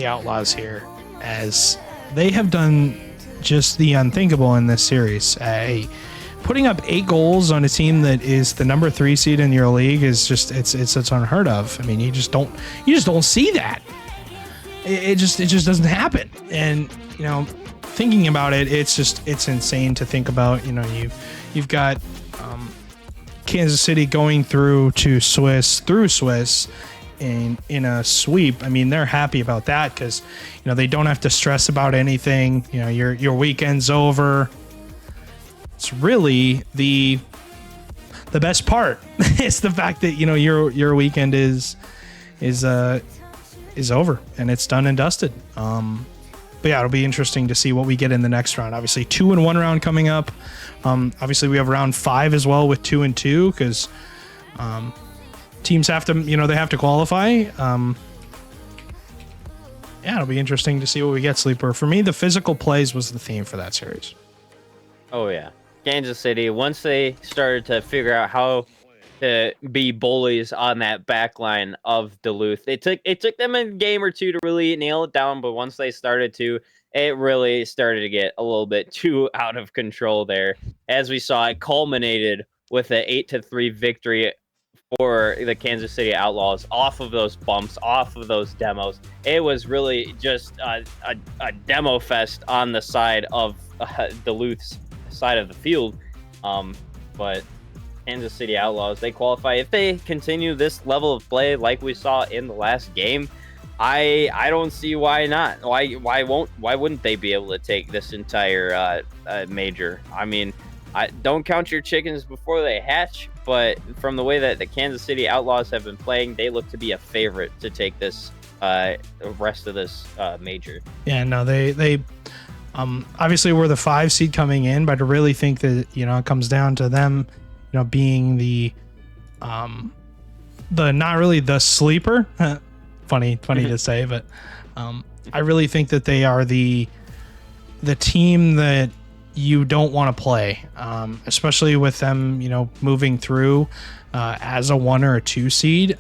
Outlaws here, as they have done just the unthinkable in this series. Putting up 8 goals on a team that is the number 3 seed in your league is just it's unheard of. I mean, you just don't see that. It just doesn't happen. And thinking about it, it's insane to think about. You've got Kansas City going through Swiss in a sweep. I mean, they're happy about that because they don't have to stress about anything. Your weekend's over. It's really the best part. It's the fact that your weekend is over and it's done and dusted. But yeah, it'll be interesting to see what we get in the next round. Obviously, 2-1 round coming up. Obviously, we have round 5 as well with 2-2 because teams have to, they have to qualify. Yeah, it'll be interesting to see what we get, Sleeper. For me, the physical plays was the theme for that series. Oh yeah, Kansas City. Once they started to figure out how to be bullies on that back line of Duluth. It took them a game or two to really nail it down, but once they started to, it really started to get a little bit too out of control there. As we saw, it culminated with an 8-3 victory for the Kansas City Outlaws off of those bumps, off of those demos. It was really just a demo fest on the side of Duluth's side of the field. But Kansas City Outlaws, they qualify. If they continue this level of play like we saw in the last game, I don't see why not. Why wouldn't they be able to take this entire major? I mean, I don't count your chickens before they hatch, but from the way that the Kansas City Outlaws have been playing, they look to be a favorite to take this rest of this major. Yeah, no, they obviously were the 5 seed coming in, but I really think that, it comes down to them, being the not really the sleeper. funny to say, but I really think that they are the team that you don't want to play, especially with them, moving through as a 1 or a 2 seed.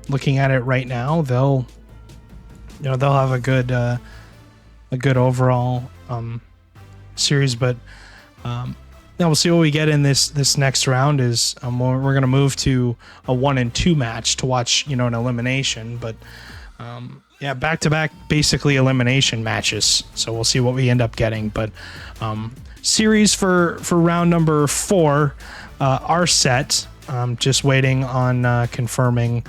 Looking at it right now, they'll have a good overall series, but now we'll see what we get in this next round. Is we're going to move to a 1 and 2 match to watch, an elimination, but back to back basically elimination matches. So we'll see what we end up getting, but series for round number 4 are set. Just waiting on confirming.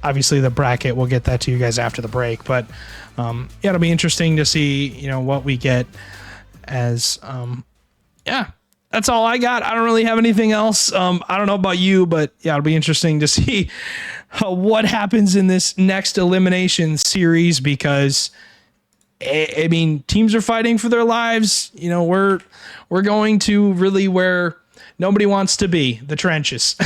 Obviously the bracket, we'll get that to you guys after the break, but it'll be interesting to see, what we get as that's all I got. I don't really have anything else. I don't know about you, but it'll be interesting to see what happens in this next elimination series, because I mean, teams are fighting for their lives. We're going to really where nobody wants to be, the trenches.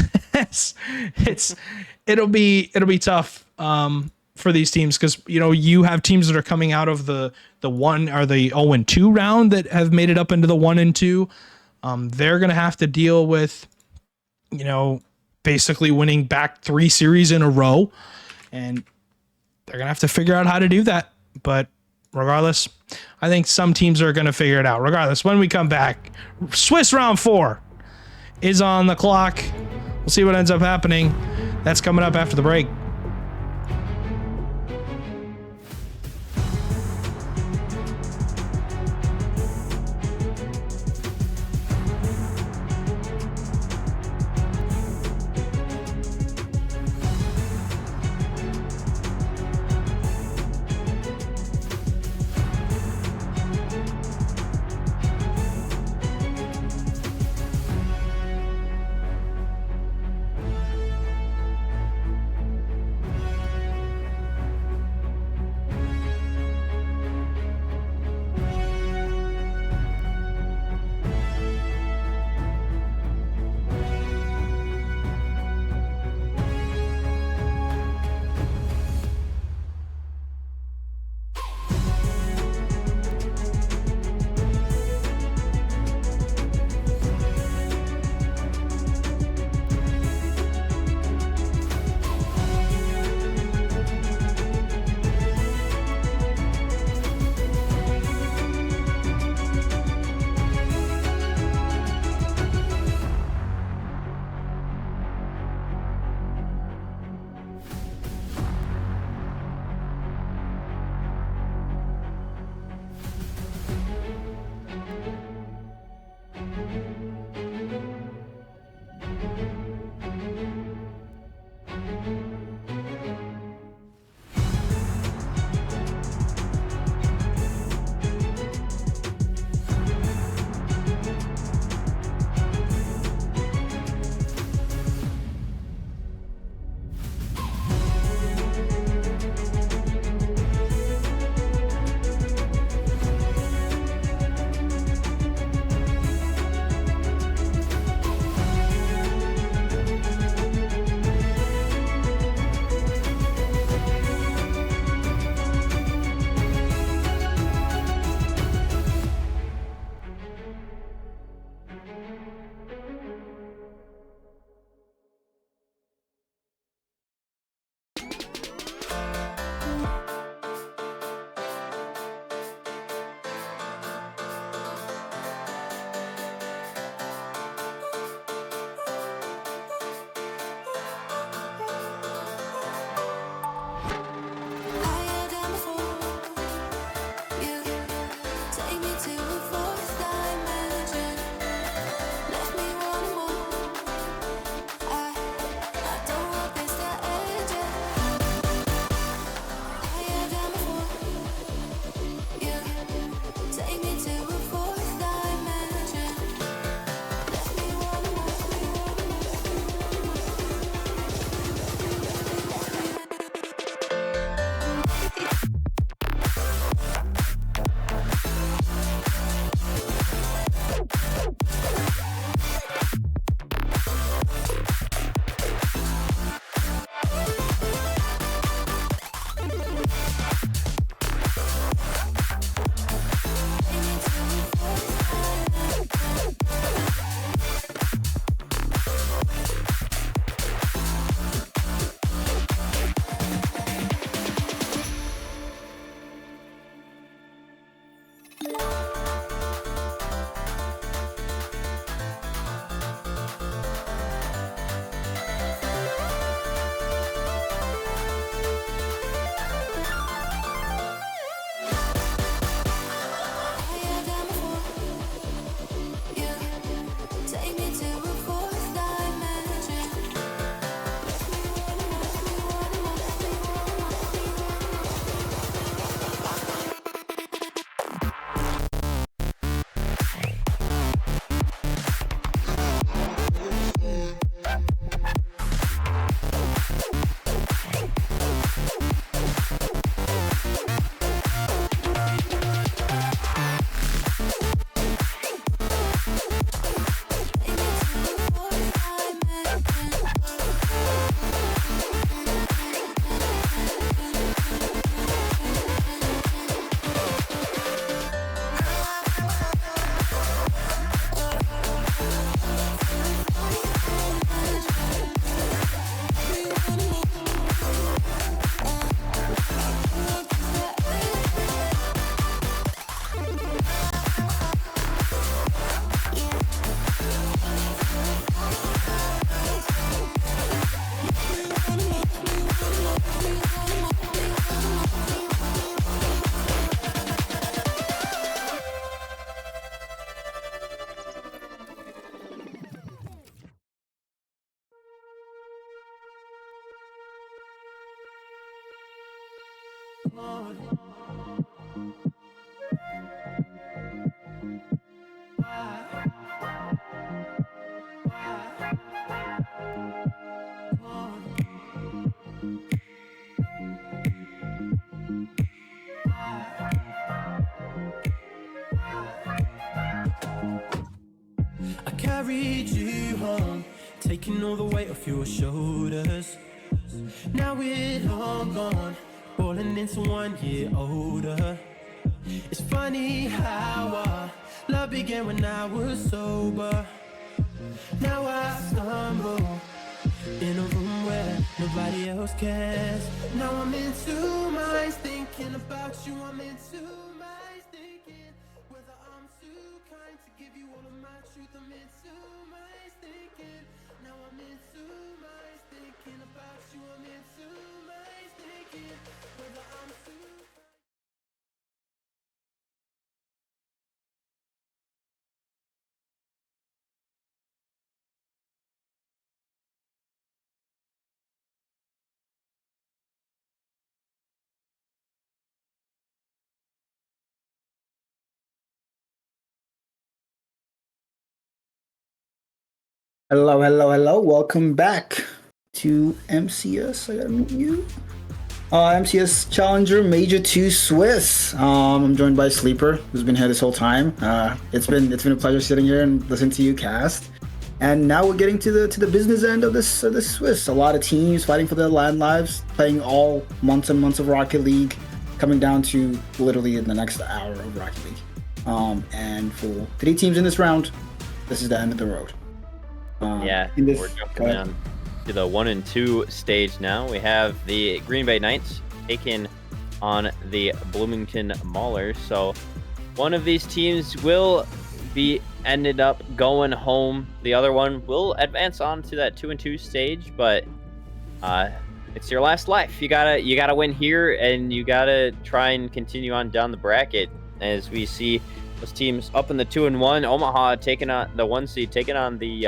It'll be tough for these teams, because you have teams that are coming out of the 1 or the 0 and 2 round that have made it up into the 1 and 2. They're gonna have to deal with basically winning back 3 series in a row, and they're gonna have to figure out how to do that. But regardless, I think some teams are gonna figure it out. Regardless, when we come back, Swiss round 4 is on the clock. We'll see what ends up happening. That's coming up after the break. I carried you home, taking all the weight off your shoulders. Now we're long gone, falling into 1 year older. It's funny how our love began when I was sober. Now I stumble in a room where nobody else cares. Now I'm in two minds thinking about you. I'm in two minds thinking whether I'm too kind to give you all of my truth. I'm in two minds thinking. Now I'm in two minds thinking about you. I'm in two minds thinking whether I'm too. Hello, hello, hello. Welcome back to MCS. I gotta meet you. MCS Challenger Major 2 Swiss. I'm joined by Sleeper, who's been here this whole time. It's been a pleasure sitting here and listening to you cast. And now we're getting to the business end of this Swiss. A lot of teams fighting for their land lives, playing all months and months of Rocket League, coming down to literally in the next hour of Rocket League. And for 3 teams in this round, this is the end of the road. We're jumping down to the 1 and 2 stage now. We have the Green Bay Knights taking on the Bloomington Maulers. So one of these teams will be ended up going home. The other one will advance on to that 2 and 2 stage, but it's your last life. You gotta win here, and you gotta try and continue on down the bracket. As we see those teams up in the 2 and 1, Omaha taking on the 1 seed, taking on the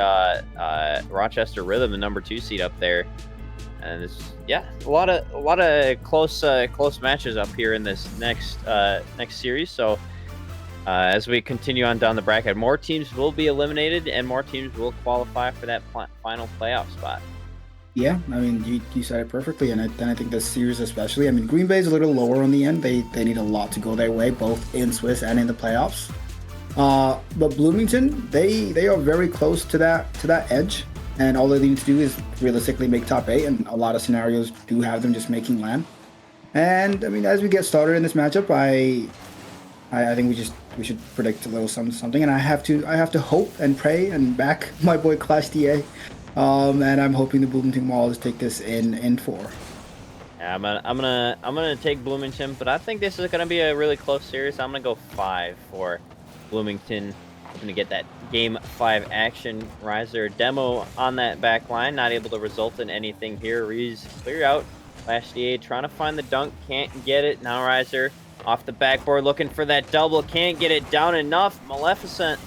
Rochester Rhythm, the number 2 seed up there, and it's a lot of close matches up here in this next series. So as we continue on down the bracket, more teams will be eliminated, and more teams will qualify for that final playoff spot. Yeah, I mean, you said it perfectly, and I think this series especially. I mean, Green Bay's a little lower on the end. They need a lot to go their way, both in Swiss and in the playoffs. But Bloomington, they are very close to that edge, and all they need to do is realistically make top 8, and a lot of scenarios do have them just making land. And I mean, as we get started in this matchup, I think we should predict a little something, and I have to hope and pray and back my boy Clash DA. And I'm hoping the Bloomington Maulers take this in 4. Yeah, I'm gonna take Bloomington, but I think this is gonna be a really close series. I'm gonna go 5 for Bloomington. Hoping to get that game 5 action. Riser demo on that back line, not able to result in anything here. Rees clear out. Flash DA trying to find the dunk, can't get it. Now Riser off the backboard looking for that double, can't get it down enough. Maleficent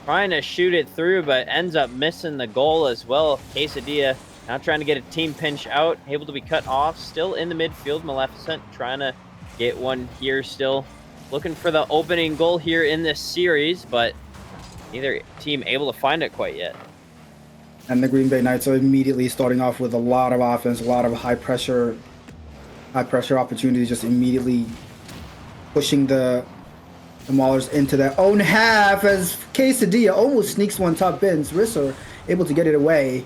trying to shoot it through, but ends up missing the goal as well. Quesadilla now trying to get a team pinch out, able to be cut off. Still in the midfield, Maleficent trying to get one here, still looking for the opening goal here in this series, but neither team able to find it quite yet. And the Green Bay Knights are immediately starting off with a lot of offense, a lot of high pressure opportunities, just immediately pushing the Maulers into their own half as Quesadilla almost sneaks one top bins. Risser able to get it away.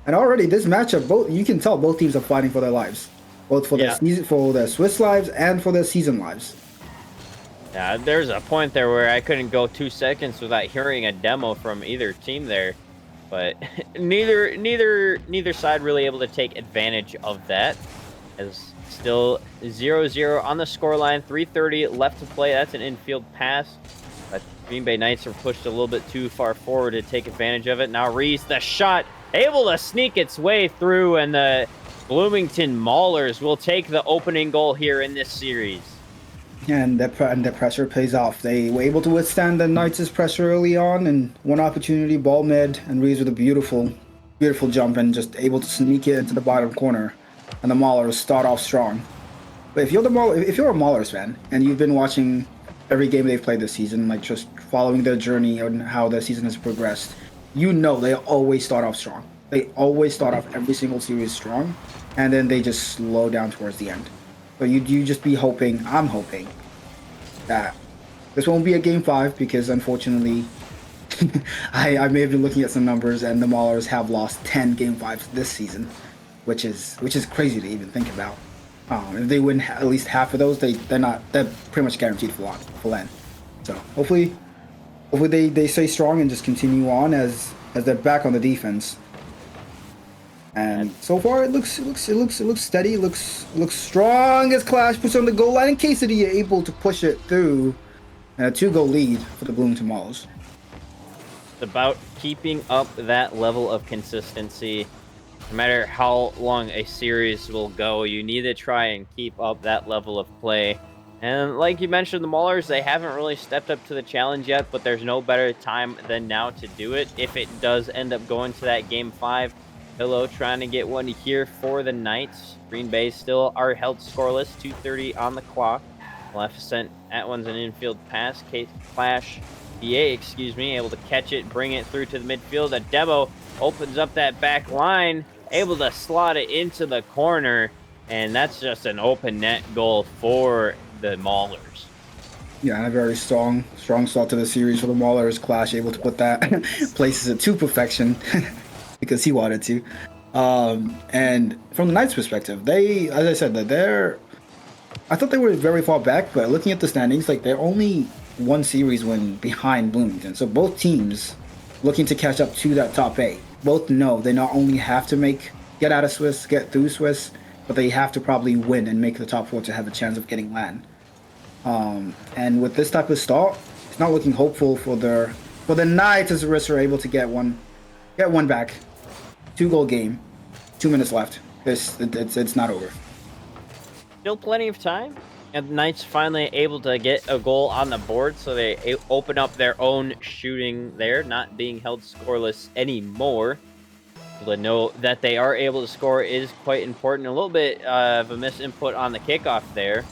And already this matchup, you can tell both teams are fighting for their lives, both for their Swiss lives and for their season lives. Yeah, there's a point there where I couldn't go 2 seconds without hearing a demo from either team there, but neither side really able to take advantage of that. As still 0-0 on the scoreline, 3:30 left to play. That's an infield pass, but Green Bay Knights are pushed a little bit too far forward to take advantage of it. Now Reese, the shot, able to sneak its way through, and the Bloomington Maulers will take the opening goal here in this series. And the pressure pays off. They were able to withstand the Knights' pressure early on, and one opportunity, ball mid, and Reese with a beautiful jump and just able to sneak it into the bottom corner. And the Maulers start off strong. But if you're a Maulers fan and you've been watching every game they've played this season, like just following their journey and how the season has progressed, you know they always start off strong. They always start off every single series strong, and then they just slow down towards the end. So you just be hoping. I'm hoping that this won't be a game 5 because unfortunately, I may have been looking at some numbers and the Maulers have lost 10 game 5s this season, which is crazy to even think about. If they win at least half of those, they're pretty much guaranteed for land. So hopefully they stay strong and just continue on as they're back on the defense. And so far it looks steady, looks strong as Clash puts on the goal line. In case that he able to push it through, and a 2-goal lead for the Bloomington Maulers. It's about keeping up that level of consistency. No matter how long a series will go, you need to try and keep up that level of play. And like you mentioned, the Maulers, they haven't really stepped up to the challenge yet, but there's no better time than now to do it. If it does end up going to that game 5, Pillow trying to get one here for the Knights. Green Bay still are held scoreless, 2:30 on the clock. Left sent, that one's an infield pass. Clash, DA, able to catch it, bring it through to the midfield. A Demo opens up that back line, able to slot it into the corner, and that's just an open net goal for the Maulers. Yeah, and a very strong start to the series for the Maulers. Clash able to put that places it to perfection because he wanted to. And from the Knights' perspective, they, as I said, I thought they were very far back, but looking at the standings, like they're only one series win behind Bloomington. So both teams looking to catch up to that top 8. Both know they not only have to get out of Swiss, get through Swiss, but they have to probably win and make the top 4 to have a chance of getting land. And with this type of start, it's not looking hopeful for the Knights as the Risk are able to get one back. 2-goal game, 2 minutes left. It's not over. Still plenty of time, and the Knights finally able to get a goal on the board, so they open up their own shooting there, not being held scoreless anymore. To know that they are able to score is quite important. A little bit of a misinput on the kickoff there.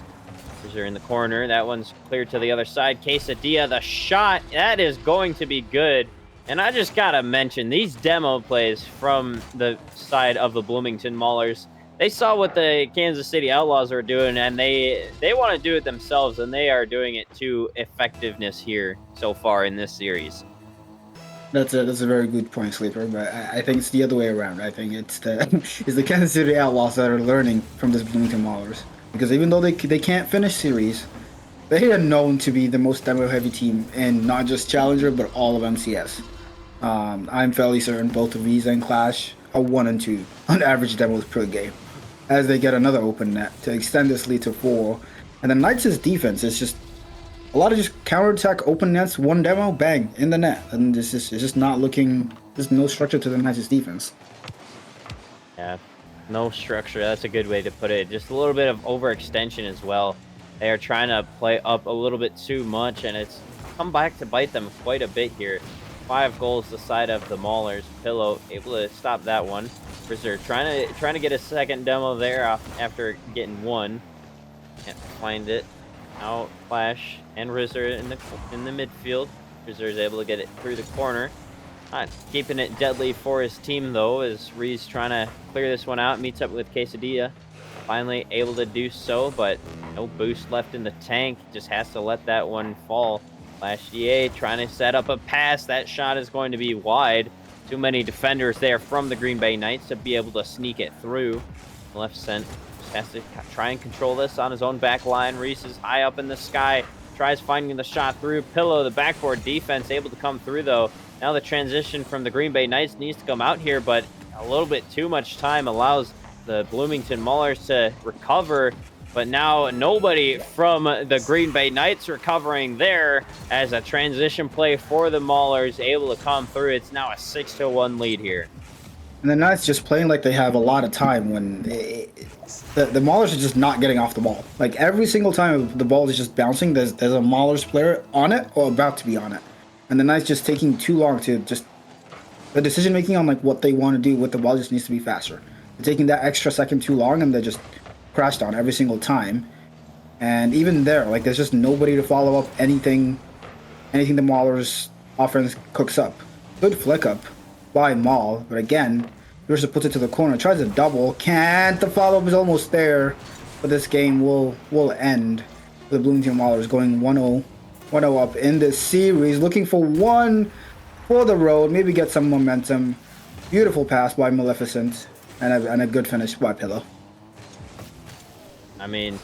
They're in the corner. That one's cleared to the other side. Quesadilla, the shot, that is going to be good. And I just gotta mention, these demo plays from the side of the Bloomington Maulers, they saw what the Kansas City Outlaws are doing, and they want to do it themselves, and they are doing it to effectiveness here so far in this series. That's a very good point, Sleeper. But I think it's the other way around. I think it's the Kansas City Outlaws that are learning from this Bloomington Maulers, because even though they can't finish series, they are known to be the most demo-heavy team in not just Challenger but all of MCS. I'm fairly certain both of these and Clash are 1 and 2 on average demos per game, as they get another open net to extend this lead to 4. And the Knights' defense is just a lot of just counterattack, open nets, 1 demo, bang, in the net. And it's just not looking, there's no structure to the Knights' defense. Yeah, no structure, that's a good way to put it. Just a little bit of overextension as well. They are trying to play up a little bit too much, and it's come back to bite them quite a bit here. 5 goals the side of the Maulers. Pillow able to stop that one. Rizzer trying to get a second demo there after getting 1. Can't find it. Now Flash and Rizzer in the midfield. Rizzer is able to get it through the corner. Not keeping it deadly for his team though, as Ree's trying to clear this one out. Meets up with Quesadilla. Finally able to do so, but no boost left in the tank. Just has to let that one fall. Flash DA trying to set up a pass. That shot is going to be wide. Too many defenders there from the Green Bay Knights to be able to sneak it through. Left sent. Just has to try and control this on his own back line. Reese is high up in the sky. Tries finding the shot through. Pillow, the backboard defense, able to come through though. Now the transition from the Green Bay Knights needs to come out here, but a little bit too much time allows the Bloomington Maulers to recover. But now nobody from the Green Bay Knights recovering there, as a transition play for the Maulers able to come through. It's now a 6-1 lead here. And the Knights just playing like they have a lot of time when the Maulers are just not getting off the ball. Like every single time the ball is just bouncing, there's a Maulers player on it or about to be on it. And the Knights just taking too long to just, the decision making on like what they want to do with the ball just needs to be faster. They're taking that extra second too long, and they're just crashed on every single time. And even there, like there's just nobody to follow up anything the Maulers offense cooks up. Good flick up by Maul, but again, Ursa puts it to the corner, tries a double, can't. The follow up is almost there, but this game will end with the Bloomington Maulers going 1-0 up in this series, looking for one for the road, maybe get some momentum. Beautiful pass by Maleficent, and a good finish by Pillow. I mean,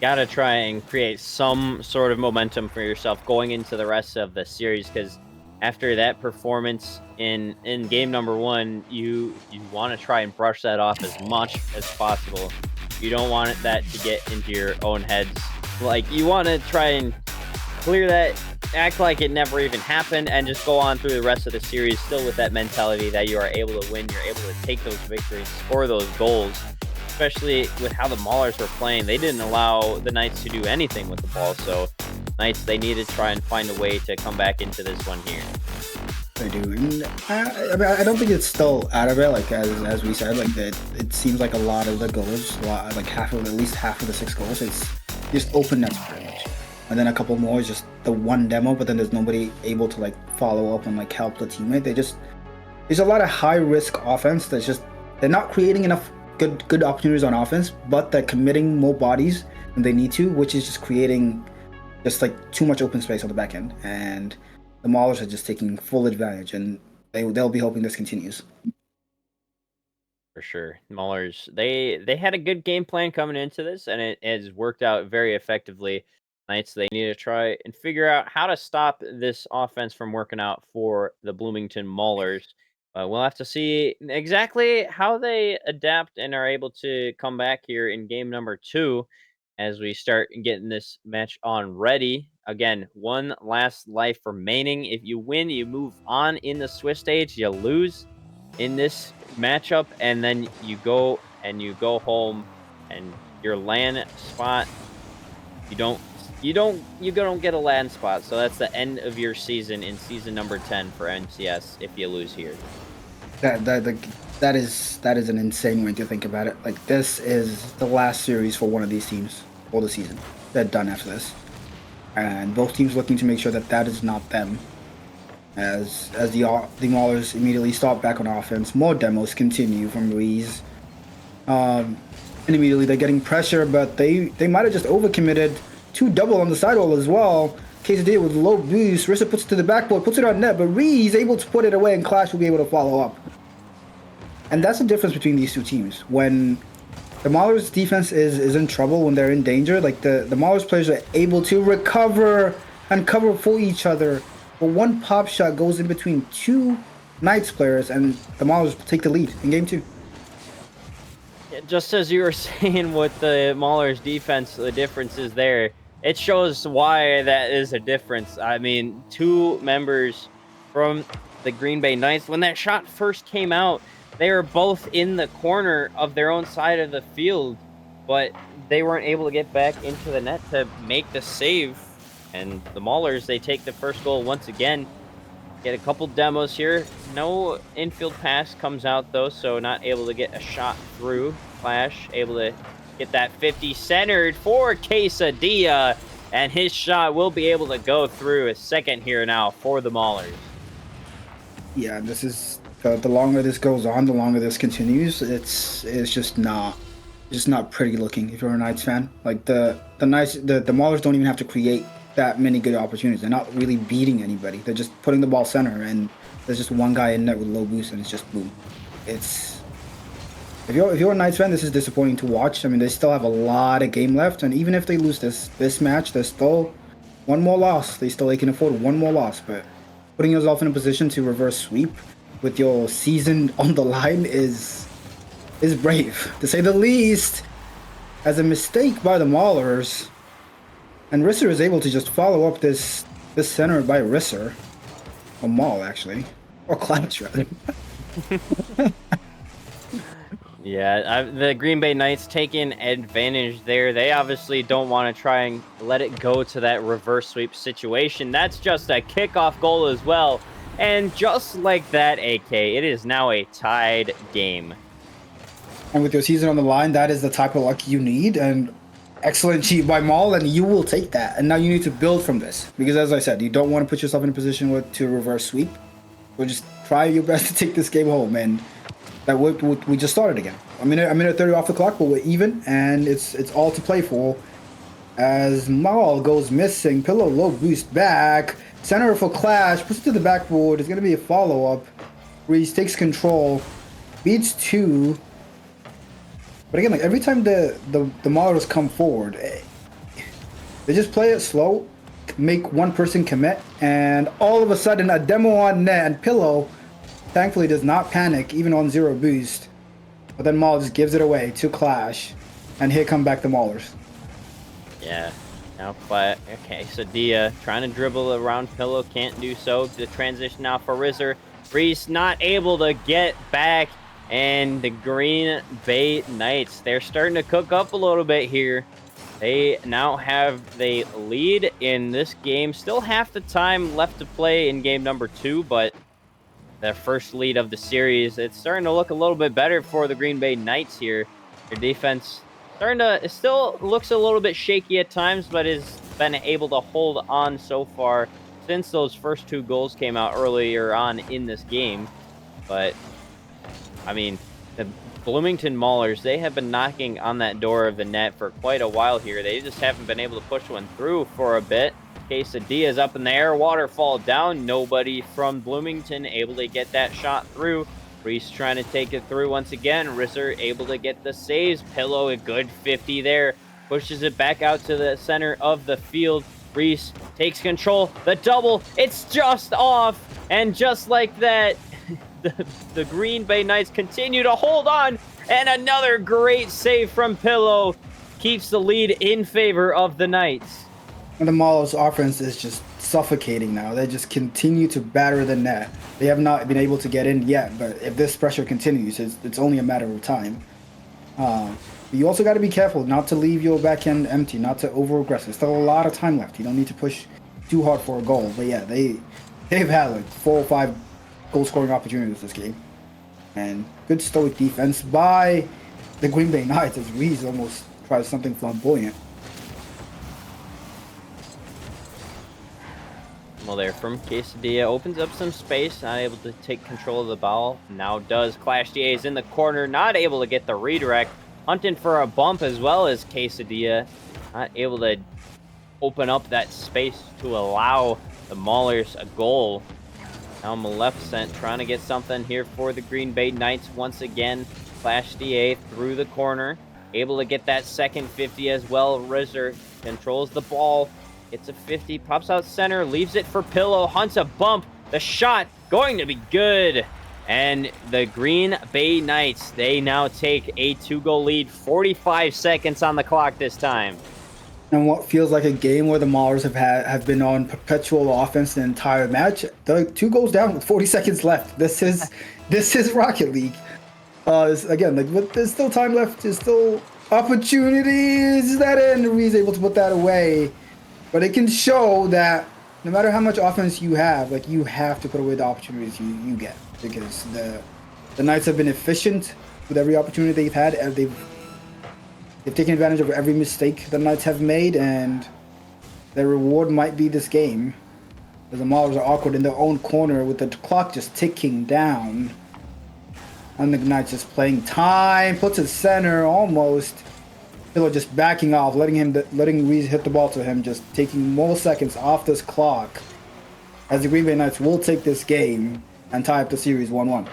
gotta try and create some sort of momentum for yourself going into the rest of the series, because after that performance in game number 1, you want to try and brush that off as much as possible. You don't want that to get into your own heads. Like, you want to try and clear that, act like it never even happened, and just go on through the rest of the series still with that mentality that you are able to win, you're able to take those victories, score those goals. Especially with how the Maulers were playing, they didn't allow the Knights to do anything with the ball. So Knights, they need to try and find a way to come back into this one here. They do, and I don't think it's still out of it. Like as we said, like it seems like a lot of the goals, like at least half of the 6 goals, it's just open nets pretty much, and then a couple more is just the one demo. But then there's nobody able to like follow up and like help the teammate. There's a lot of high risk offense that's just they're not creating enough good opportunities on offense, but they're committing more bodies than they need to, which is just creating just like too much open space on the back end. And the Maulers are just taking full advantage, and they'll be hoping this continues. For sure. Maulers, they had a good game plan coming into this, and it has worked out very effectively. Knights, they need to try and figure out how to stop this offense from working out for the Bloomington Maulers. We'll have to see exactly how they adapt and are able to come back here in game number 2 as we start getting this match on ready. Again, one last life remaining. If you win, you move on in the Swiss stage. You lose in this matchup, and then you go home, and your LAN spot, you don't get a LAN spot. So that's the end of your season in season number 10 for MCS if you lose here. That is an insane way to think about it. Like, this is the last series for one of these teams for the season. They're done after this, and both teams looking to make sure that is not them. As the Maulers immediately start back on offense, more demos continue from Ruiz, and immediately they're getting pressure, but they might have just overcommitted. 2 double on the sidewall as well. Quesadilla with low boost. Rissa puts it to the backboard, puts it on net, but Ree's able to put it away, and Clash will be able to follow up. And that's the difference between these two teams. When the Maulers' defense is in trouble, when they're in danger, like the Maulers players are able to recover and cover for each other. But one pop shot goes in between 2 Knights players, and the Maulers take the lead in game 2. Yeah, just as you were saying with the Maulers' defense, the difference is there. It shows why that is a difference. I mean, 2 members from the Green Bay Knights, when that shot first came out, they were both in the corner of their own side of the field, but they weren't able to get back into the net to make the save. And the Maulers, they take the first goal once again. Get a couple demos here. No infield pass comes out, though, so not able to get a shot through. Clash able to get that 50 centered for Quesadilla, and his shot will be able to go through a second here now for the Maulers. Yeah, this is the longer this goes on, the longer this continues. It's just not pretty looking if you're a Knights fan. Like the Maulers don't even have to create that many good opportunities. They're not really beating anybody. They're just putting the ball center, and there's just one guy in net with low boost, and it's just boom. If you're a Knights fan, this is disappointing to watch. I mean, they still have a lot of game left, and even if they lose this match, there's still one more loss. They can afford one more loss, but putting yourself in a position to reverse sweep with your season on the line is brave, to say the least. As a mistake by the Maulers, and Risser is able to just follow up this center by Risser, or Maul actually, or Clash rather. Yeah, the Green Bay Knights taking advantage there. They obviously don't want to try and let it go to that reverse sweep situation. That's just a kickoff goal as well. And just like that, AK, it is now a tied game. And with your season on the line, that is the type of luck you need. And excellent cheat by Maul, and you will take that. And now you need to build from this. Because as I said, you don't want to put yourself in a position to reverse sweep. So just try your best to take this game home. And that we just started again. I'm minute 30 off the clock, but we're even. And it's all to play for. As Maul goes missing. Pillow low boost back. Center for Clash. Puts it to the backboard. It's going to be a follow-up. Reese takes control. Beats 2. But again, like every time the Maulers come forward, they just play it slow, make one person commit, and all of a sudden a demo on net, and Pillow thankfully does not panic even on 0 boost. But then Maul just gives it away to Clash, and here come back the Maulers. Yeah. Now, okay, so Dia trying to dribble around Pillow, can't do so. The transition now for Rizzer. Reese not able to get back. And the Green Bay Knights, they're starting to cook up a little bit here. They now have the lead in this game. Still half the time left to play in game number 2, but their first lead of the series, it's starting to look a little bit better for the Green Bay Knights here. Their defense it still looks a little bit shaky at times, but has been able to hold on so far since those first 2 goals came out earlier on in this game. But I mean, the Bloomington Maulers, they have been knocking on that door of the net for quite a while here. They just haven't been able to push one through for a bit. Quesadilla's up in the air, waterfall down. Nobody from Bloomington able to get that shot through. Reese trying to take it through once again. Risser able to get the saves. Pillow a good 50 there. Pushes it back out to the center of the field. Reese takes control. The double, it's just off. And just like that, the Green Bay Knights continue to hold on, and another great save from Pillow keeps the lead in favor of the Knights. And the Maulers' offense is just suffocating now. They just continue to batter the net. They have not been able to get in yet, but if this pressure continues, it's only a matter of time. You also got to be careful not to leave your backhand empty, not to over-aggress. There's still a lot of time left. You don't need to push too hard for a goal. But yeah, they've had like 4 or 5 goal-scoring opportunities this game. And good stoic defense by the Green Bay Knights as Reese almost tries something flamboyant. Well, there from Quesadilla opens up some space, not able to take control of the ball. Now does. Clash DA is in the corner, not able to get the redirect. Hunting for a bump as well as Quesadilla. Not able to open up that space to allow the Maulers a goal. Now Maleficent trying to get something here for the Green Bay Knights once again. Clash DA through the corner. Able to get that second 50 as well. Rizzer controls the ball. Gets a 50, pops out center, leaves it for Pillow, hunts a bump. The shot going to be good. And the Green Bay Knights, they now take a 2-goal lead. 45 seconds on the clock this time. And what feels like a game where the Maulers have been on perpetual offense the entire match. The 2 goals down with 40 seconds left. This is Rocket League. Again, like, but there's still time left. There's still opportunities. That end, Ree's able to put that away. But it can show that no matter how much offense you have, like, you have to put away the opportunities you get, because the Knights have been efficient with every opportunity they've had. They've taken advantage of every mistake the Knights have made, and their reward might be this game. As the Maulers are awkward in their own corner with the clock just ticking down. And the Knights just playing time, puts it center almost. Pillow just backing off, letting Reese hit the ball to him, just taking more seconds off this clock. As the Green Bay Knights will take this game and tie up the series 1-1.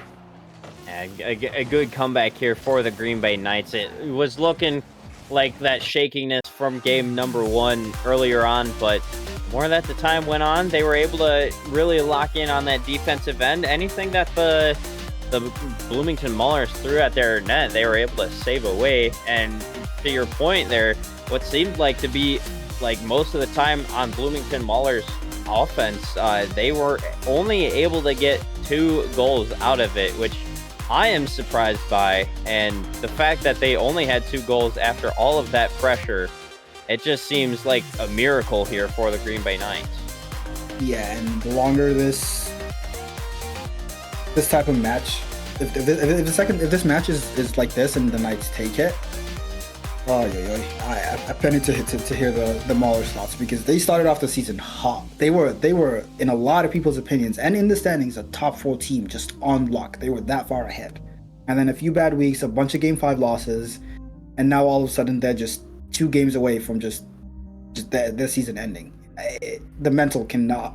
A good comeback here for the Green Bay Knights. It was looking like that shakiness from game number 1 earlier on, but more that the time went on, they were able to really lock in on that defensive end. Anything that the Bloomington Maulers threw at their net, they were able to save away. And to your point there, what seemed like to be like most of the time on Bloomington Maulers offense, they were only able to get 2 goals out of it, which I am surprised by. And the fact that they only had 2 goals after all of that pressure, it just seems like a miracle here for the Green Bay Knights. Yeah, and the longer this type of match if this match is like this and the Knights take it, oh yeah, I planning to hear the Mauler's thoughts, because they started off the season hot. They were in a lot of people's opinions and in the standings a top 4 team, just on luck. They were that far ahead, and then a few bad weeks, a bunch of Game 5 losses, and now all of a sudden they're just 2 games away from just their season ending. The mental cannot.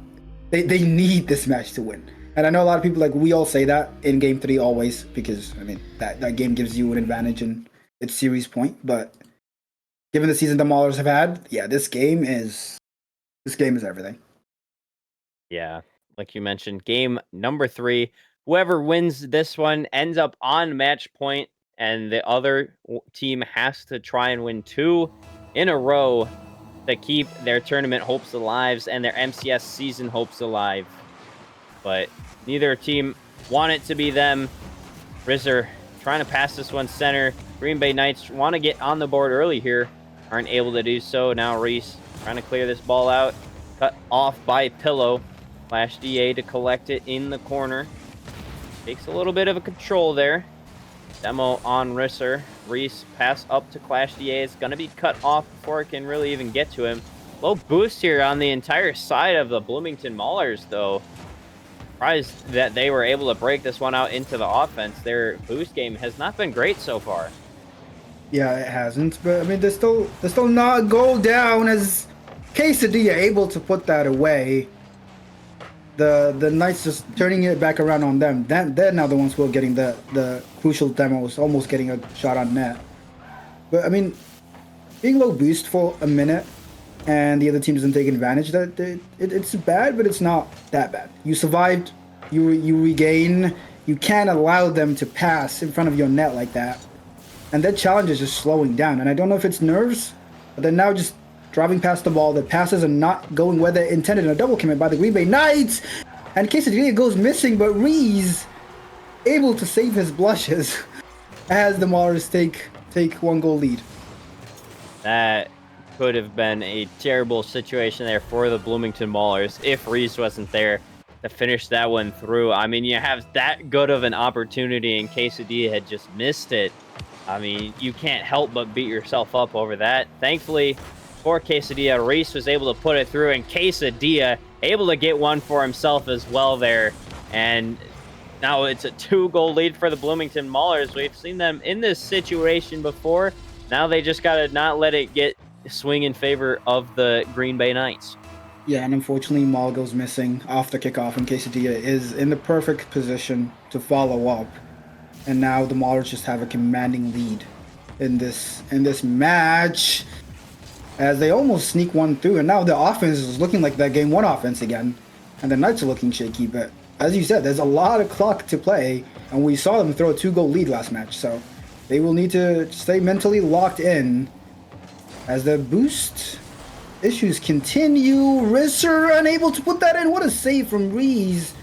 They need this match to win. And I know a lot of people, like, we all say that in Game 3 always, because I mean that game gives you an advantage in its series point. But given the season the Maulers have had, yeah, this game is everything. Yeah, like you mentioned, game number 3. Whoever wins this one ends up on match point, and the other team has to try and win 2 in a row to keep their tournament hopes alive and their MCS season hopes alive. But neither team want it to be them. Rizzer trying to pass this one center. Green Bay Knights want to get on the board early here. Aren't able to do so. Now Reese trying to clear this ball out. Cut off by Pillow. Flash DA to collect it in the corner. Takes a little bit of a control there. Demo on Risser. Reese pass up to Clash DA. It's going to be cut off before it can really even get to him. Low boost here on the entire side of the Bloomington Maulers, though. Surprised that they were able to break this one out into the offense. Their boost game has not been great so far. Yeah, it hasn't. But I mean, there's still not a goal down, as Quesadilla able to put that away. The Knights just turning it back around on them. They're now the ones who are getting the crucial demos, almost getting a shot on net. But I mean, being low boost for a minute and the other team doesn't take advantage, it's bad, but it's not that bad. You survived, you regain. You can't allow them to pass in front of your net like that. And their challenge is just slowing down. And I don't know if it's nerves, but they're now just driving past the ball. The passes are not going where they're intended, and a double commit by the Green Bay Knights. And Quesadilla goes missing, but Reese able to save his blushes as the Maulers take 1 goal lead. That could have been a terrible situation there for the Bloomington Maulers if Reese wasn't there to finish that one through. I mean, you have that good of an opportunity, and Quesadilla had just missed it. I mean, you can't help but beat yourself up over that. Thankfully, for Quesadilla, Reese was able to put it through, and Quesadilla able to get one for himself as well there. And now it's a 2-goal lead for the Bloomington Maulers. We've seen them in this situation before. Now they just got to not let it get swing in favor of the Green Bay Knights. Yeah, and unfortunately, Maul goes missing off the kickoff, and Quesadilla is in the perfect position to follow up. And now the Maulers just have a commanding lead in this match, as they almost sneak one through. And now the offense is looking like that Game 1 offense again, and the Knights are looking shaky. But as you said, there's a lot of clock to play, and we saw them throw a 2-goal lead last match, so they will need to stay mentally locked in as the boost issues continue. Risser unable to put that in. What a save from Reese.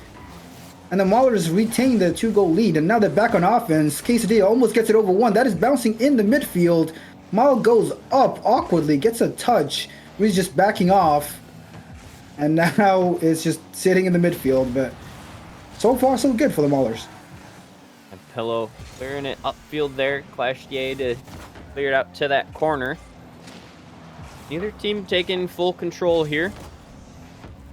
And the Maulers retain the 2-goal lead, and now they're back on offense. Quesadilla almost gets it over 1. That is bouncing in the midfield. Maul goes up awkwardly, gets a touch. Reese just backing off, and now it's just sitting in the midfield. But so far, so good for the Maulers. And Pillow clearing it upfield there. Clash DA to clear it out to that corner. Neither team taking full control here.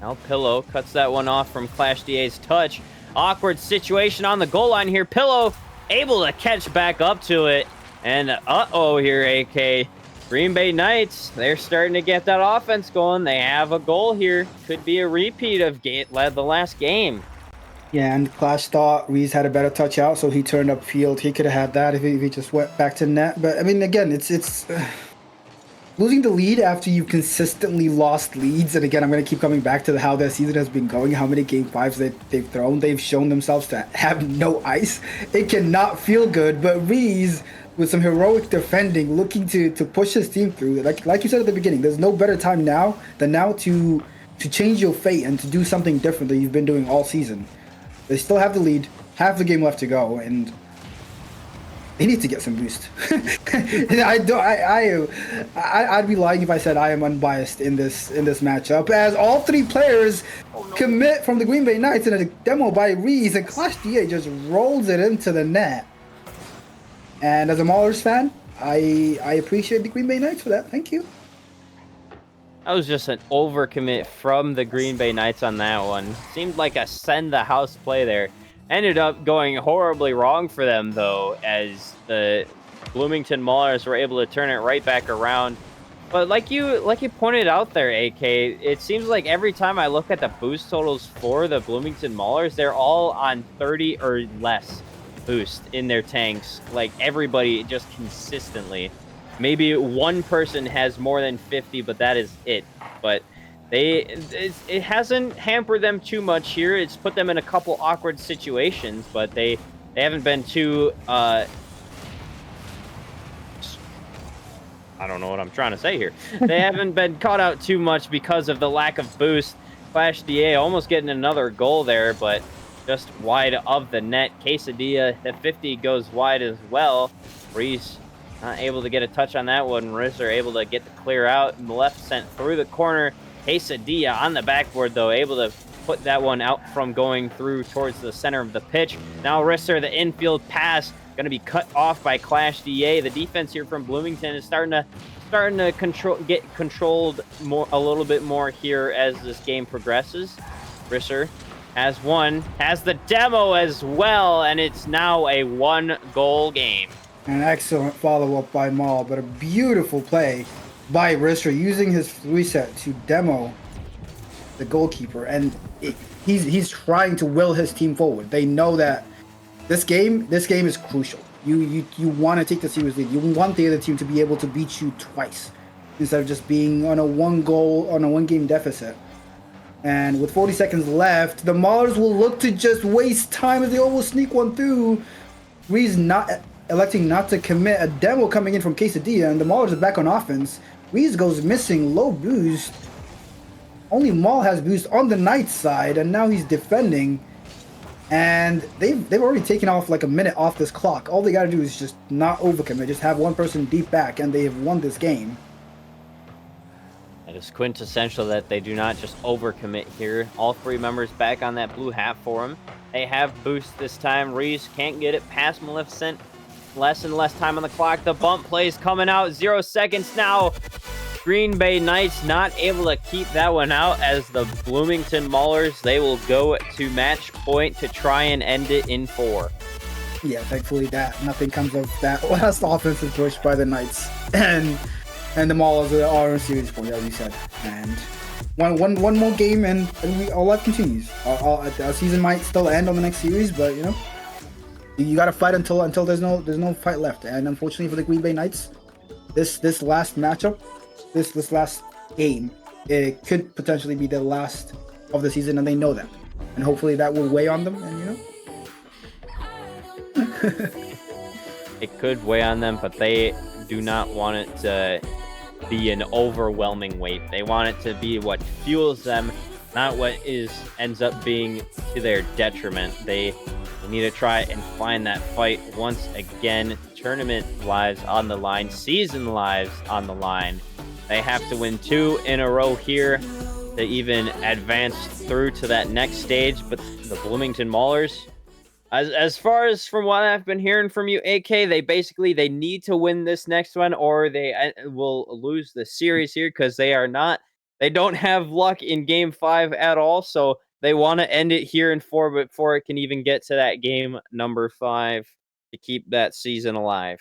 Now Pillow cuts that one off from Clash DA's touch. Awkward situation on the goal line here. Pillow able to catch back up to it. And uh-oh here, AK. Green Bay Knights, they're starting to get that offense going. They have a goal here. Could be a repeat of the last game. Yeah, and Clash thought Reese had a better touch out, so he turned upfield. He could have had that if he just went back to net. But, I mean, again, it's losing the lead after you've consistently lost leads. And, again, I'm going to keep coming back to how their season has been going, how many Game 5s they've thrown. They've shown themselves to have no ice. It cannot feel good, but Reese, with some heroic defending, looking to push his team through. Like you said at the beginning, there's no better time now than now to change your fate and to do something different that you've been doing all season. They still have the lead, half the game left to go, and they need to get some boost. I'd be lying if I said I am unbiased in this matchup, as all three players commit from the Green Bay Knights in a demo by Reese, and Clash DA just rolls it into the net. And as a Maulers fan, I appreciate the Green Bay Knights for that. Thank you. That was just an overcommit from the Green Bay Knights on that one. Seemed like a send the house play there. Ended up going horribly wrong for them, though, as the Bloomington Maulers were able to turn it right back around. But like you pointed out there, AK, it seems like every time I look at the boost totals for the Bloomington Maulers, they're all on 30 or less boost in their tanks. Like, everybody just consistently. Maybe one person has more than 50, but that is it. But it hasn't hampered them too much here. It's put them in a couple awkward situations, but they haven't been too I don't know what I'm trying to say here. They haven't been caught out too much because of the lack of boost. Flash DA almost getting another goal there, but just wide of the net. Quesadilla, the 50 goes wide as well. Reese not able to get a touch on that one. Riz are able to get the clear out. And the left sent through the corner. Quesadilla on the backboard, though, able to put that one out from going through towards the center of the pitch. Now Risser, the infield pass, going to be cut off by Clash DA. The defense here from Bloomington is starting to get controlled a little bit more here as this game progresses. Risser has the demo as well, and it's now a 1-goal game. An excellent follow-up by Maul, but a beautiful play by Risser using his reset to demo the goalkeeper, and he's trying to will his team forward. They know that this game is crucial. You want to take the series lead. You want the other team to be able to beat you twice instead of just being on a one-game deficit. And with 40 seconds left, the Maulers will look to just waste time as they almost sneak one through. Reese electing not to commit, a demo coming in from Quesadilla, and the Maulers are back on offense. Reese goes missing, low boost. Only Maul has boost on the Knights side, and now he's defending. And they've already taken off like a minute off this clock. All they gotta do is just not overcommit, just have one person deep back, and they have won this game. It is quintessential that they do not just overcommit here. All three members back on that blue hat for him. They have boost this time. Reese can't get it past Maleficent. Less and less time on the clock. The bump plays coming out. 0 seconds now. Green Bay Knights not able to keep that one out, as the Bloomington Maulers, they will go to match point to try and end it in 4. Yeah, thankfully nothing comes of that last offensive push by the Knights. And the Maulers are in series point, as you said. And one more game, and our life continues. Our season might still end on the next series, but you gotta fight until there's no fight left. And unfortunately for the Green Bay Knights, this last matchup, this last game, it could potentially be the last of the season, and they know that. And hopefully that will weigh on them, and It could weigh on them, but they do not want it to be an overwhelming weight. They want it to be what fuels them, not what ends up being to their detriment. They need to try and find that fight once again. Tournament lives on the line, season lives on the line. They have to win 2 in a row here to even advance through to that next stage. But the Bloomington Maulers, as far as from what I've been hearing from you, AK, they need to win this next one, or they will lose the series here, because they don't have luck in game 5 at all. So they want to end it here in 4 before it can even get to that game number 5 to keep that season alive.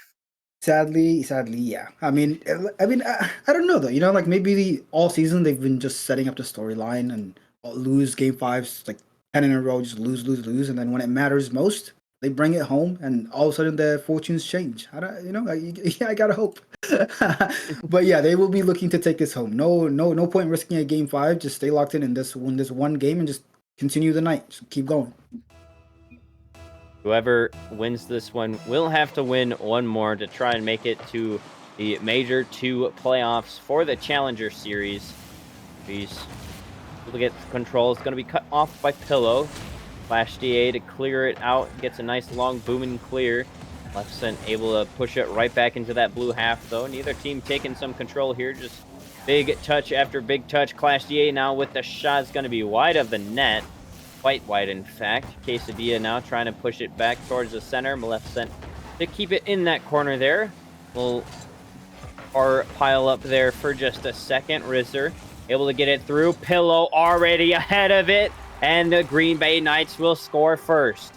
Sadly, yeah. I mean, I don't know though. Like maybe all season they've been just setting up the storyline and lose game 5s like 10 in a row, just lose, and then when it matters most, they bring it home, and all of a sudden their fortunes change. I gotta hope. But yeah, they will be looking to take this home. No point risking a game 5. Just stay locked in and win this one game and just continue the night. Just keep going. Whoever wins this one will have to win one more to try and make it to the Major 2 playoffs for the Challenger Series. These will get control. It's going to be cut off by Pillow. Flash DA to clear it out. Gets a nice long booming clear. Maleficent able to push it right back into that blue half, though. Neither team taking some control here. Just big touch after big touch. Clash DA now with the shot is going to be wide of the net. Quite wide, in fact. Quesadilla now trying to push it back towards the center. Maleficent to keep it in that corner there. We'll pile up there for just a second. Rizzer able to get it through. Pillow already ahead of it. And the Green Bay Knights will score first.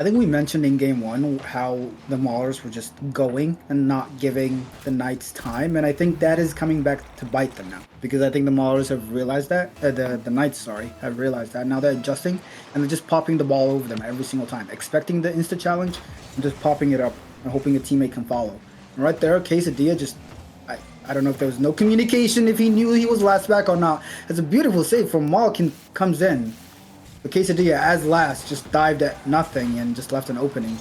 I think we mentioned in game one how the Maulers were just going and not giving the Knights time, and I think that is coming back to bite them now, because I think the Maulers have realized that, the Knights, have realized that. Now they're adjusting, and they're just popping the ball over them every single time, expecting the insta challenge and just popping it up and hoping a teammate can follow. And right there, Quesadilla just, I don't know if there was no communication, if he knew he was last back or not. It's a beautiful save from Maul, comes in. But Quesadilla, as last, just dived at nothing and just left an opening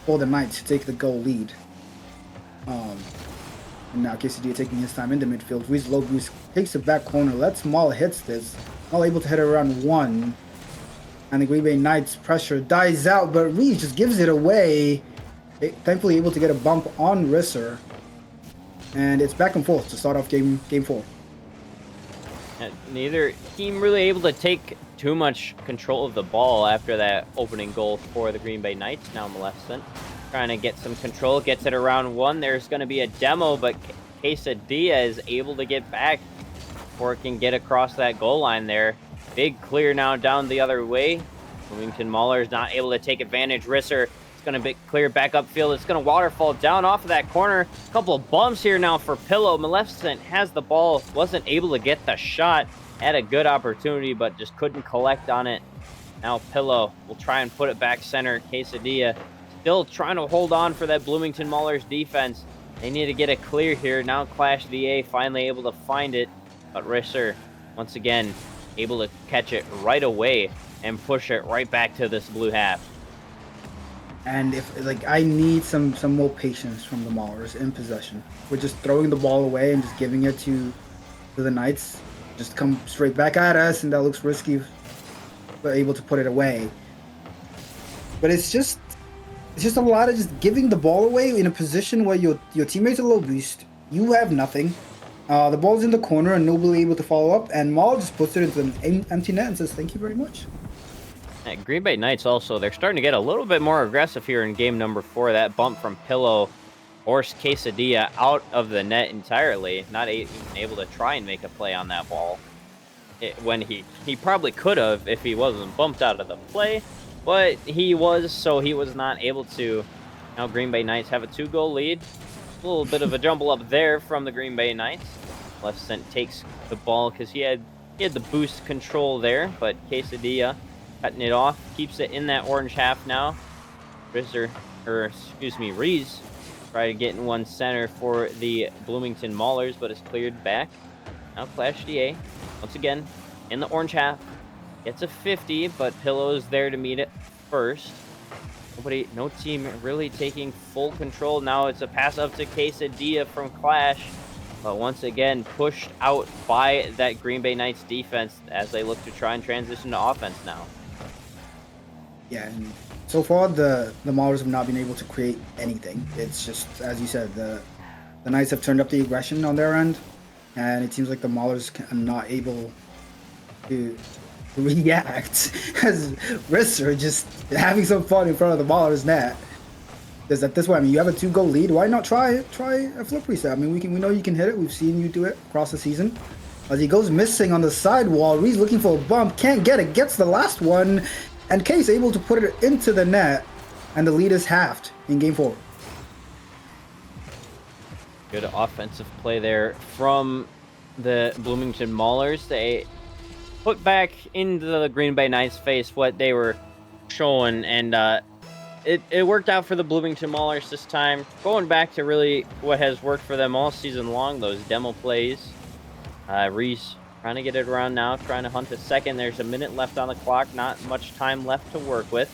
for the Knights to take the goal lead. And now Quesadilla taking his time into midfield. Reese low boost, takes the back corner, lets Maul hits this. Maul able to hit it around one. And the Green Bay Knights pressure dies out, but Reese just gives it away. Thankfully able to get a bump on Risser. And it's back and forth to start off game 4. Neither team really able to take too much control of the ball after that opening goal for the Green Bay Knights. Now Maleficent trying to get some control, gets it around one. There's going to be a demo, but Quesadilla is able to get back before it can get across that goal line there. Big clear now down the other way. Bloomington Mauler is not able to take advantage. Risser is going to be clear back upfield. It's going to waterfall down off of that corner. A couple of bumps here now for Pillow. Maleficent has the ball, wasn't able to get the shot. Had a good opportunity, but just couldn't collect on it. Now Pillow will try and put it back center. Quesadilla still trying to hold on for that Bloomington Maulers defense. They need to get it clear here. Now Clash VA finally able to find it, but Risser once again able to catch it right away and push it right back to this blue half. And I need some more patience from the Maulers in possession. We're just throwing the ball away and just giving it to the Knights. Just come straight back at us, and that looks risky, but able to put it away. But it's just a lot of just giving the ball away in a position where your teammates are low boost, you have nothing. The ball's in the corner and nobody able to follow up, and Maul just puts it into an empty net and says thank you very much. Green Bay Knights also, they're starting to get a little bit more aggressive here in game number 4. That bump from Pillow forced Quesadilla out of the net entirely, not even able to try and make a play on that ball. When he probably could have if he wasn't bumped out of the play, but he was, so he was not able to. Now Green Bay Knights have a 2-goal lead. A little bit of a jumble up there from the Green Bay Knights. Maleficent takes the ball because he had the boost control there, but Quesadilla cutting it off, keeps it in that orange half now. Reese try to get in one center for the Bloomington Maulers, but it's cleared back. Now Clash DA, once again, in the orange half. Gets a 50, but Pillow's there to meet it first. No team really taking full control. Now it's a pass up to Quesadilla from Clash, but once again pushed out by that Green Bay Knights defense as they look to try and transition to offense now. Yeah, and so far the Maulers have not been able to create anything. It's just, as you said, the Knights have turned up the aggression on their end, and it seems like the Maulers are not able to react as Risser just having some fun in front of the Maulers net. Because at this point, I mean, you have a 2-goal lead. Why not try a flip reset? I mean, we know you can hit it. We've seen you do it across the season. As he goes missing on the sidewall, Reese looking for a bump, can't get it, gets the last one, and Case able to put it into the net, and the lead is halved in game 4. Good offensive play there from the Bloomington Maulers. They put back into the Green Bay Knights face what they were showing, and it worked out for the Bloomington Maulers this time. Going back to really what has worked for them all season long, those demo plays. Reese trying to get it around now, trying to hunt a second. There's a minute left on the clock, not much time left to work with.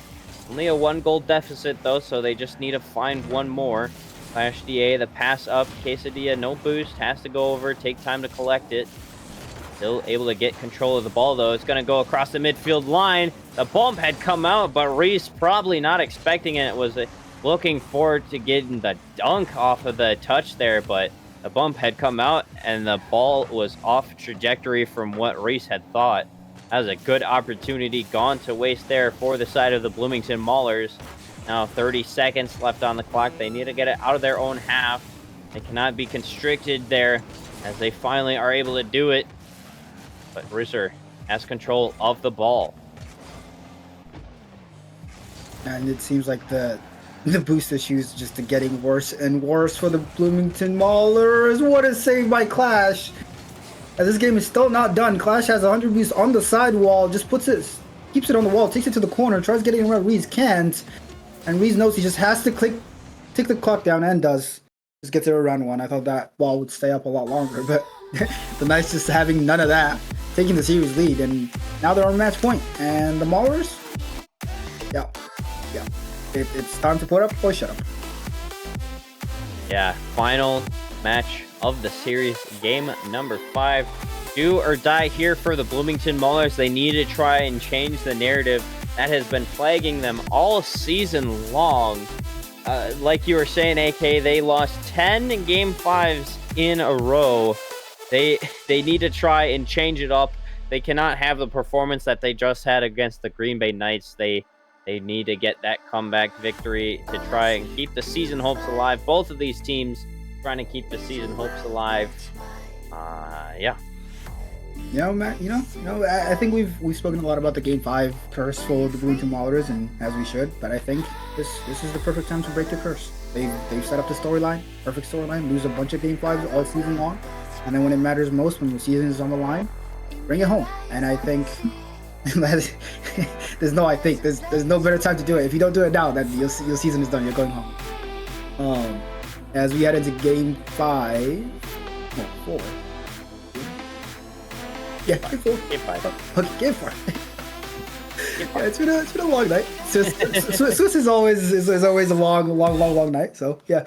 Only a 1-goal deficit though, so they just need to find one more. Clash DA, the pass up, Quesadilla, no boost, has to go over, take time to collect it. Still able to get control of the ball though. It's going to go across the midfield line. The bump had come out, but Reese probably not expecting it. It was looking forward to getting the dunk off of the touch there, but the bump had come out and the ball was off trajectory from what Reese had thought. That was a good opportunity gone to waste there for the side of the Bloomington Maulers. Now 30 seconds left on the clock. They need to get it out of their own half. They cannot be constricted there as they finally are able to do it. But Risser has control of the ball. And it seems like the boost issues just getting worse and worse for the Bloomington Maulers. What a save by Clash! As this game is still not done, Clash has 100 boost on the sidewall, just keeps it on the wall, takes it to the corner, tries getting around Reese, can't. And Reese knows he just has to tick the clock down, and does. Just gets it around one. I thought that ball would stay up a lot longer, but the Knights just having none of that, taking the series lead, and now they're on match point. And the Maulers, yeah. It's time to put up or shut up. Yeah, final match of the series, game number 5. Do or die here for the Bloomington Maulers. They need to try and change the narrative that has been plaguing them all season long. Like you were saying, AK, they lost 10 game 5s in a row. They need to try and change it up. They cannot have the performance that they just had against the Green Bay Knights. They need to get that comeback victory to try and keep the season hopes alive. Both of these teams trying to keep the season hopes alive. Yeah. Matt, I think we've spoken a lot about the Game 5 curse for the Bloomington Maulers, and as we should, but I think this is the perfect time to break the curse. They've set up the storyline, perfect storyline, lose a bunch of Game 5s all season long, and then when it matters most, when the season is on the line, bring it home. And I think there's no better time to do it. If you don't do it now, then your season is done. You're going home. As we head into Game 4. Yeah, Game 4. Game 5. Okay, Game 4. Yeah, it's been a long night. Swiss is always a long night. So yeah,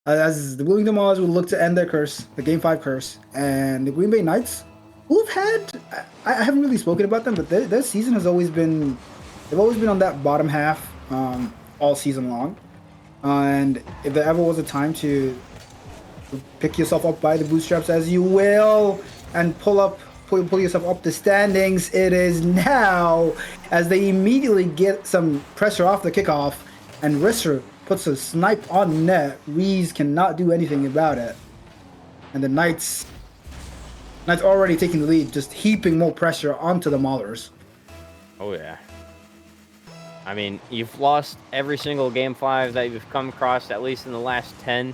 as the Bloomington Maulers will look to end their curse, the Game 5 curse, and the Green Bay Knights, who've had, I haven't really spoken about them, but their season has always been, they've always been on that bottom half all season long. And if there ever was a time to pick yourself up by the bootstraps, as you will, and pull yourself up the standings, it is now, as they immediately get some pressure off the kickoff, and Risser puts a snipe on net. Reese cannot do anything about it. And the Knights already taking the lead, just heaping more pressure onto the Maulers. Oh yeah. I mean, you've lost every single Game 5 that you've come across, at least in the last 10,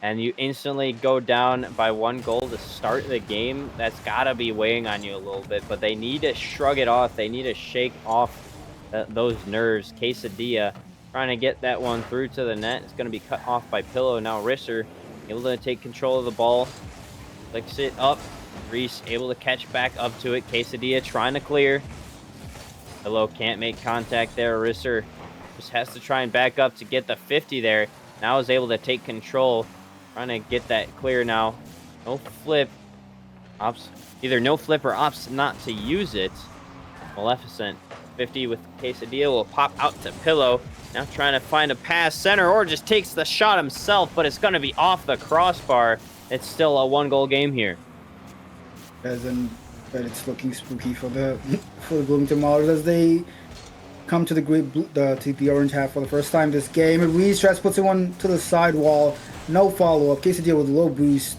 and you instantly go down by 1 goal to start the game. That's got to be weighing on you a little bit, but they need to shrug it off. They need to shake off those nerves. Quesadilla trying to get that one through to the net. It's going to be cut off by Pillow. Now Risser able to take control of the ball. Flicks it up. Reese able to catch back up to it. Quesadilla trying to clear. Pillow can't make contact there. Risser just has to try and back up to get the 50 there. Now is able to take control. Trying to get that clear now. No flip. Either no flip or opts not to use it. Maleficent 50 with Quesadilla will pop out to Pillow. Now trying to find a pass center, or just takes the shot himself, but it's going to be off the crossbar. It's still a 1-goal game here. But it's looking spooky for the Bloomington Maulers as they come to the orange half for the first time this game. And Reese puts it one to the sidewall. No follow-up. Quesadilla with low boost.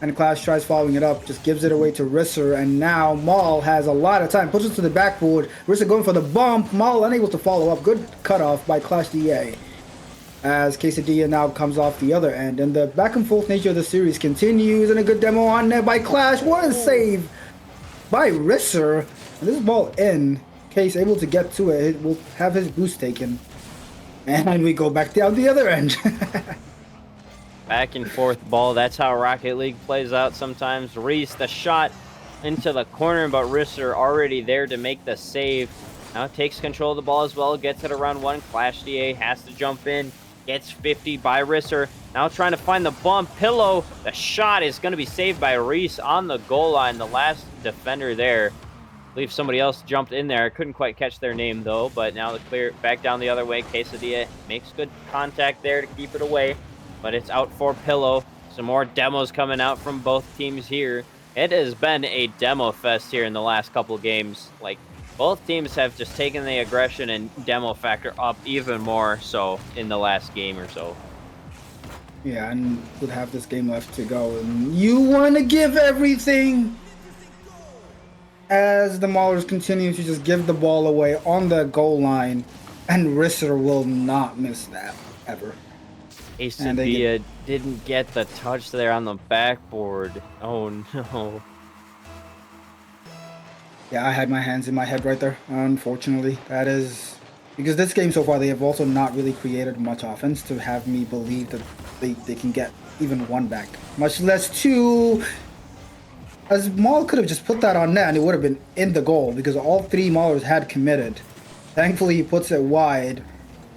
And Clash tries following it up. Just gives it away to Risser. And now Maul has a lot of time. Puts it to the backboard. Risser going for the bump. Maul unable to follow up. Good cutoff by Clash DA. As Quesadilla now comes off the other end. And the back and forth nature of the series continues. And a good demo on net by Clash. What a save by Risser. And this ball in. Case able to get to it. It will have his boost taken. And we go back down the other end. Back and forth ball. That's how Rocket League plays out sometimes. Reese, the shot into the corner, but Risser already there to make the save. Now takes control of the ball as well. Gets it around 1. Clash DA has to jump in. Gets 50 by Risser. Now trying to find the bump. Pillow. The shot is going to be saved by Reese on the goal line. The last defender there. believe somebody else jumped in there. I couldn't quite catch their name though, but now the clear back down the other way. Quesadilla makes good contact there to keep it away, but it's out for Pillow. Some more demos coming out from both teams here. It has been a demo fest here in the last couple games. Like, both teams have just taken the aggression and demo factor up even more so in the last game or so. Yeah, and with half this game left to go, and you want to give everything as the Maulers continue to just give the ball away on the goal line, and Risser will not miss that ever. Quesadilla didn't get the touch there on the backboard. Oh no. Yeah, I had my hands in my head right there. Unfortunately, that is because this game so far they have also not really created much offense to have me believe that they can get even one back, much less two. As Maul could have just put that on net and it would have been in the goal because all three Maulers had committed. Thankfully, he puts it wide,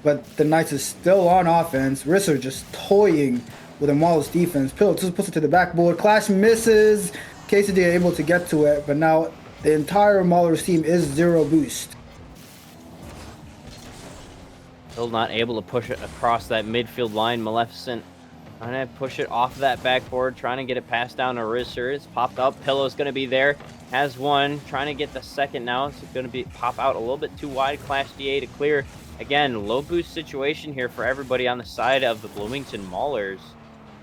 but the Knights is still on offense. Risser just toying with the Maulers defense. Pillow just puts it to the backboard. Clash misses. Quesadilla able to get to it, but now the entire Maulers team is 0 boost. Still not able to push it across that midfield line. Maleficent trying to push it off that backboard, trying to get it passed down to Risser. It's popped up. Pillow's going to be there. Has one. Trying to get the second now. It's going to be pop out a little bit too wide. Clash DA to clear. Again, low boost situation here for everybody on the side of the Bloomington Maulers.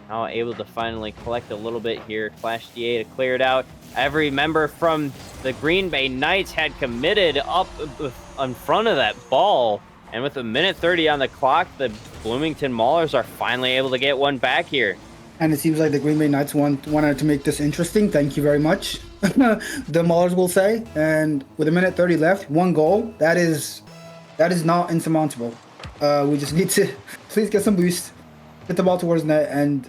Now able to finally collect a little bit here. Clash DA to clear it out. Every member from the Green Bay Knights had committed up in front of that ball. And with a minute 30 on the clock, the Bloomington Maulers are finally able to get one back here. And it seems like the Green Bay Knights wanted to make this interesting. Thank you very much, the Maulers will say. And with a minute 30 left, one goal. That is not insurmountable. We just need to please get some boost, hit the ball towards net, and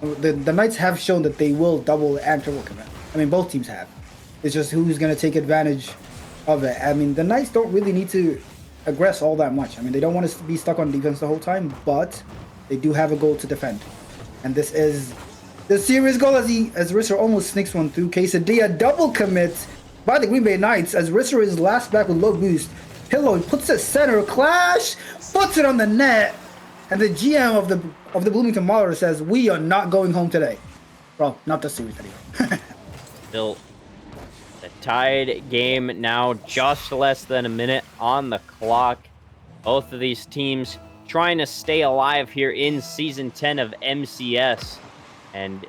the Knights have shown that they will double and triple commit. I mean, both teams have. It's just who's going to take advantage of it. I mean, the Knights don't really need to aggress all that much. I mean, they don't want to be stuck on defense the whole time, but they do have a goal to defend. And this is the serious goal as Risser almost sneaks one through. Quesadilla double commits by the Green Bay Knights as Risser is last back with low boost. Pillow puts it center, Clash puts it on the net, and the GM of the Bloomington Maulers says, "We are not going home today." Well, not this series anyway. Still the tied game now, just less than a minute on the clock. Both of these teams trying to stay alive here in Season 10 of MCS. And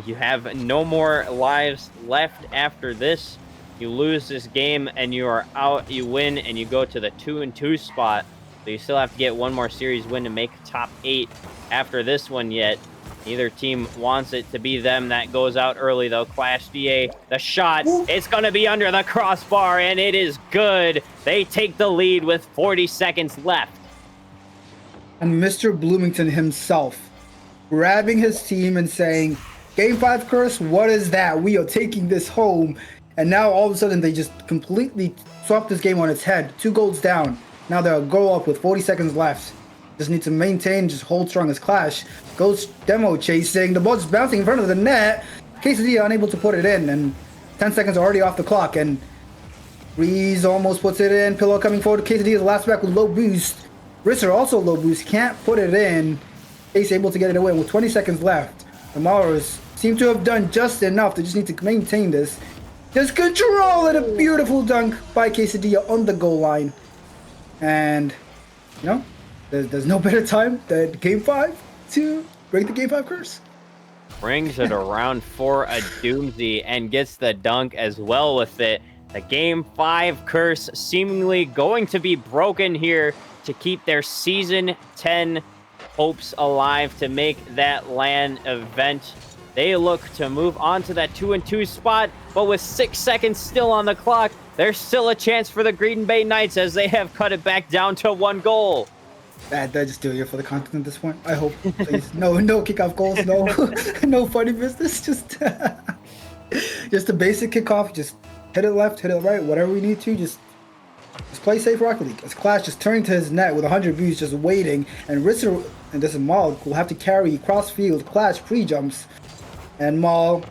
you have no more lives left after this. You lose this game and you are out. You win and you go to the 2-2 spot. So you still have to get one more series win to make top 8 after this one yet. Neither team wants it to be them. That goes out early, though. Clash DA, the shot. It's going to be under the crossbar, and it is good. They take the lead with 40 seconds left. And Mr. Bloomington himself grabbing his team and saying, Game 5 curse, what is that? We are taking this home. And now all of a sudden they just completely swapped this game on its head. 2 goals down. Now they'll go up with 40 seconds left. Just need to maintain, just hold strong as Clash. Goes demo chasing. The ball's bouncing in front of the net. Quesadilla unable to put it in. And 10 seconds already off the clock. And Reese almost puts it in. Pillow coming forward. Quesadilla's last back with low boost. Risser also low boost. Can't put it in. Ace able to get it away with 20 seconds left. The Maulers seem to have done just enough. They just need to maintain this. Just control it. A beautiful dunk by Quesadilla on the goal line. And, you know, there's no better time than Game 5 to break the Game 5 curse. Brings it around for a doozy and gets the dunk as well with it. The Game 5 curse seemingly going to be broken here to keep their Season 10 hopes alive to make that LAN event. They look to move on to that 2-2 spot, but with 6 seconds still on the clock, there's still a chance for the Green Bay Knights as they have cut it back down to 1 goal. Did I just do it for the content at this point? I hope, please. No kickoff goals, no funny business. Just a basic kickoff. Just hit it left, hit it right, whatever we need to. Just play safe Rocket League. As Clash just turning to his net with 100 views, just waiting, and Risser and this is Maul will have to carry cross field. Clash pre-jumps, and Maul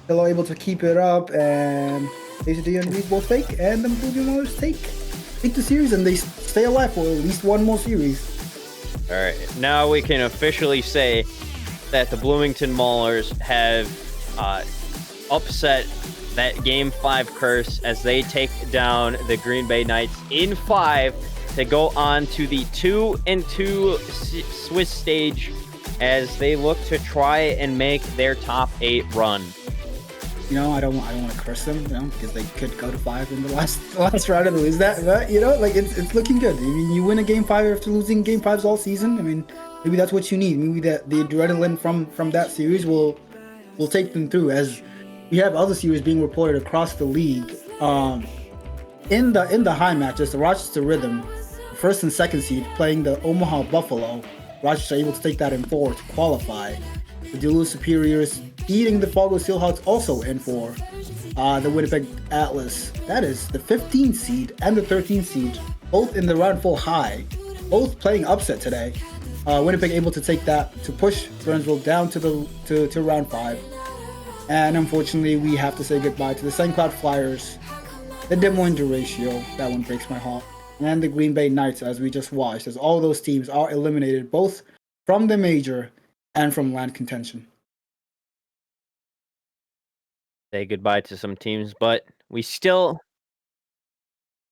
still able to keep it up, and ACD and Reed both take, and the Bloomington Maulers take the series, and they stay alive for at least one more series. All right, now we can officially say that the Bloomington Maulers have upset that Game 5 curse as they take down the Green Bay Knights in 5 to go on to the 2-2 Swiss stage as they look to try and make their top 8 run. You know, I don't want to curse them, you know, because they could go to 5 in the last round and lose that. But you know, like it's looking good. I mean, you win a Game 5 after losing Game 5s all season. I mean, maybe that's what you need. Maybe the adrenaline from that series will take them through. As we have other series being reported across the league. In the high matches, the Rochester Rhythm, first and second seed, playing the Omaha Buffalo. Rochester able to take that in 4 to qualify. The Duluth Superiors beating the Fargo Steelhawks also in 4. The Winnipeg Atlas, that is the 15th seed and the 13th seed, both in the round 4 high, both playing upset today. Winnipeg able to take that to push Burnsville down to round 5. And unfortunately, we have to say goodbye to the St. Cloud Flyers, the Des Moines Duratio, that one breaks my heart, and the Green Bay Knights, as we just watched, as all those teams are eliminated both from the major and from land contention. Say goodbye to some teams, but we still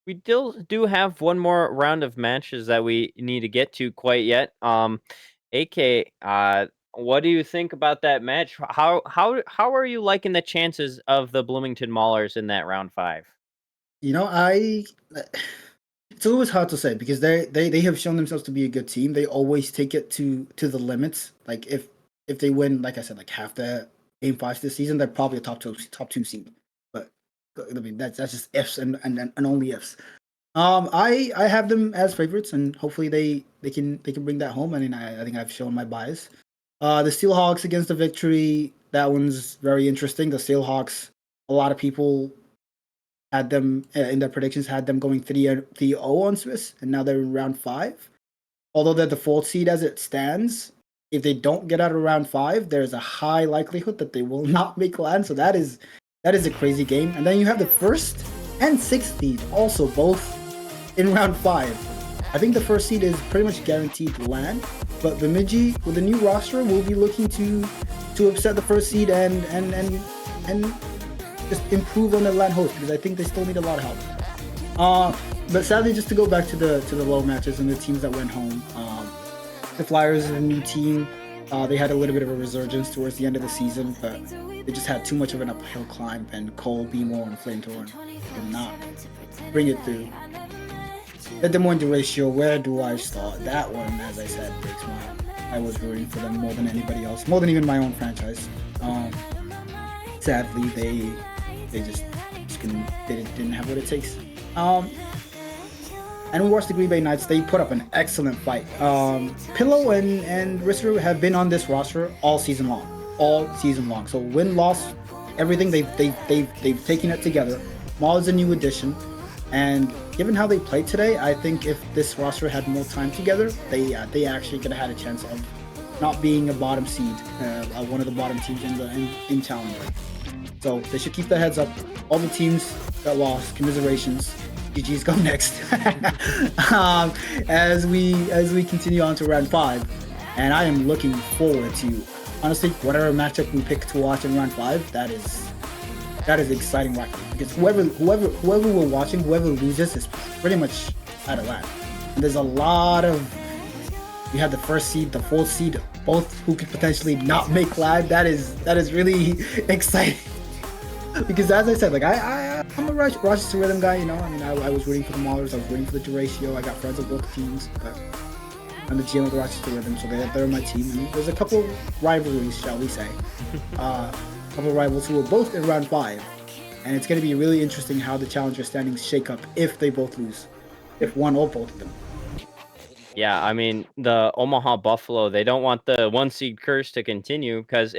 do have one more round of matches that we need to get to quite yet. AK, what do you think about that match? How are you liking the chances of the Bloomington Maulers in that round 5? You know, it's always hard to say because they have shown themselves to be a good team. They always take it to the limits. Like if they win, like I said, like half the Game 5s this season, they're probably a top two seed. But I mean that's just ifs and only ifs. I have them as favorites, and hopefully they can bring that home. I mean, I think I've shown my bias. The Steelhawks against the Victory, that one's very interesting. The Steelhawks, a lot of people had them in their predictions, had them going 3-0 on Swiss, and now they're in round 5. Although they're the 4th seed as it stands, if they don't get out of round 5, there's a high likelihood that they will not make land. So that is a crazy game. And then you have the 1st and 6th seed also both in round 5. I think the 1st seed is pretty much guaranteed to land, but Bemidji with the new roster will be looking to upset the 1st seed and just improve on the land host, because I think they still need a lot of help. But sadly, just to go back to the low matches and the teams that went home, the Flyers is a new team. They had a little bit of a resurgence towards the end of the season, but they just had too much of an uphill climb, and Cole, Beemore, and Flamethrower did not bring it through. The Des Moines Duratio, where do I start? That one, as I said, breaks my heart. I was rooting for them more than anybody else, more than even my own franchise. Sadly, they didn't have what it takes. And we watched the Green Bay Knights. They put up an excellent fight. Pillow and Rister have been on this roster all season long. So win, loss, everything they've taken it together. Maul is a new addition, and given how they played today, I think if this roster had more time together, they actually could have had a chance of not being a bottom seed, one of the bottom teams in Challenger. So they should keep their heads up. All the teams that lost, commiserations. GG's go next. As we continue on to round 5, and I am looking forward to, honestly, whatever matchup we pick to watch in round 5. That is exciting right now, because whoever we're watching, whoever loses is pretty much out of line. And there's a lot of, we have the 1st seed, the 4th seed, both who could potentially not make land. That is really exciting. Because as I said, like I'm a Rochester Rhythm guy, you know. I mean, I was rooting for the Maulers, I was rooting for the Duratio. I got friends of both teams, but I'm the GM of the Rochester Rhythm, so they're my team. And there's a couple of rivalries, shall we say, a couple of rivals who are both in round 5, and it's going to be really interesting how the Challenger standings shake up if they both lose, if one or both of them. Yeah, I mean, the Omaha Buffalo, they don't want the 1 seed curse to continue, because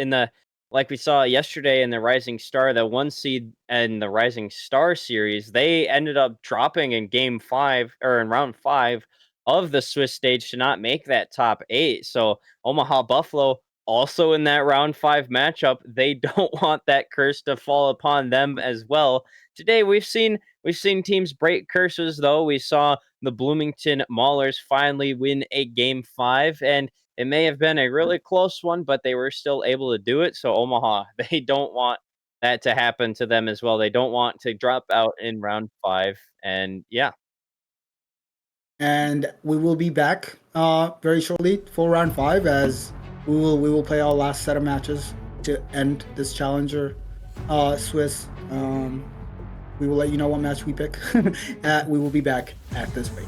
like we saw yesterday in the Rising Star, the 1 seed and the Rising Star series, they ended up dropping in Game 5 or in round 5 of the Swiss stage to not make that top 8. So Omaha Buffalo also in that round 5 matchup, they don't want that curse to fall upon them as well. Today we've seen teams break curses though. We saw the Bloomington Maulers finally win a game 5, and it may have been a really close one, but they were still able to do it. So Omaha, they don't want that to happen to them as well. They don't want to drop out in round 5. And yeah, And we will be back very shortly for round 5, as we will play our last set of matches to end this challenger Swiss. We will let you know what match we pick. We will be back at this break.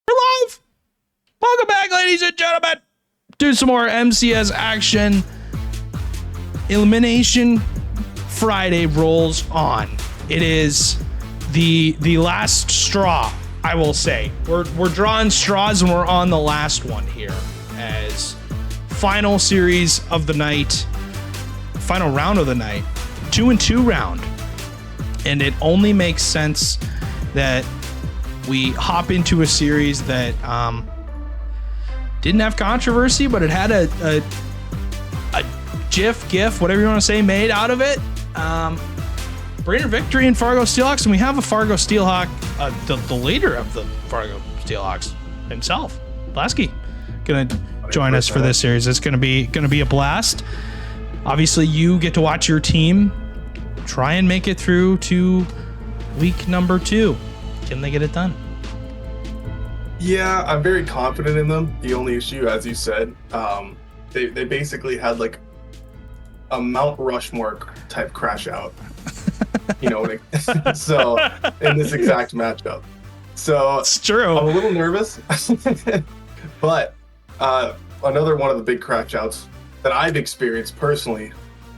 We're live. Welcome back, ladies and gentlemen. Do some more MCS action. Elimination Friday rolls on. It is the last straw, I will say. We're drawing straws and we're on the last one here as final series of the night, final round of the night, 2-2 round. And it only makes sense that we hop into a series that didn't have controversy, but it had a GIF, whatever you want to say, made out of it. Brainerd Victory and Fargo Steelhawks, and we have a Fargo Steelhawk, the leader of the Fargo Steelhawks himself, Lasky, gonna join us for this series. It's gonna be a blast. Obviously, you get to watch your team try and make it through to week number 2. Can they get it done? Yeah, I'm very confident in them. The only issue, as you said, they basically had like a Mount Rushmore type crash out, so in this exact matchup. So It's true. I'm a little nervous, but another one of the big crash outs that I've experienced personally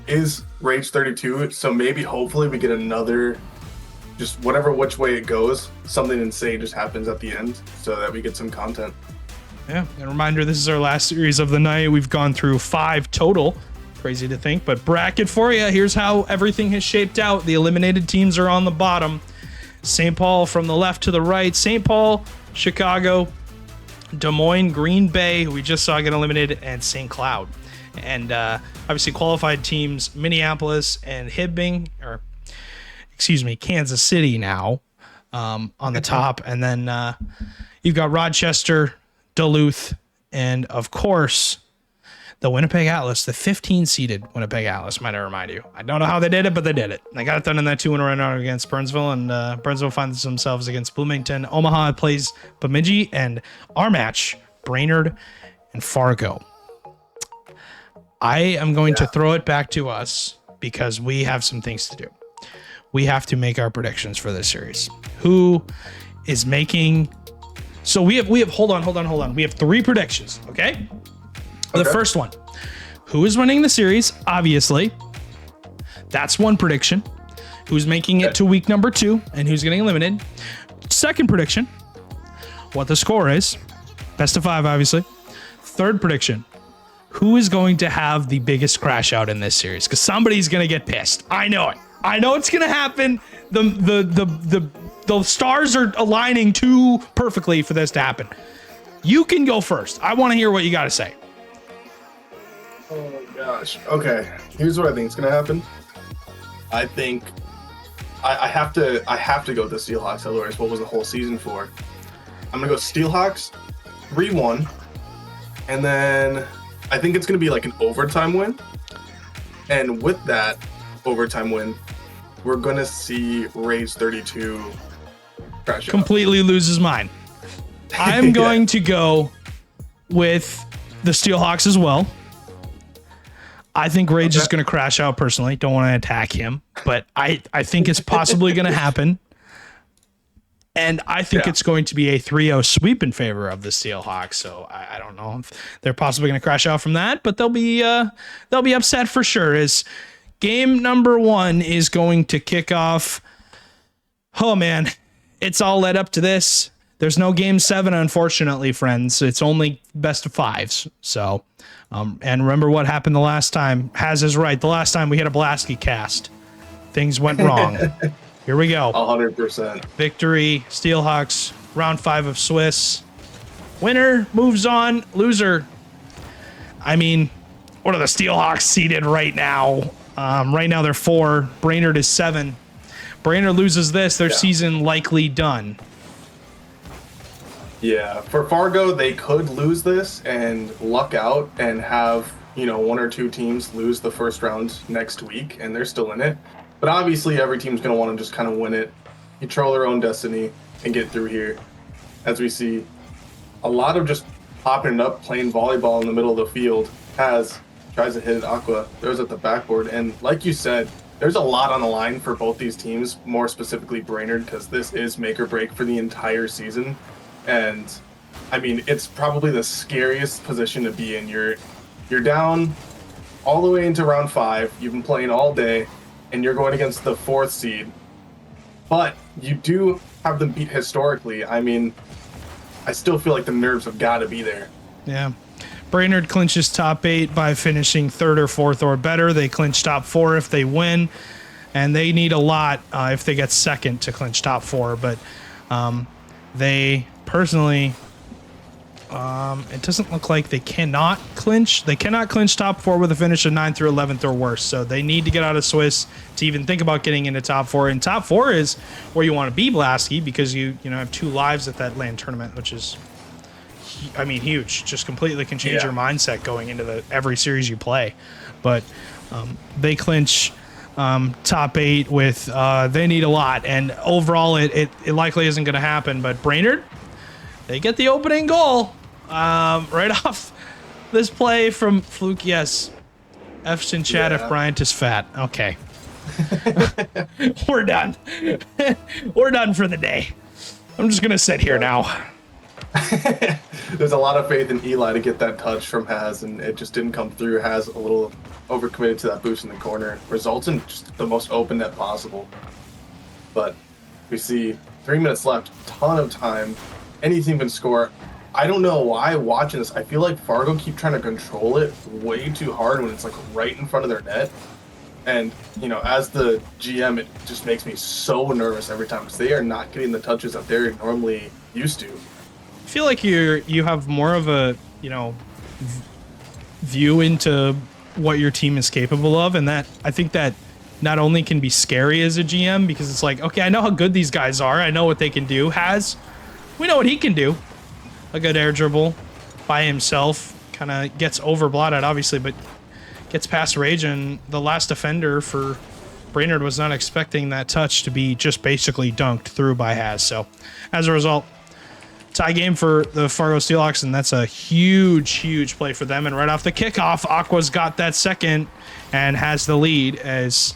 is Rage 32. So maybe hopefully we get another, just whatever which way it goes, something insane just happens at the end so that we get some content. Yeah, and a reminder, this is our last series of the night. We've gone through 5 total. Crazy to think, but bracket for you. Here's how everything has shaped out. The eliminated teams are on the bottom. St. Paul from the left to the right. St. Paul, Chicago, Des Moines, Green Bay, who we just saw get eliminated, and St. Cloud. And obviously qualified teams, Minneapolis and Kansas City now on the top. And then you've got Rochester, Duluth, and of course, the Winnipeg Atlas, the 15-seeded Winnipeg Atlas, might I remind you. I don't know how they did it, but they did it. They got it done in that 2-1 run against Burnsville, and Burnsville finds themselves against Bloomington. Omaha plays Bemidji, and our match, Brainerd and Fargo. I am going to throw it back to us because we have some things to do. We have to make our predictions for this series. Who is making... So we have hold on. We have 3 predictions, okay? The first one. Who is winning the series? Obviously. That's one prediction. Who's making it to week number 2 and who's getting eliminated. Second prediction, what the score is. Best of 5, obviously. Third prediction, who is going to have the biggest crash out in this series? Because somebody's going to get pissed. I know it. I know it's going to happen. The stars are aligning too perfectly for this to happen. You can go first. I want to hear what you got to say. Oh my gosh. Okay. Here's what I think is gonna happen. I think I have to go with the Steelhawks. Otherwise, what was the whole season for? I'm gonna go Steelhawks 3-1, and then I think it's gonna be like an overtime win. And with that overtime win, we're gonna see Rage 32 crash out. Completely lose his mind. I'm going to go with the Steelhawks as well. I think Rage is going to crash out personally. Don't want to attack him, but I think it's possibly going to happen. And I think it's going to be a 3-0 sweep in favor of the Steelhawks. So I don't know if they're possibly going to crash out from that, but they'll be upset for sure. As game number 1 is going to kick off. Oh man, it's all led up to this. There's no game 7, unfortunately, friends. It's only best of 5s. So, and remember what happened the last time. Haz is right. The last time we had a Blasky cast, things went wrong. Here we go. 100%. Victory, Steelhawks, round 5 of Swiss. Winner moves on. Loser. I mean, what are the Steelhawks seated right now? Right now they're 4. Brainerd is 7. Brainerd loses this, their season likely done. Yeah, for Fargo, they could lose this and luck out and have, 1 or 2 teams lose the first round next week, and they're still in it. But obviously, every team's going to want to just kind of win it, control their own destiny, and get through here. As we see a lot of just popping it up, playing volleyball in the middle of the field. Tries to hit it, Aqua throws at the backboard. And like you said, there's a lot on the line for both these teams, more specifically Brainerd, because this is make or break for the entire season. And I mean, it's probably the scariest position to be in. You're down all the way into round 5. You've been playing all day, and you're going against the 4th seed. But you do have them beat historically. I mean, I still feel like the nerves have got to be there. Yeah. Brainerd clinches top 8 by finishing 3rd or 4th or better. They clinch top 4 if they win, and they need a lot if they get 2nd to clinch top 4. But they personally, it doesn't look like they cannot clinch. They cannot clinch top 4 with a finish of 9th through 11th or worse. So they need to get out of Swiss to even think about getting into top 4. And top 4 is where you want to be, Blasky, because you have 2 lives at that LAN tournament, which is, I mean, huge. Just completely can change your mindset going into every series you play. But they clinch top 8 with they need a lot, and overall it likely isn't going to happen. But Brainerd, they get the opening goal right off this play from Fluke. Yes, F's in chat if Bryant is fat. Okay. We're done. We're done for the day. I'm just gonna sit here now. There's a lot of faith in Eli to get that touch from Haz, and it just didn't come through. Haz a little overcommitted to that boost in the corner. Results in just the most open net possible. But we see 3 minutes left, ton of time. Any team can score. I don't know why watching this, I feel like Fargo keep trying to control it way too hard when it's like right in front of their net. And, as the GM, it just makes me so nervous every time because they are not getting the touches that they're normally used to. I feel like you have more of a view into what your team is capable of, and that I think that not only can be scary as a GM because it's like, okay, I know how good these guys are, I know what they can do. We know what he can do. A good air dribble by himself, kind of gets overblotted obviously, but gets past Rage, and the last defender for Brainerd was not expecting that touch to be just basically dunked through by Haz. So as a result, tie game for the Fargo Steelhawks, and that's a huge play for them. And right off the kickoff, Aqua's got that second and has the lead has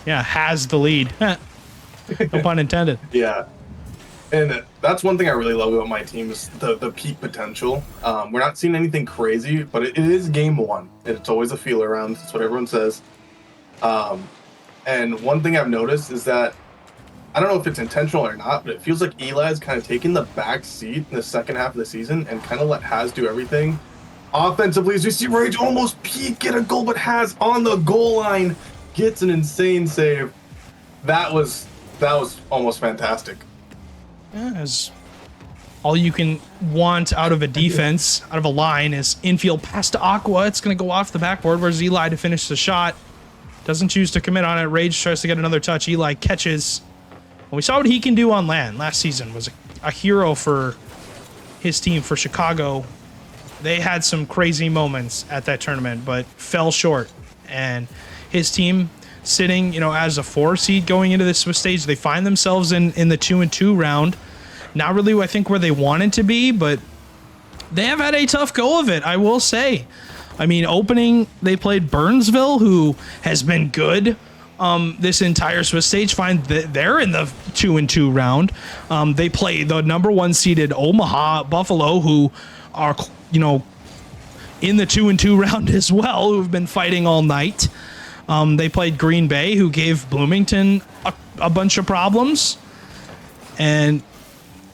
the lead. No pun intended. Yeah. And that's one thing I really love about my team is the peak potential. We're not seeing anything crazy, but it is game one. It's always a feel around. That's what everyone says. And one thing I've noticed is that I don't know if it's intentional or not, but it feels like Eli's kind of taking the back seat in the second half of the season and kind of let Haz do everything. Offensively, as we see Rage almost peak, get a goal, but Haz on the goal line gets an insane save. That was almost fantastic. Yeah, as all you can want out of a defense, out of a line, is infield pass to Aqua. It's going to go off the backboard. Where's Eli to finish the shot? Doesn't choose to commit on it. Rage tries to get another touch. Eli catches. And we saw what he can do on land last season. Was a hero for his team, for Chicago. They had some crazy moments at that tournament, but fell short. And his team sitting, as a 4 seed going into this Swiss stage, they find themselves in the 2-2 round. Not really, I think, where they wanted to be, but they have had a tough go of it, I will say. I mean, opening, they played Burnsville, who has been good this entire Swiss stage. Find that they're in the 2-2 round. They play the number 1 seeded Omaha Buffalo, who are, in the 2-2 round as well, who've been fighting all night. They played Green Bay, who gave Bloomington a bunch of problems. And,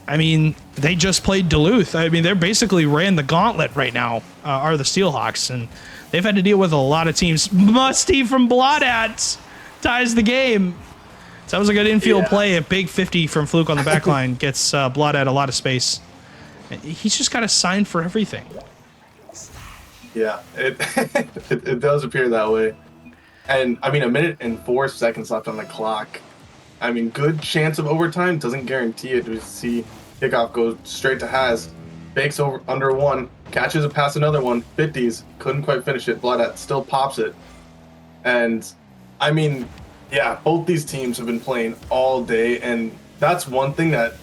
I mean, they just played Duluth. I mean, they're basically ran the gauntlet right now, are the Steelhawks. And they've had to deal with a lot of teams. Musty from Blodat ties the game. So that was a good infield play. A big 50 from Fluke on the back line gets Blodat a lot of space. He's just got a sign for everything. Yeah, it does appear that way. And, I mean, 1 minute and 4 seconds left on the clock. I mean, good chance of overtime. Doesn't guarantee it. We see kickoff goes straight to Haz. Bakes over under 1. Catches it past another one. 50s. Couldn't quite finish it. Bloodhat still pops it. And, I mean, yeah, both these teams have been playing all day. And that's one thing that,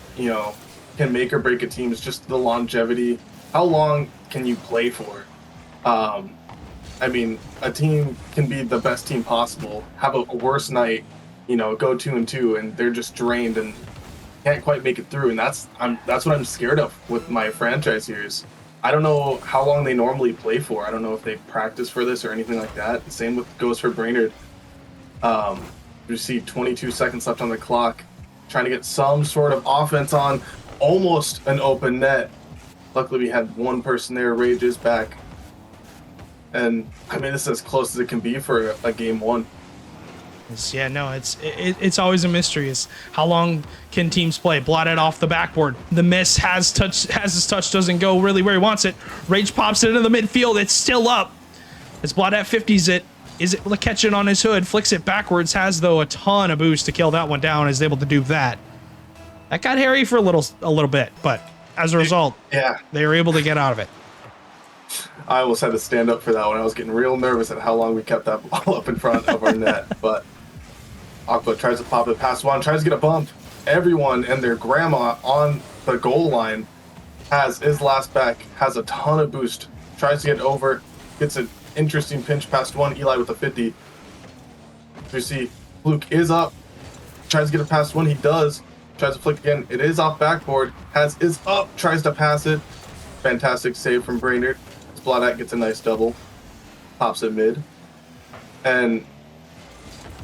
can make or break a team is just the longevity. How long can you play for? I mean, a team can be the best team possible, have a worse night, go 2-2, and they're just drained and can't quite make it through. And that's what I'm scared of with my franchise here. Is I don't know how long they normally play for. I don't know if they practice for this or anything like that. The same goes for Brainerd. You see 22 seconds left on the clock, trying to get some sort of offense on, almost an open net. Luckily, we had one person there. Rage is back. And, I mean, this is as close as it can be for a game one. Yeah, no, it's always a mystery. Is how long can teams play? Blotted off the backboard. The miss has his touch doesn't go really where he wants it. Rage pops it into the midfield. It's still up. As Blotted 50s it. Is it able to catch it on his hood? Flicks it backwards. Has, though, a ton of boost to kill that one down. Is able to do that. That got hairy for a little bit, but as a result, they were able to get out of it. I almost had to stand up for that one. I was getting real nervous at how long we kept that ball up in front of our net. But Aqua tries to pop it past one, tries to get a bump. Everyone and their grandma on the goal line is last back, has a ton of boost, tries to get over, gets an interesting pinch past one. Eli with a 50. You see, Luke is up, tries to get it past one. He does, tries to flick again. It is off backboard. Is up, tries to pass it. Fantastic save from Brainerd. Bloodat gets a nice double, pops it mid, and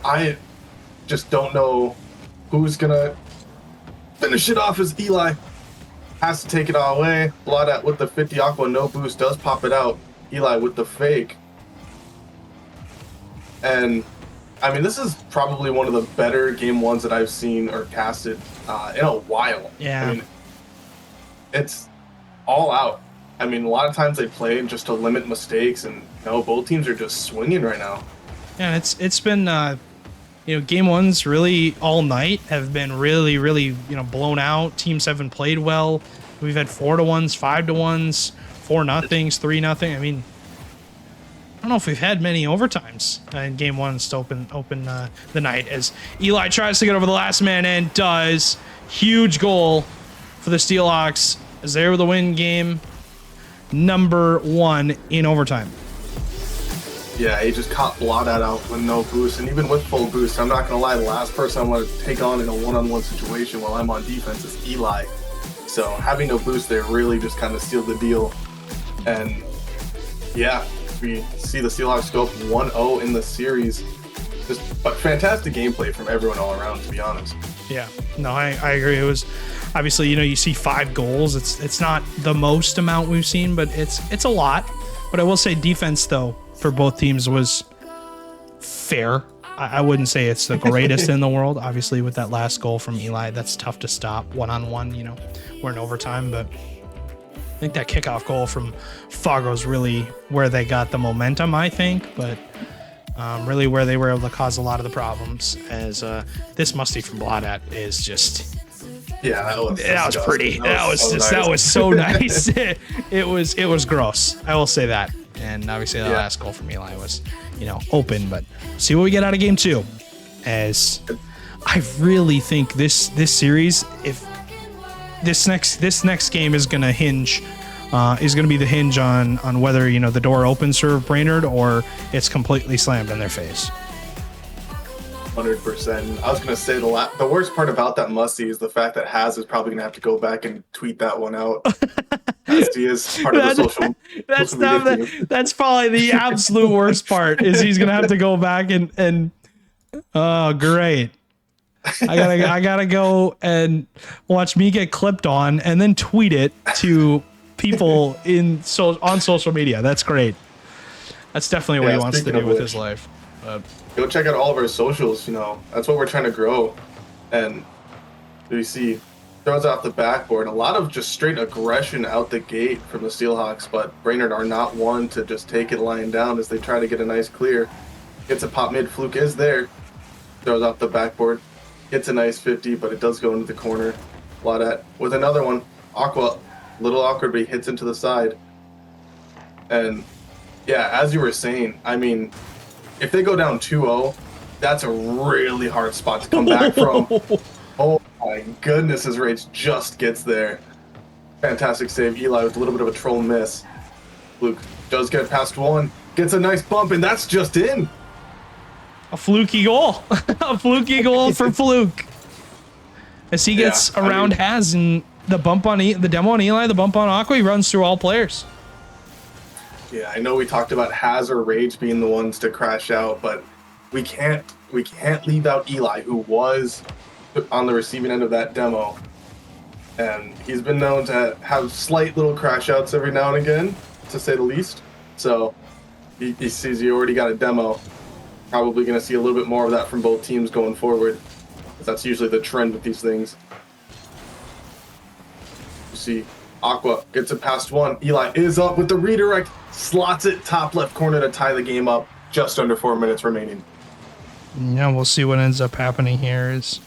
I just don't know who's gonna finish it off. As Eli has to take it all away. Bloodat with the 50. Aqua, no boost, does pop it out. Eli with the fake, and I mean, this is probably one of the better game ones that I've seen or casted in a while. Yeah, I mean, it's all out. I mean, a lot of times they play just to limit mistakes, and both teams are just swinging right now. Yeah, it's been game ones really all night have been really blown out. Teams haven't played well. We've had 4-1s, 5-1s, 4-0, 3-0. I mean, I don't know if we've had many overtimes in game ones to open the night. As Eli tries to get over the last man and does. Huge goal for the Steelhawks as they were the win game. Number 1 in overtime. Yeah, he just caught Blaudat out with no boost, and even with full boost, I'm not gonna lie, the last person I want to take on in a one-on-one situation while I'm on defense is Eli. So having no boost there really just kind of sealed the deal. And yeah, we see the Seahawks go up 1-0 in the series. But fantastic gameplay from everyone all around, to be honest. Yeah, no, I agree. It was obviously, you see 5 goals. It's not the most amount we've seen, but it's a lot. But I will say defense, though, for both teams was fair. I wouldn't say it's the greatest in the world. Obviously, with that last goal from Eli, that's tough to stop one-on-one. We're in overtime, but I think that kickoff goal from Fargo's really where they got the momentum, I think. But really where they were able to cause a lot of the problems, as this musty from Blaudat is just... Yeah, that was pretty. That was so nice. It was gross. I will say that. And obviously the last goal from Eli was, open. But see what we get out of game 2. As I really think this series, if this next game is gonna hinge, is gonna be the hinge on whether the door opens for Brainerd or it's completely slammed in their face. 100%. I was gonna say the worst part about that musty is the fact that Haz is probably gonna have to go back and tweet that one out. As he is part of the social media team. That's probably the absolute worst part. Is he's gonna have to go back and oh great. I gotta go and watch me get clipped on and then tweet it to people on social media. That's great. That's definitely what he wants to do with his life. Go check out all of our socials. That's what we're trying to grow. And we see throws off the backboard, a lot of just straight aggression out the gate from the Steelhawks, but Brainerd are not one to just take it lying down as they try to get a nice clear. Gets a pop mid, Fluke is there, throws off the backboard, gets a nice 50, but it does go into the corner. Blaudat with another one. Aqua, little awkward, but he hits into the side. And yeah, as you were saying, I mean, if they go down 2-0, that's a really hard spot to come back from. Oh my goodness, his Rage just gets there. Fantastic save. Eli with a little bit of a troll miss. Luke does get past one, gets a nice bump, and that's just in. A fluky goal. A fluky goal for Fluke. As he gets around Haz and the bump on the demo on Eli, the bump on Aqua, he runs through all players. Yeah, I know we talked about Haz or Rage being the ones to crash out, but we can't leave out Eli, who was on the receiving end of that demo. And he's been known to have slight little crash outs every now and again, to say the least. So he sees you already got a demo. Probably going to see a little bit more of that from both teams going forward. That's usually the trend with these things. You see Aqua gets it past one. Eli is up with the redirect, slots it top left corner to tie the game up. Just under 4 minutes remaining. Yeah, we'll see what ends up happening here. Is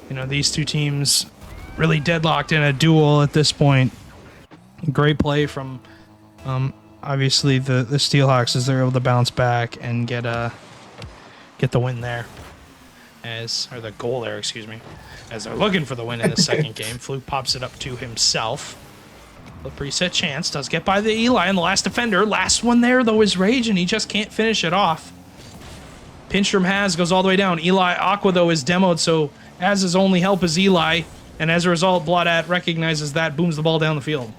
these two teams really deadlocked in a duel at this point. Great play from obviously the Steelhawks as they're able to bounce back and get the win there. Or the goal there, excuse me. As they're looking for the win in the second game, Fluke pops it up to himself. The preset chance does get by the Eli and the last defender. Last one there, though, is Rage, and he just can't finish it off. Pinch from Haz goes all the way down. Eli Aqua, though, is demoed, so Haz's only help is Eli, and as a result, Blaudat recognizes that, booms the ball down the field.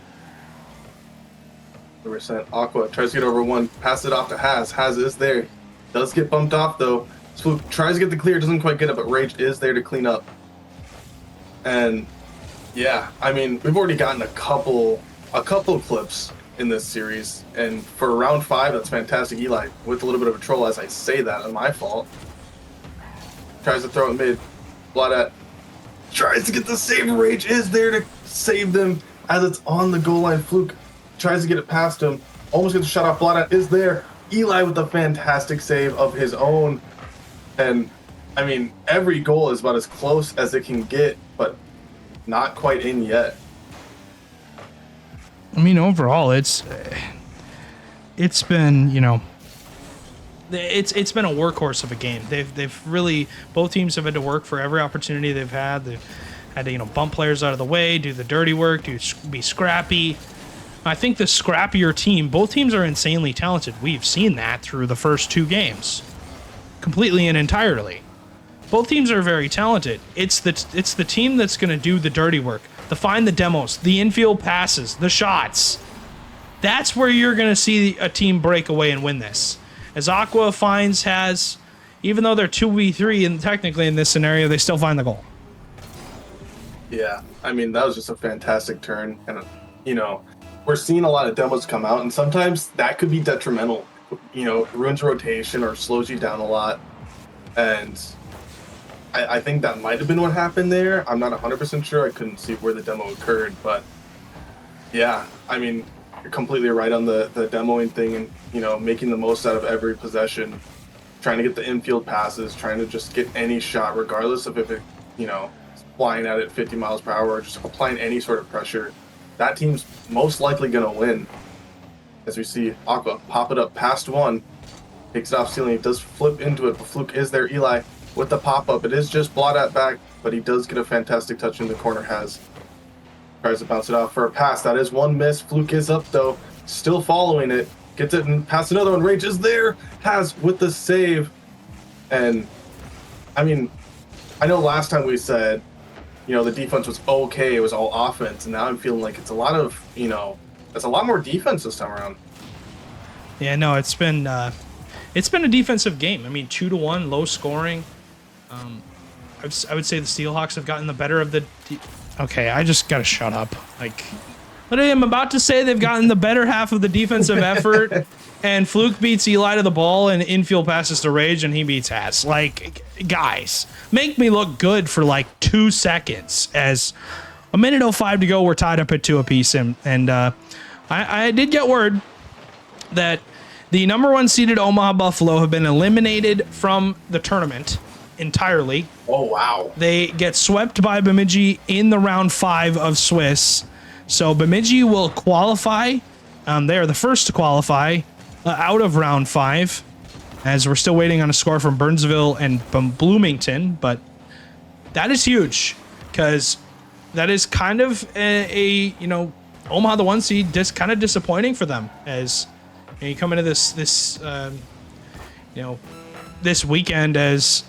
100%. Aqua tries to get over one, pass it off to Haz. Haz is there. Does get bumped off, though. Fluke tries to get the clear, doesn't quite get it, but Rage is there to clean up. And yeah, I mean, we've already gotten a couple clips in this series, and for round 5, that's fantastic. Eli with a little bit of a troll as I say that, on my fault. Tries to throw it mid. Blaudat tries to get the save. Rage is there to save them as it's on the goal line. Fluke tries to get it past him. Almost gets a shot off. Blaudat is there. Eli with a fantastic save of his own. And, I mean, every goal is about as close as it can get, but not quite in yet. I mean, overall, it's been, it's been a workhorse of a game. They've really, both teams have had to work for every opportunity they've had. They've had to, bump players out of the way, do the dirty work, be scrappy. I think the scrappier team, both teams are insanely talented. We've seen that through the first 2 games, completely and entirely. Both teams are very talented. It's the team that's going to do the dirty work, to find the demos, the infield passes, the shots. That's where you're going to see a team break away and win this. As Aqua has, even though they're 2v3 and technically in this scenario, they still find the goal. Yeah, I mean, that was just a fantastic turn. And, you know, we're seeing a lot of demos come out, and sometimes that could be detrimental. You know, ruins rotation or slows you down a lot. And I think that might have been what happened there. I'm not 100% sure. I couldn't see where the demo occurred. But, yeah, I mean, you're completely right on the demoing thing and, you know, making the most out of every possession, trying to get the infield passes, trying to just get any shot, regardless of if it, you know, flying at it 50 miles per hour, or just applying any sort of pressure. That team's most likely going to win. As we see Aqua pop it up past one, takes it off ceiling. He does flip into it, but Fluke is there. Eli with the pop-up. It is just Blaudat back, but he does get a fantastic touch in the corner. Tries to bounce it off for a pass. That is one miss. Fluke is up, though. Still following it. Gets it and pass another one. Rage is there. With the save. And, I mean, I know last time we said, you know, the defense was okay. It was all offense. And now I'm feeling like it's a lot of, you know, it's a lot more defense this time around. Yeah, no, it's been a defensive game. I mean, 2-1, low scoring. I would say the Steelhawks have gotten the better of the... Okay, I just gotta shut up. Like, what I am about to say, they've gotten the better half of the defensive effort, and Fluke beats Eli to the ball, and infield passes to Rage, and he beats Haz. Like, guys, make me look good for like 2 seconds. As a minute 05 to go, we're tied up at 2 apiece, and I did get word that the number 1 seeded Omaha Buffalo have been eliminated from the tournament entirely. Oh, wow. They get swept by Bemidji in the round 5 of Swiss. So Bemidji will qualify. They are the first to qualify out of round 5, as we're still waiting on a score from Burnsville and from Bloomington. But that is huge, because that is kind of a you know, Omaha the 1 seed, kind of disappointing for them, as you come into this you know, this weekend as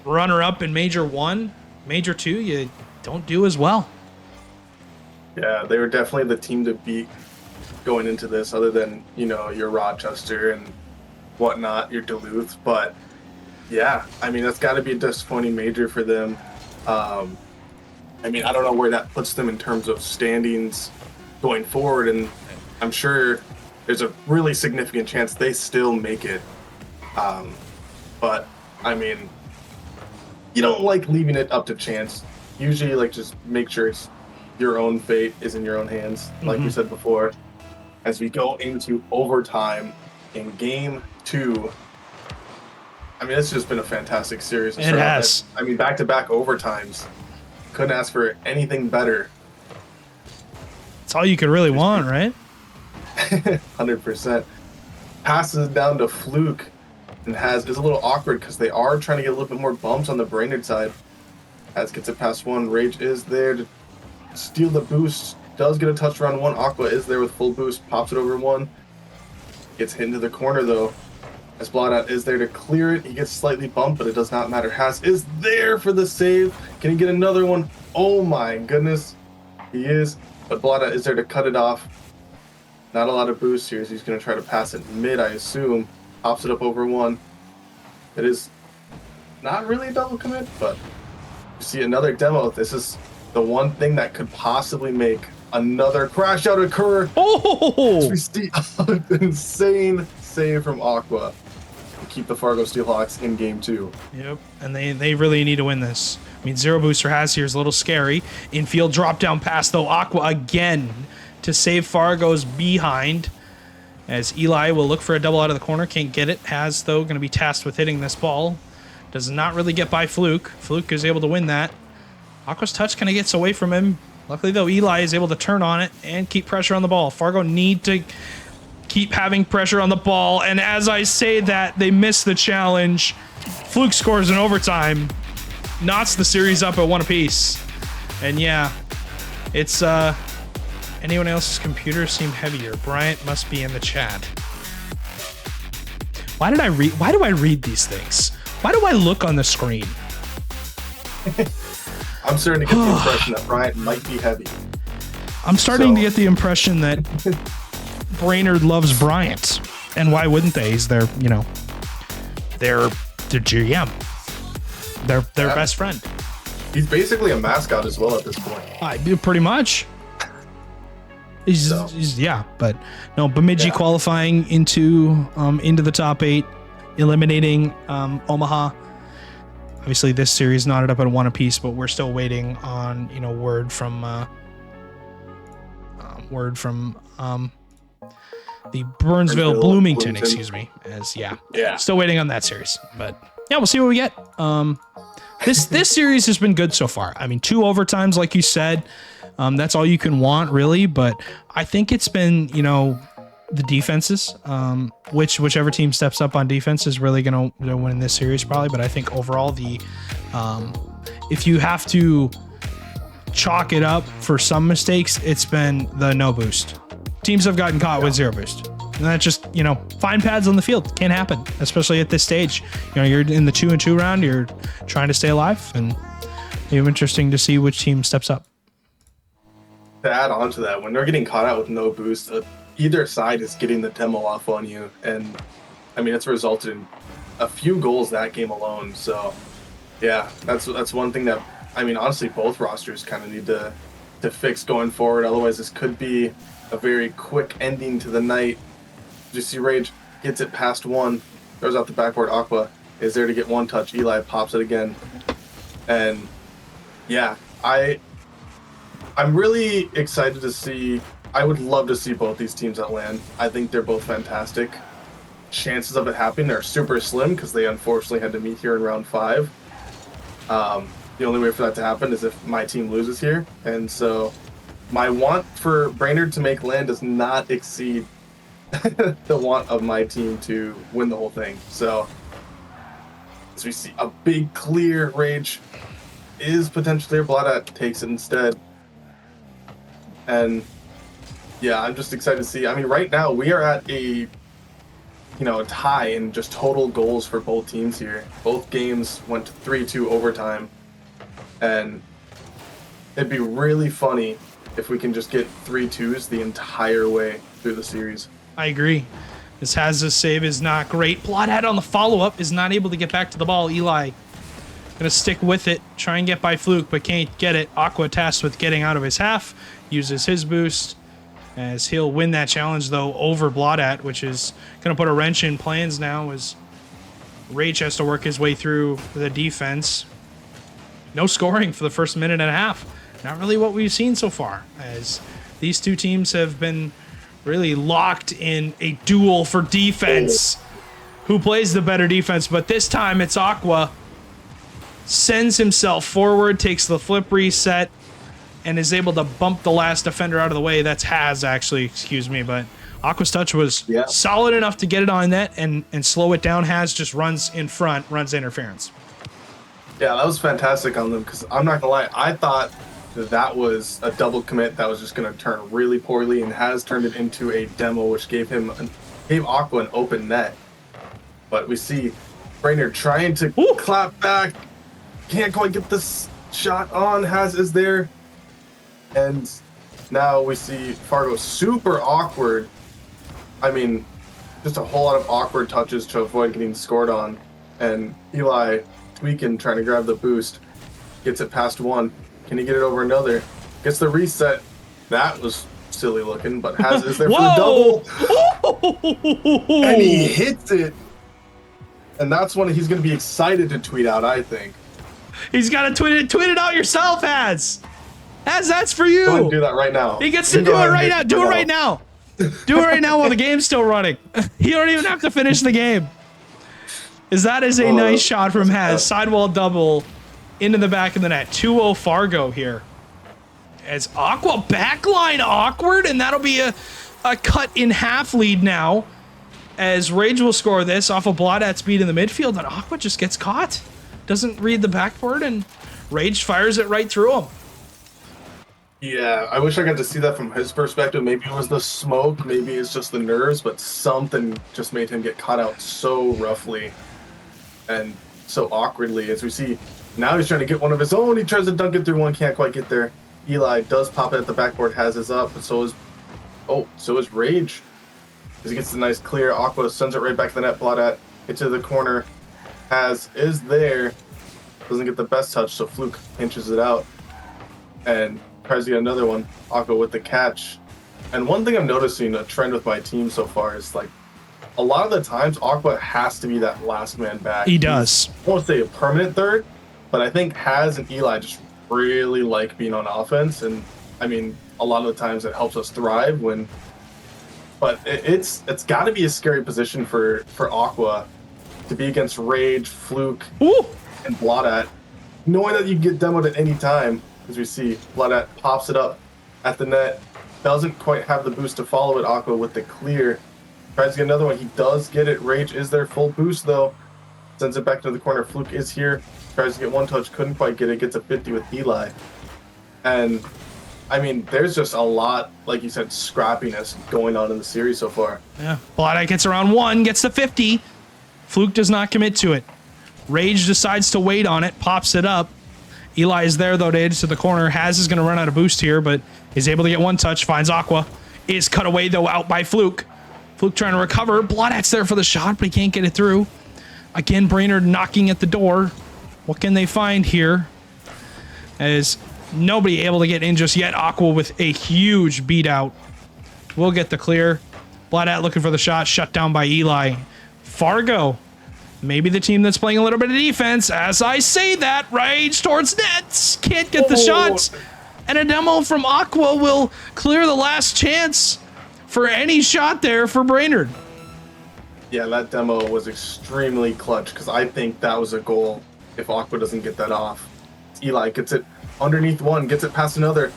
runner-up in Major 1, Major 2, you don't do as well. Yeah, they were definitely the team to beat going into this, other than, you know, your Rochester and whatnot, your Duluth. But, yeah, I mean, that's got to be a disappointing major for them. I mean, I don't know where that puts them in terms of standings going forward, and I'm sure there's a really significant chance they still make it. But, I mean, you don't like leaving it up to chance. Usually, like, just make sure it's your own fate is in your own hands, like we said before. As we go into overtime in game 2, I mean, it's just been a fantastic series. It has. I mean, back-to-back overtimes. Couldn't ask for anything better. It's all you could really want, right? 100%. Passes down to Fluke, and is a little awkward because they are trying to get a little bit more bumps on the Brainerd side. Gets it past one. Rage is there to steal the boost. Does get a touch around one. Aqua is there with full boost. Pops it over one. Gets hit into the corner, though. As Blaudat is there to clear it. He gets slightly bumped, but it does not matter. Is there for the save. Can he get another one? Oh my goodness. He is. But Blaudat is there to cut it off. Not a lot of boost here, as he's going to try to pass it mid, I assume. Pops it up over one. It is not really a double commit, but you see another demo. This is the one thing that could possibly make another crash out occur. Oh! We see an insane save from Aqua to keep the Fargo Steelhawks in game 2. Yep, and they really need to win this. I mean, Zero Booster has here is a little scary. Infield drop down pass, though. Aqua again to save Fargo's behind, as Eli will look for a double out of the corner. Can't get it. Has, though, going to be tasked with hitting this ball. Does not really get by Fluke. Fluke is able to win that. Aqua's touch kind of gets away from him. Luckily, though, Eli is able to turn on it and keep pressure on the ball. Fargo need to keep having pressure on the ball. And as I say that, they miss the challenge. Fluke scores in overtime. Knots the series up at 1 apiece. And yeah, it's Anyone else's computer seemed heavier. Bryant must be in the chat. Why do I read these things? Why do I look on the screen? I'm starting to get the impression that Bryant might be heavy. I'm starting to get the impression that Brainerd loves Bryant. And why wouldn't they? He's their, their GM. Their best friend. He's basically a mascot as well at this point. Pretty much. He's but no, Bemidji qualifying into the top 8, eliminating Omaha. Obviously, this series knotted up at 1 apiece, but we're still waiting on word from the Burnsville Bloomington, excuse me. Still waiting on that series, but yeah, we'll see what we get. This series has been good so far. I mean, 2 overtimes, like you said. That's all you can want, really. But I think it's been, the defenses, whichever team steps up on defense is really going to win this series, probably. But I think overall, if you have to chalk it up for some mistakes, it's been the no boost. Teams have gotten caught with 0 boost. And that just, fine pads on the field. Can't happen, especially at this stage. You're in the 2-2 round. You're trying to stay alive, and it'll be interesting to see which team steps up. To add on to that, when they're getting caught out with no boost, either side is getting the demo off on you. And, I mean, it's resulted in a few goals that game alone. So, yeah, that's one thing that, I mean, honestly, both rosters kind of need to fix going forward. Otherwise, this could be a very quick ending to the night. You see Rage gets it past 1, throws out the backboard. Aqua is there to get 1 touch. Eli pops it again. And, yeah, I'm really excited to see. I would love to see both these teams at LAN. I think they're both fantastic. Chances of it happening are super slim because they unfortunately had to meet here in round 5. The only way for that to happen is if my team loses here. And so my want for Brainerd to make LAN does not exceed the want of my team to win the whole thing. So as we see a big clear, Rage is potentially Bladat takes it instead. And yeah, I'm just excited to see. I mean, right now we are at a tie in just total goals for both teams here. Both games went to 3-2 overtime. And it'd be really funny if we can just get 3-2s the entire way through the series. I agree. This Haz's save is not great. Bloodhead on the follow-up is not able to get back to the ball. Eli gonna stick with it, try and get by Fluke, but can't get it. Aqua tasked with getting out of his half, uses his boost, as he'll win that challenge, though, over Blodat, which is gonna put a wrench in plans now as Rage has to work his way through the defense. No scoring for the first minute and a half. Not really what we've seen so far, as these two teams have been really locked in a duel for defense. Who plays the better defense? But this time it's Aqua. Sends himself forward, takes the flip reset, and is able to bump the last defender out of the way. That's Haz, actually, excuse me. But Aqua's touch was solid enough to get it on net and slow it down. Haz just runs in front, runs interference. Yeah, that was fantastic on them, because I'm not going to lie, I thought that was a double commit that was just going to turn really poorly, and Haz turned it into a demo, which gave Aqua an open net. But we see Brainerd trying to clap back. Can't quite get this shot on. Haz is there. And now we see Fargo super awkward. I mean, just a whole lot of awkward touches to avoid getting scored on. And Eli tweaking, trying to grab the boost. Gets it past 1. Can he get it over another? Gets the reset. That was silly looking, but Haz is there for the double. And he hits it. And that's when he's going to be excited to tweet out, I think. He's got to tweet it out yourself, Haz. Haz, that's for you. Go ahead and do that right now. He gets to do it right now. Do it right now. Do it right now while the game's still running. You don't even have to finish the game. That is a nice shot from Haz. Sidewall double into the back of the net. 2-0 Fargo here. As Aqua backline awkward, and that'll be a cut in half lead now. As Rage will score this off a blot at speed in the midfield, and Aqua just gets caught. Doesn't read the backboard, and Rage fires it right through him. Yeah, I wish I got to see that from his perspective. Maybe it was the smoke, maybe it's just the nerves, but something just made him get caught out so roughly and so awkwardly. As we see, now he's trying to get one of his own. He tries to dunk it through one, can't quite get there. Eli does pop it at the backboard, has his up, but so is Rage. As he gets the nice clear, Aqua sends it right back to the net. Bloodat into the corner, is there, doesn't get the best touch, so Fluke pinches it out and tries to get another one. Aqua with the catch. And one thing I'm noticing, a trend with my team so far, is like a lot of the times Aqua has to be that last man back. He does. I won't say a permanent third, but I think Haz and Eli just really like being on offense, and I mean a lot of the times it helps us thrive when. But it's got to be a scary position for Aqua to be against Rage, Fluke, Ooh. and Bloodat, knowing that you can get demoed at any time. As we see, Bloodat pops it up at the net, doesn't quite have the boost to follow it. Aqua with the clear, tries to get another one. He does get it. Rage is their full boost though. Sends it back to the corner. Fluke is here, tries to get one touch, couldn't quite get it. Gets a 50 with Eli, and I mean, there's just a lot, like you said, scrappiness going on in the series so far. Yeah. Bloodat gets around 1, gets the 50. Fluke does not commit to it. Rage decides to wait on it, pops it up. Eli is there, though, to edge to the corner. Haz is going to run out of boost here, but is able to get one touch, finds Aqua. Is cut away, though, out by Fluke. Fluke trying to recover. Bloodat's there for the shot, but he can't get it through. Again, Brainerd knocking at the door. What can they find here? As nobody able to get in just yet. Aqua with a huge beat out. We'll get the clear. Bloodat looking for the shot, shut down by Eli. Fargo, maybe the team that's playing a little bit of defense. As I say that, Rage towards nets. Can't get the shots. And a demo from Aqua will clear the last chance for any shot there for Brainerd. Yeah, that demo was extremely clutch because I think that was a goal if Aqua doesn't get that off. Eli gets it underneath one, gets it past another.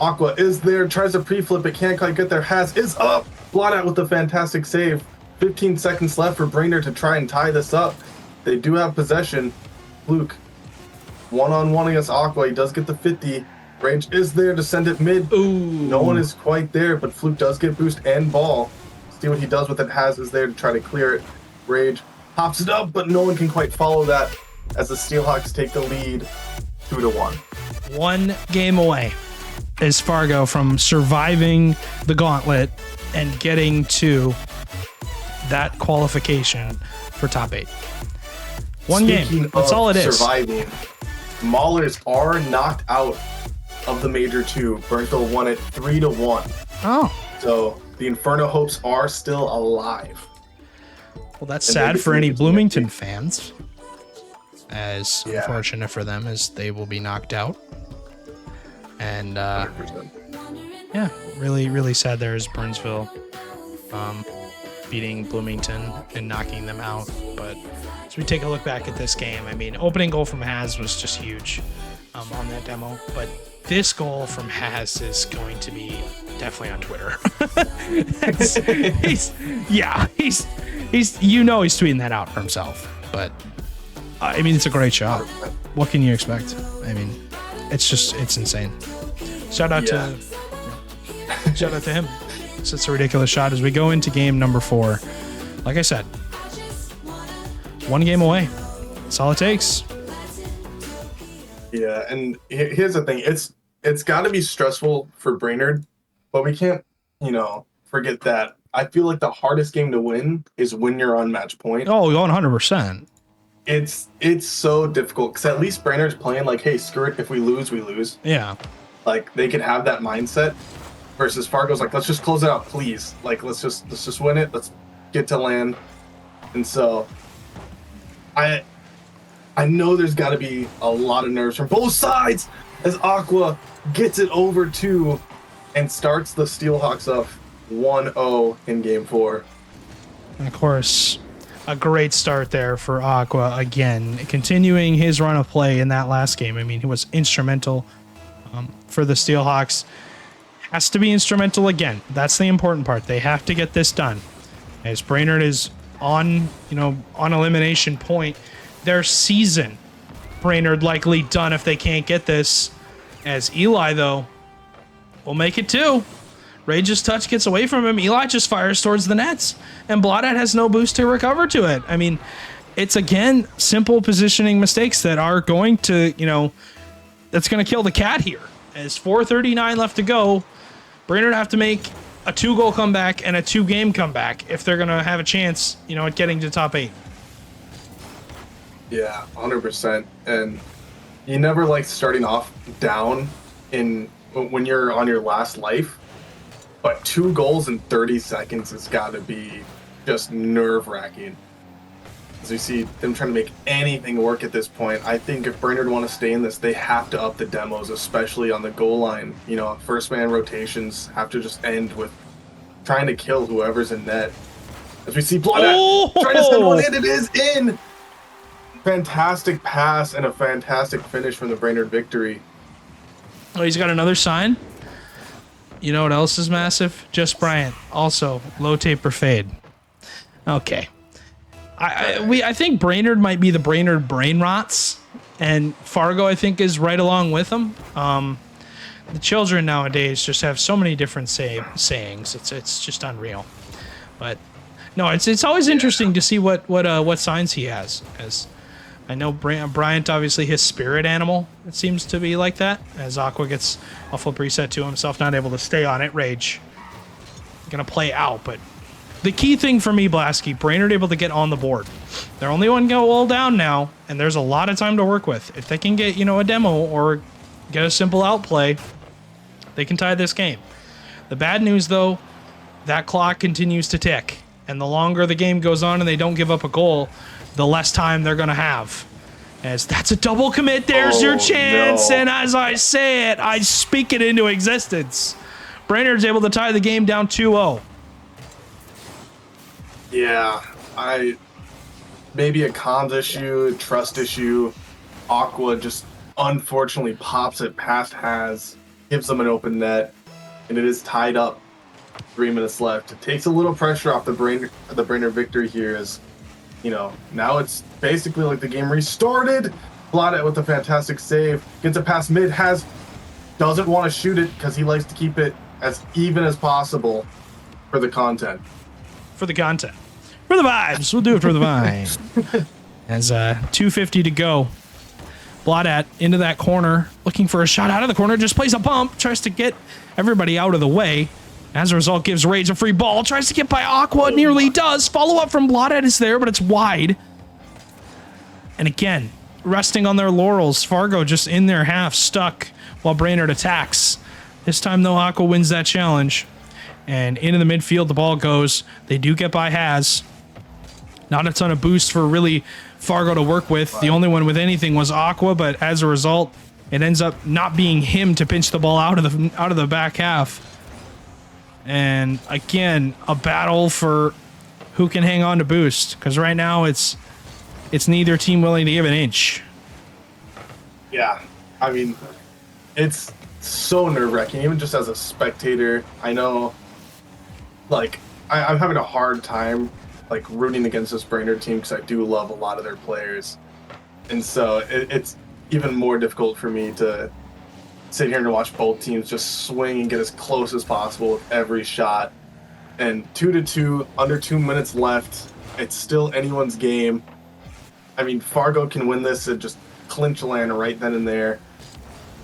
Aqua is there, tries to pre-flip it, can't quite get there. Haz is up. Bloodat with the fantastic save. 15 seconds left for Brainerd to try and tie this up. They do have possession. Fluke, one-on-one against Aqua. He does get the 50. Rage is there to send it mid. Ooh. No one is quite there, but Fluke does get boost and ball. See what he does with it. Haz is there to try to clear it. Rage pops it up, but no one can quite follow that as the Steelhawks take the lead 2-1. 1 game away is Fargo from surviving the gauntlet and getting to that qualification for top 8. One Speaking game. That's of all it is. Surviving, Maulers are knocked out of the Major 2. Burnthal won it 3-1. Oh. So the Inferno hopes are still alive. Well, that's And sad they for any defeated Bloomington TNT. fans. As Yeah. unfortunate for them as they will be knocked out. And 100%. yeah, really, really sad there is Burnsville beating Bloomington and knocking them out. But as we take a look back at this game, I mean, opening goal from Haz was just huge on that demo. But this goal from Haz is going to be definitely on Twitter. he's he's he's tweeting that out for himself. But I mean, it's a great shot. What can you expect? I mean, it's insane. Shout out to him. It's a ridiculous shot as we go into game number 4. Like I said, 1 game away. That's all it takes. Yeah, and here's the thing. It's got to be stressful for Brainerd, but we can't, forget that. I feel like the hardest game to win is when you're on match point. Oh, 100%. It's so difficult because at least Brainerd's playing like, hey, screw it. If we lose, we lose. Yeah. Like they could have that mindset. Versus Fargo's like, let's just close it out, please. Like let's just win it. Let's get to land. And so, I know there's got to be a lot of nerves from both sides as Aqua gets it over 2 and starts the Steelhawks up 1-0 in game 4. And of course, a great start there for Aqua again, continuing his run of play in that last game. I mean, he was instrumental for the Steelhawks. Has to be instrumental again. That's the important part. They have to get this done. As Brainerd is on elimination point, their season, Brainerd likely done if they can't get this. As Eli, though, will make it 2. Rage's touch gets away from him. Eli just fires towards the nets, and Bloodat has no boost to recover to it. I mean, it's, again, simple positioning mistakes that are going to, that's going to kill the cat here. As 4:39 left to go, Brainerd have to make a 2-goal comeback and a 2-game comeback if they're going to have a chance, at getting to top 8. Yeah, 100%. And you never like starting off down when you're on your last life. But 2 goals in 30 seconds has got to be just nerve-wracking. As we see them trying to make anything work at this point, I think if Brainerd want to stay in this, they have to up the demos, especially on the goal line. First man rotations have to just end with trying to kill whoever's in net. As we see Bloodat trying to send one in, it is in! Fantastic pass and a fantastic finish from the Brainerd victory. Oh, he's got another sign. You know what else is massive? Just Bryant. Also, low taper fade. Okay. I think Brainerd might be the Brainerd brain rots, and Fargo, I think, is right along with them. The children nowadays just have so many different sayings. It's just unreal. But no, it's always interesting to see what signs he has. As I know, Bryant, obviously his spirit animal, it seems to be like that. As Aqua gets a full preset to himself, not able to stay on it. Rage gonna play out, but the key thing for me, Blasky, Brainerd able to get on the board. They're only one goal down now, and there's a lot of time to work with. If they can get, a demo or get a simple outplay, they can tie this game. The bad news, though, that clock continues to tick. And the longer the game goes on and they don't give up a goal, the less time they're going to have. As that's a double commit, there's your chance. No. And as I say it, I speak it into existence. Brainerd's able to tie the game down 2-0. Yeah, maybe a comms issue, trust issue. Aqua just unfortunately pops it past Has, gives them an open net, and it is tied up. 3 minutes left. It takes a little pressure off the Brainerd victory here, as now it's basically like the game restarted. Bloodat with a fantastic save, gets it past mid. Has doesn't want to shoot it because he likes to keep it as even as possible for the content. For the content. For the vibes. We'll do it for the vibes. As 2:50 to go. Bloodat into that corner, looking for a shot out of the corner, just plays a bump, tries to get everybody out of the way. As a result, gives Rage a free ball, tries to get by Aqua, nearly does. Follow up from Bloodat is there, but it's wide. And again, resting on their laurels, Fargo just in their half, stuck while Brainerd attacks. This time, though, Aqua wins that challenge. And into the midfield, the ball goes. They do get by Has. Not a ton of boost for really Fargo to work with. The only one with anything was Aqua, but as a result, it ends up not being him to pinch the ball out of the back half. And again, a battle for who can hang on to boost, because right now it's neither team willing to give an inch. Yeah, I mean, it's so nerve-wracking, even just as a spectator. I know, I'm having a hard time, rooting against this Brainerd team because I do love a lot of their players. And so it's even more difficult for me to sit here and watch both teams just swing and get as close as possible with every shot. And 2-2, under 2 minutes left. It's still anyone's game. I mean, Fargo can win this and just clinch land right then and there.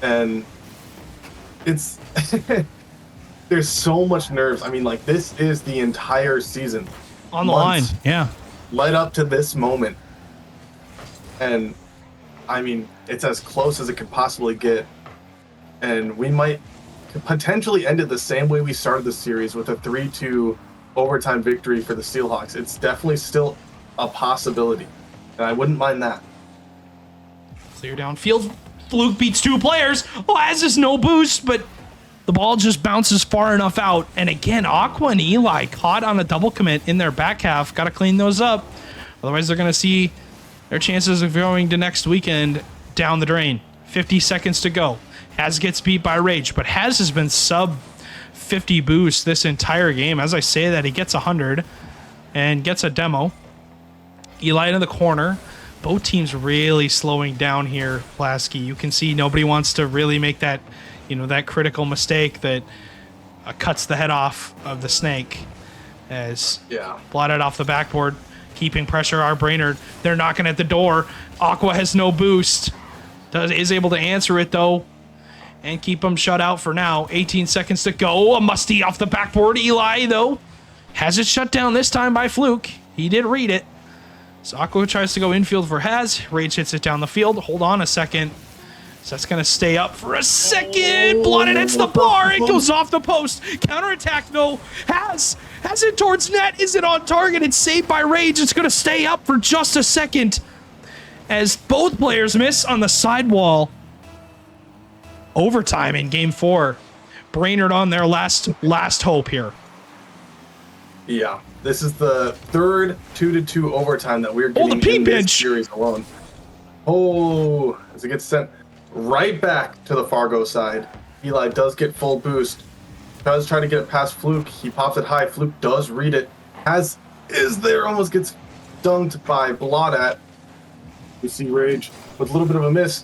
And it's there's so much nerves. I mean, this is the entire season on the line. Yeah, led up to this moment, and I mean, it's as close as it could possibly get. And we might potentially end it the same way we started the series, with a 3-2 overtime victory for the Steelhawks. It's definitely still a possibility, and I wouldn't mind that. Clear downfield. Fluke beats 2 players. Has this no boost, but the ball just bounces far enough out. And again, Aqua and Eli caught on a double commit in their back half. Got to clean those up. Otherwise, they're going to see their chances of going to next weekend down the drain. 50 seconds to go. Has gets beat by Rage, but has been sub 50 boost this entire game. As I say that, he gets 100 and gets a demo. Eli in the corner. Both teams really slowing down here, Plasky. You can see nobody wants to really make that, that critical mistake that cuts the head off of the snake. As blotted off the backboard, keeping pressure on Brainerd. They're knocking at the door. Aqua has no boost. Is able to answer it though, and keep them shut out for now. 18 seconds to go. A musty off the backboard. Eli though has it shut down this time by Fluke. He did read it. So Aqua tries to go infield for Haz. Rage hits it down the field. Hold on a second. So that's going to stay up for a second. Blotted hits the bar. It goes off the post. Counterattack, though. Has it towards net. Is it on target? It's saved by Rage. It's going to stay up for just a second as both players miss on the sidewall. Overtime in game 4. Brainerd on their last hope here. Yeah, this is the third 2-2 overtime that we're getting the in this pinch series alone. Oh, as it gets sent right back to the Fargo side. Eli does get full boost. Does try to get it past Fluke. He pops it high. Fluke does read it. Is there, almost gets dunked by Blodat. We see Rage with a little bit of a miss.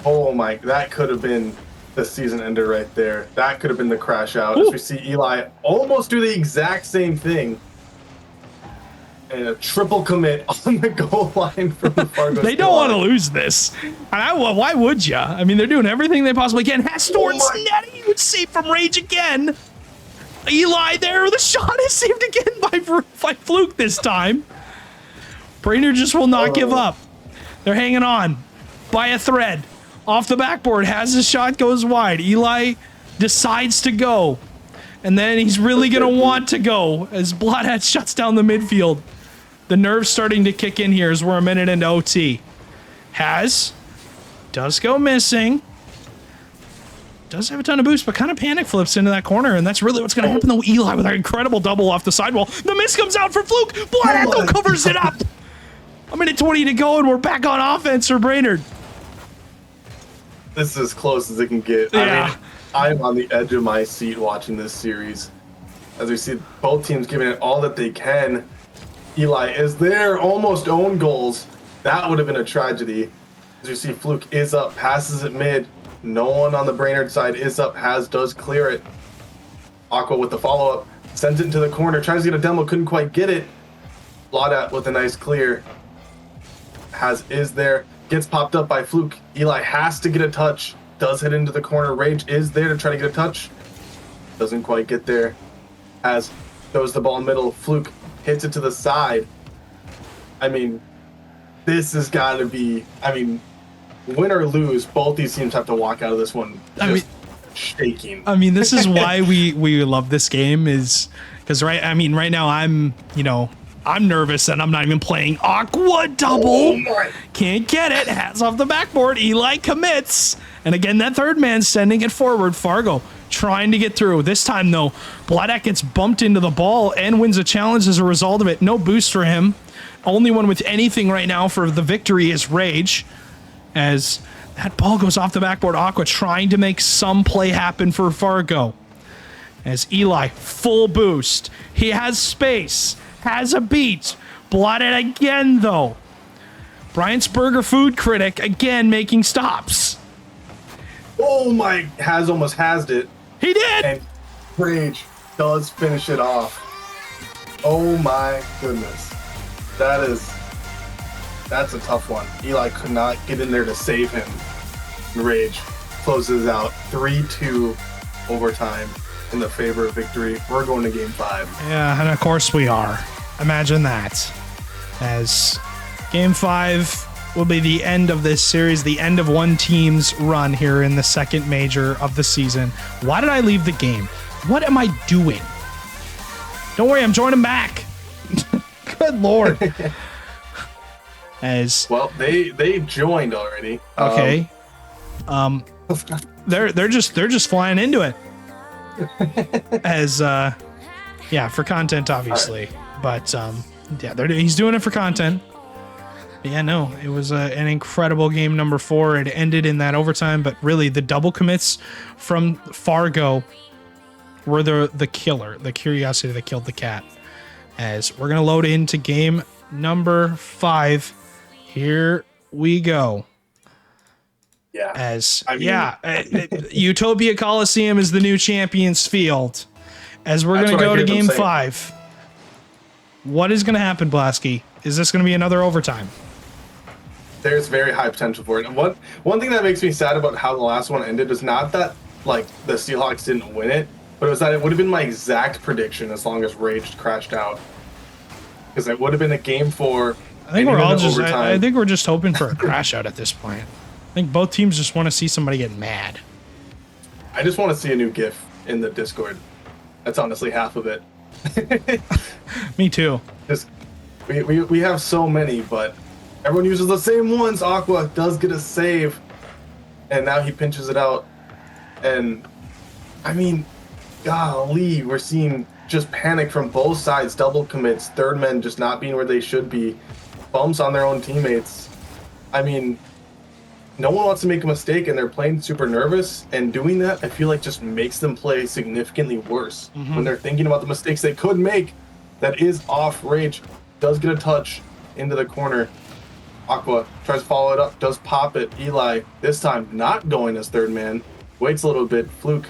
Oh my, that could have been the season ender right there. That could have been the crash out. As we see Eli almost do the exact same thing. And a triple commit on the goal line from the Fargo. They don't want to lose this. And why would you? I mean, they're doing everything they possibly can. Has towards net. Huge save from Rage again. Eli there. The shot is saved again by Fluke this time. Brainerd just will not give up. They're hanging on by a thread. Off the backboard. Has his shot, goes wide. Eli decides to go. And then he's really going to want to go as Bloodhead shuts down the midfield. The nerves starting to kick in here as we're a minute into OT. Does go missing. Does have a ton of boost, but kind of panic flips into that corner, and that's really what's going to happen though. Eli with an incredible double off the sidewall. The miss comes out for Fluke. Bloodhead though covers it up. A minute 20 to go, and we're back on offense for Brainerd. This is as close as it can get. Yeah. I'm on the edge of my seat watching this series. As we see both teams giving it all that they can. Eli is there, almost own goals. That would have been a tragedy. As you see, Fluke is up, passes it mid. No one on the Brainerd side is up. Does clear it. Aqua with the follow-up. Sends it into the corner. Tries to get a demo, couldn't quite get it. Blodat with a nice clear. Is there. Gets popped up by Fluke. Eli has to get a touch. Does hit into the corner. Rage is there to try to get a touch. Doesn't quite get there. Throws the ball in the middle. Fluke hits it to the side. I mean, this has got to be... win or lose, both these teams have to walk out of this one shaking. I mean, this is why we love this game, is because right now I'm nervous and I'm not even playing. Aqua double. Can't get it. Hats off the backboard. Eli commits. And again, that third man sending it forward. Fargo trying to get through. This time, though, Blodak gets bumped into the ball and wins a challenge as a result of it. No boost for him. Only one with anything right now for the victory is Rage. As that ball goes off the backboard, Aqua trying to make some play happen for Fargo. As Eli, full boost. He has space. Has a beat. Blotted again, though. Bryant's Burger food critic again making stops. Oh my, almost has it. He did! And Rage does finish it off. Oh my goodness. That's a tough one. Eli could not get in there to save him. Rage closes out 3-2 overtime in the favor of victory. We're going to game 5. Yeah, and of course we are. Imagine that. As game 5 will be the end of this series, the end of one team's run here in the second major of the season. Why did I leave the game? What am I doing? Don't worry, I'm joining back. Good Lord. Well, they joined already. Okay. They're just flying into it. For content, obviously. Right. But he's doing it for content. Yeah, no, it was an incredible game number 4. It ended in that overtime, but really the double commits from Fargo were the killer, the curiosity that killed the cat. As we're gonna load into game number 5. Here we go. Yeah. As I mean- Utopia Coliseum is the new champions field. As we're That's going to what I go to hear them game saying. 5. What is going to happen, Blasky? Is this going to be another overtime? There's very high potential for it. And one thing that makes me sad about how the last one ended is not that like the Seahawks didn't win it, but it was that it would have been my exact prediction as long as Rage crashed out. Because it would have been a game 4. I think we're ending all in just. I overtime. think we're just hoping for a crash out at this point. I think both teams just want to see somebody get mad. I just want to see a new GIF in the Discord. That's honestly half of it. Me too. Just we have so many, but everyone uses the same ones. Aqua does get a save, and now he pinches it out. And I mean, golly, we're seeing just panic from both sides, double commits, third men just not being where they should be, bumps on their own teammates. I mean, no one wants to make a mistake, and they're playing super nervous, and doing that, I feel like just makes them play significantly worse. When they're thinking about the mistakes they could make, that is off. Rage does get a touch into the corner. Aqua tries to follow it up, does pop it. Eli, this time not going as third man, waits a little bit. Fluke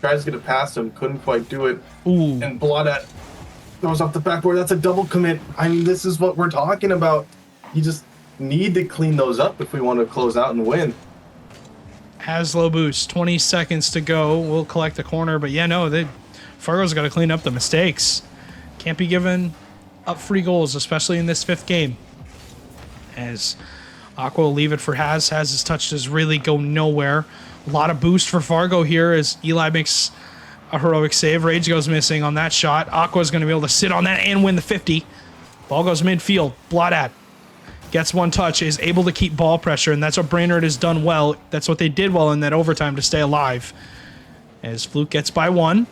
tries to get it past him, couldn't quite do it. Ooh. And Bloodat throws off the backboard. That's a double commit. I mean, this is what we're talking about. You just need to clean those up if we want to close out and win. Has low boost. 20 seconds to go. We'll collect the corner, but yeah, no, Fargo's got to clean up the mistakes. Can't be giving up free goals, especially in this 5th game. As Aqua will leave it for Has. Has's touch does really go nowhere. A lot of boost for Fargo here as Eli makes a heroic save. Rage goes missing on that shot. Aqua's going to be able to sit on that and win the 50. Ball goes midfield. Bloodat gets one touch, is able to keep ball pressure, and that's what Brainerd has done well. That's what they did well in that overtime to stay alive. As Fluke gets by 1.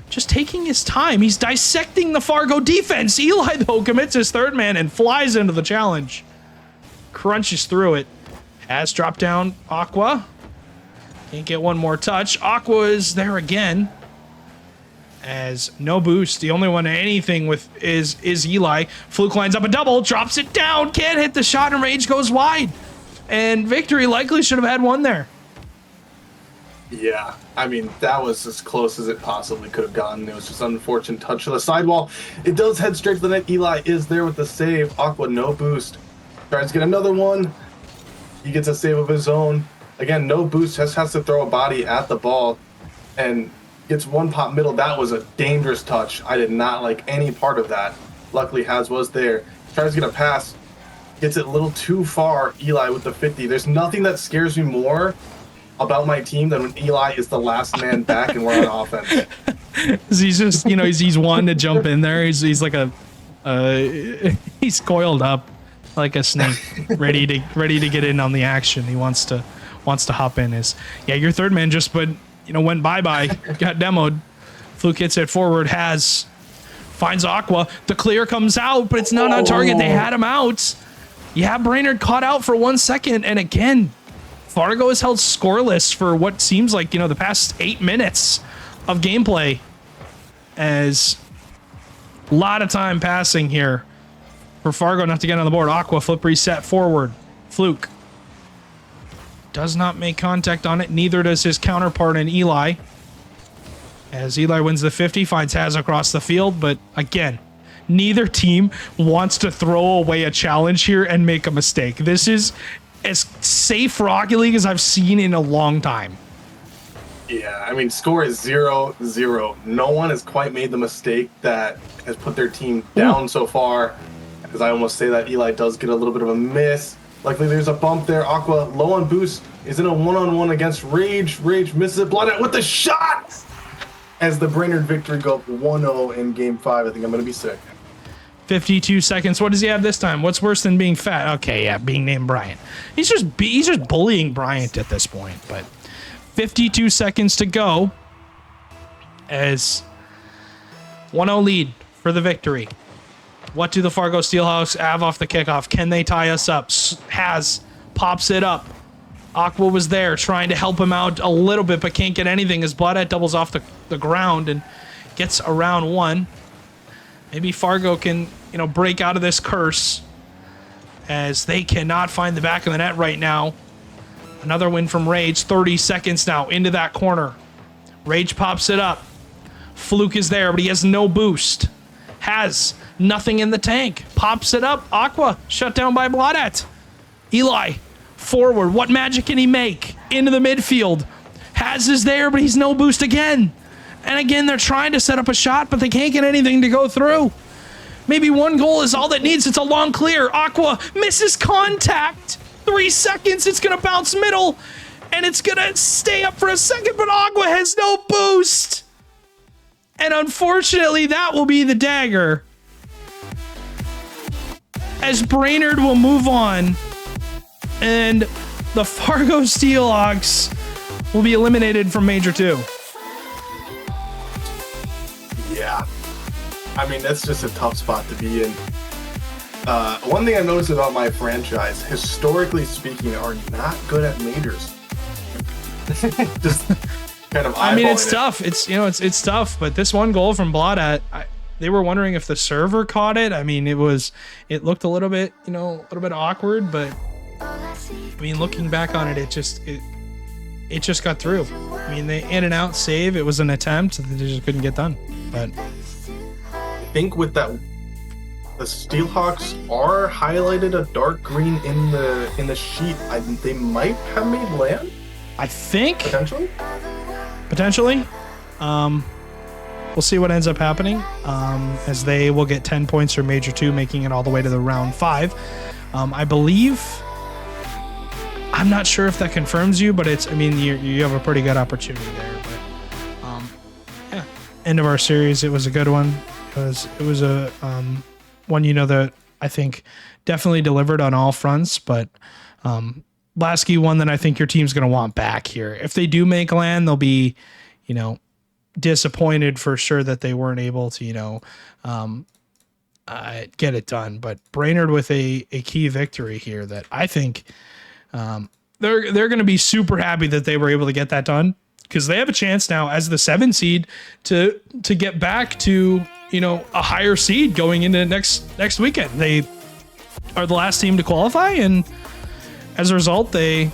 Just taking his time. He's dissecting the Fargo defense. Eli, though, commits his third man and flies into the challenge. Crunches through it. Has dropped down Aqua. Can't get one more touch. Aqua is there again. As no boost. The only one anything with is Eli. Fluke lines up a double, drops it down, can't hit the shot, and Rage goes wide. And Victory likely should have had one there. Yeah, I mean, that was as close as it possibly could have gotten. It was just an unfortunate touch to the sidewall. It does head straight to the net. Eli is there with the save. Aqua, no boost. Tries to get another one. He gets a save of his own. Again, no boost. Just has to throw a body at the ball. And gets one pop middle. That was a dangerous touch. I did not like any part of that. Luckily, Has was there. Tries to get a pass. Gets it a little too far. Eli with the 50. There's nothing that scares me more about my team than when Eli is the last man back and we're on offense. He's just, he's wanting to jump in there. He's like he's coiled up like a snake, ready to get in on the action. He wants to hop in. Your third man just went bye-bye, got demoed. Fluke hits it forward, finds Aqua. The clear comes out, but it's not on target. They had him out. Yeah, Brainerd caught out for 1 second, and again, Fargo has held scoreless for what seems like, the past 8 minutes of gameplay. As a lot of time passing here for Fargo not to get on the board. Aqua flip reset forward. Fluke does not make contact on it. Neither does his counterpart in Eli. As Eli wins the 50, finds Has across the field. But again, neither team wants to throw away a challenge here and make a mistake. This is as safe Rocket League as I've seen in a long time. Yeah, I mean, score is 0-0. No one has quite made the mistake that has put their team down so far. Because I almost say that Eli does get a little bit of a miss. Luckily, there's a bump there. Aqua, low on boost, is in a one-on-one against Rage. Rage misses it. Bloodat with the shot! As the Brainerd victory go up 1-0 in Game 5. I think I'm going to be sick. 52 seconds. What does he have this time? What's worse than being fat? Okay, yeah, being named Bryant. He's just bullying Bryant at this point. But 52 seconds to go as 1-0 lead for the victory. What do the Fargo Steelhawks have off the kickoff? Can they tie us up? Has pops it up. Aqua was there trying to help him out a little bit, but can't get anything as Bloodat doubles off the ground and gets around 1. Maybe Fargo can, break out of this curse as they cannot find the back of the net right now. Another win from Rage. 30 seconds now into that corner. Rage pops it up. Fluke is there, but he has no boost. Has nothing in the tank. Pops it up. Aqua shut down by Bloodat. Eli forward. What magic can he make? Into the midfield. Has is there, but he's no boost again. And again, they're trying to set up a shot, but they can't get anything to go through. Maybe one goal is all that needs. It's a long clear. Aqua misses contact. 3 seconds. It's going to bounce middle. And it's going to stay up for a second, but Aqua has no boost. And unfortunately, that will be the dagger. As Brainerd will move on. And the Fargo Steelhawks will be eliminated from Major 2. Yeah. I mean, that's just a tough spot to be in. One thing I've noticed about my franchise, historically speaking, are not good at majors. Just kind of. I mean, it's tough. It's tough. But this one goal from Bloodat, they were wondering if the server caught it. I mean, it looked a little bit, a little bit awkward. But I mean, looking back on it, it just got through. I mean, they in and out save. It was an attempt that they just couldn't get done. But I think with that, the Steelhawks are highlighted a dark green in the sheet. They might have made land. I think Potentially. We'll see what ends up happening, as they will get 10 points for Major 2, making it all the way to the round 5. I believe, I'm not sure if that confirms you, but you have a pretty good opportunity there. But yeah, end of our series. It was a good one. It was a one that I think definitely delivered on all fronts, but Lasky, one that I think your team's going to want back here. If they do make land, they'll be, disappointed for sure that they weren't able to, get it done. But Brainerd with a key victory here that I think they're going to be super happy that they were able to get that done, because they have a chance now as the 7 seed to get back to, a higher seed going into next weekend. They are the last team to qualify, and as a result, they,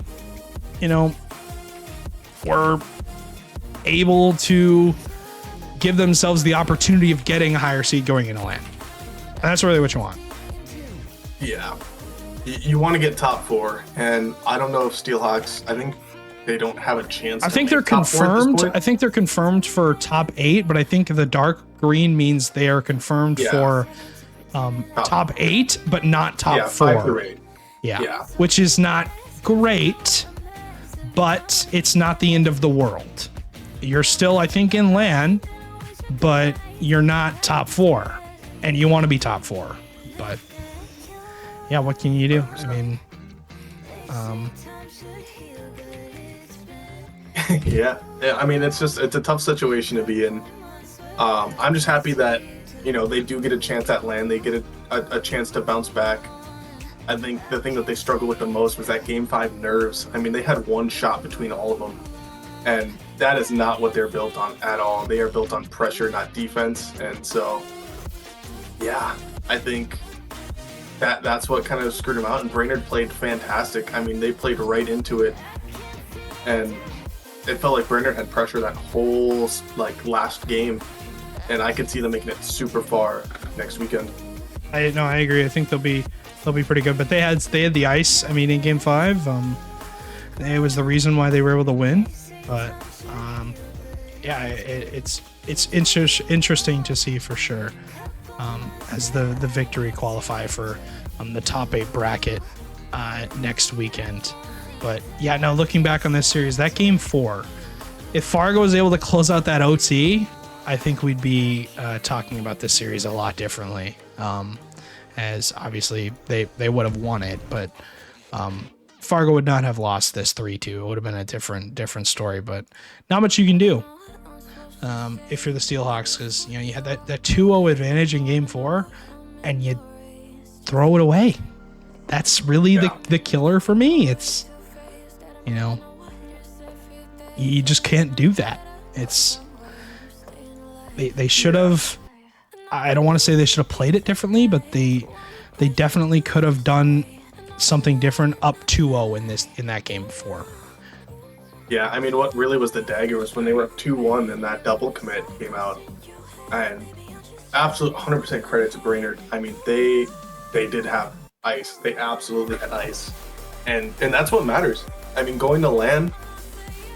were able to give themselves the opportunity of getting a higher seed going into land. And that's really what you want. Yeah. You want to get top 4, and I don't know if Steelhawks, I think they don't have a chance. I think they're confirmed. I think they're confirmed for top 8, but I think the dark green means they are confirmed for top 8, but not top 4. 5 through 8. Yeah. Which is not great, but it's not the end of the world. You're still, I think, in land, but you're not top 4, and you want to be top 4. But yeah, what can you do? I mean, yeah. I mean, it's a tough situation to be in. I'm just happy that, they do get a chance at land. They get a chance to bounce back. I think the thing that they struggled with the most was that Game 5 nerves. I mean, they had one shot between all of them, and that is not what they're built on at all. They are built on pressure, not defense. And so, yeah, I think that's what kind of screwed them out. And Brainerd played fantastic. I mean, they played right into it, and it felt like Brainerd had pressure that whole last game, and I could see them making it super far next weekend. I agree. I think they'll be pretty good. But they had the ice. I mean, in Game 5, it was the reason why they were able to win. But yeah, it's interesting to see for sure, as the victory qualify for the top 8 bracket next weekend. But yeah, no, looking back on this series, that Game 4, if Fargo was able to close out that OT, I think we'd be talking about this series a lot differently. As obviously they would have won it, but Fargo would not have lost this 3-2. It would have been a different story, but not much you can do if you're the Steelhawks, because you had that 2-0 advantage in Game 4, and you throw it away. That's really the killer for me. It's you just can't do that. It's they should have. I don't want to say they should have played it differently, but they definitely could have done something different up 2-0 in that game before. Yeah, I mean, what really was the dagger was when they were up 2-1 and that double commit came out. And absolute 100% credit to Brainerd. I mean, they did have ice. They absolutely had ice. And that's what matters. I mean, going to LAN,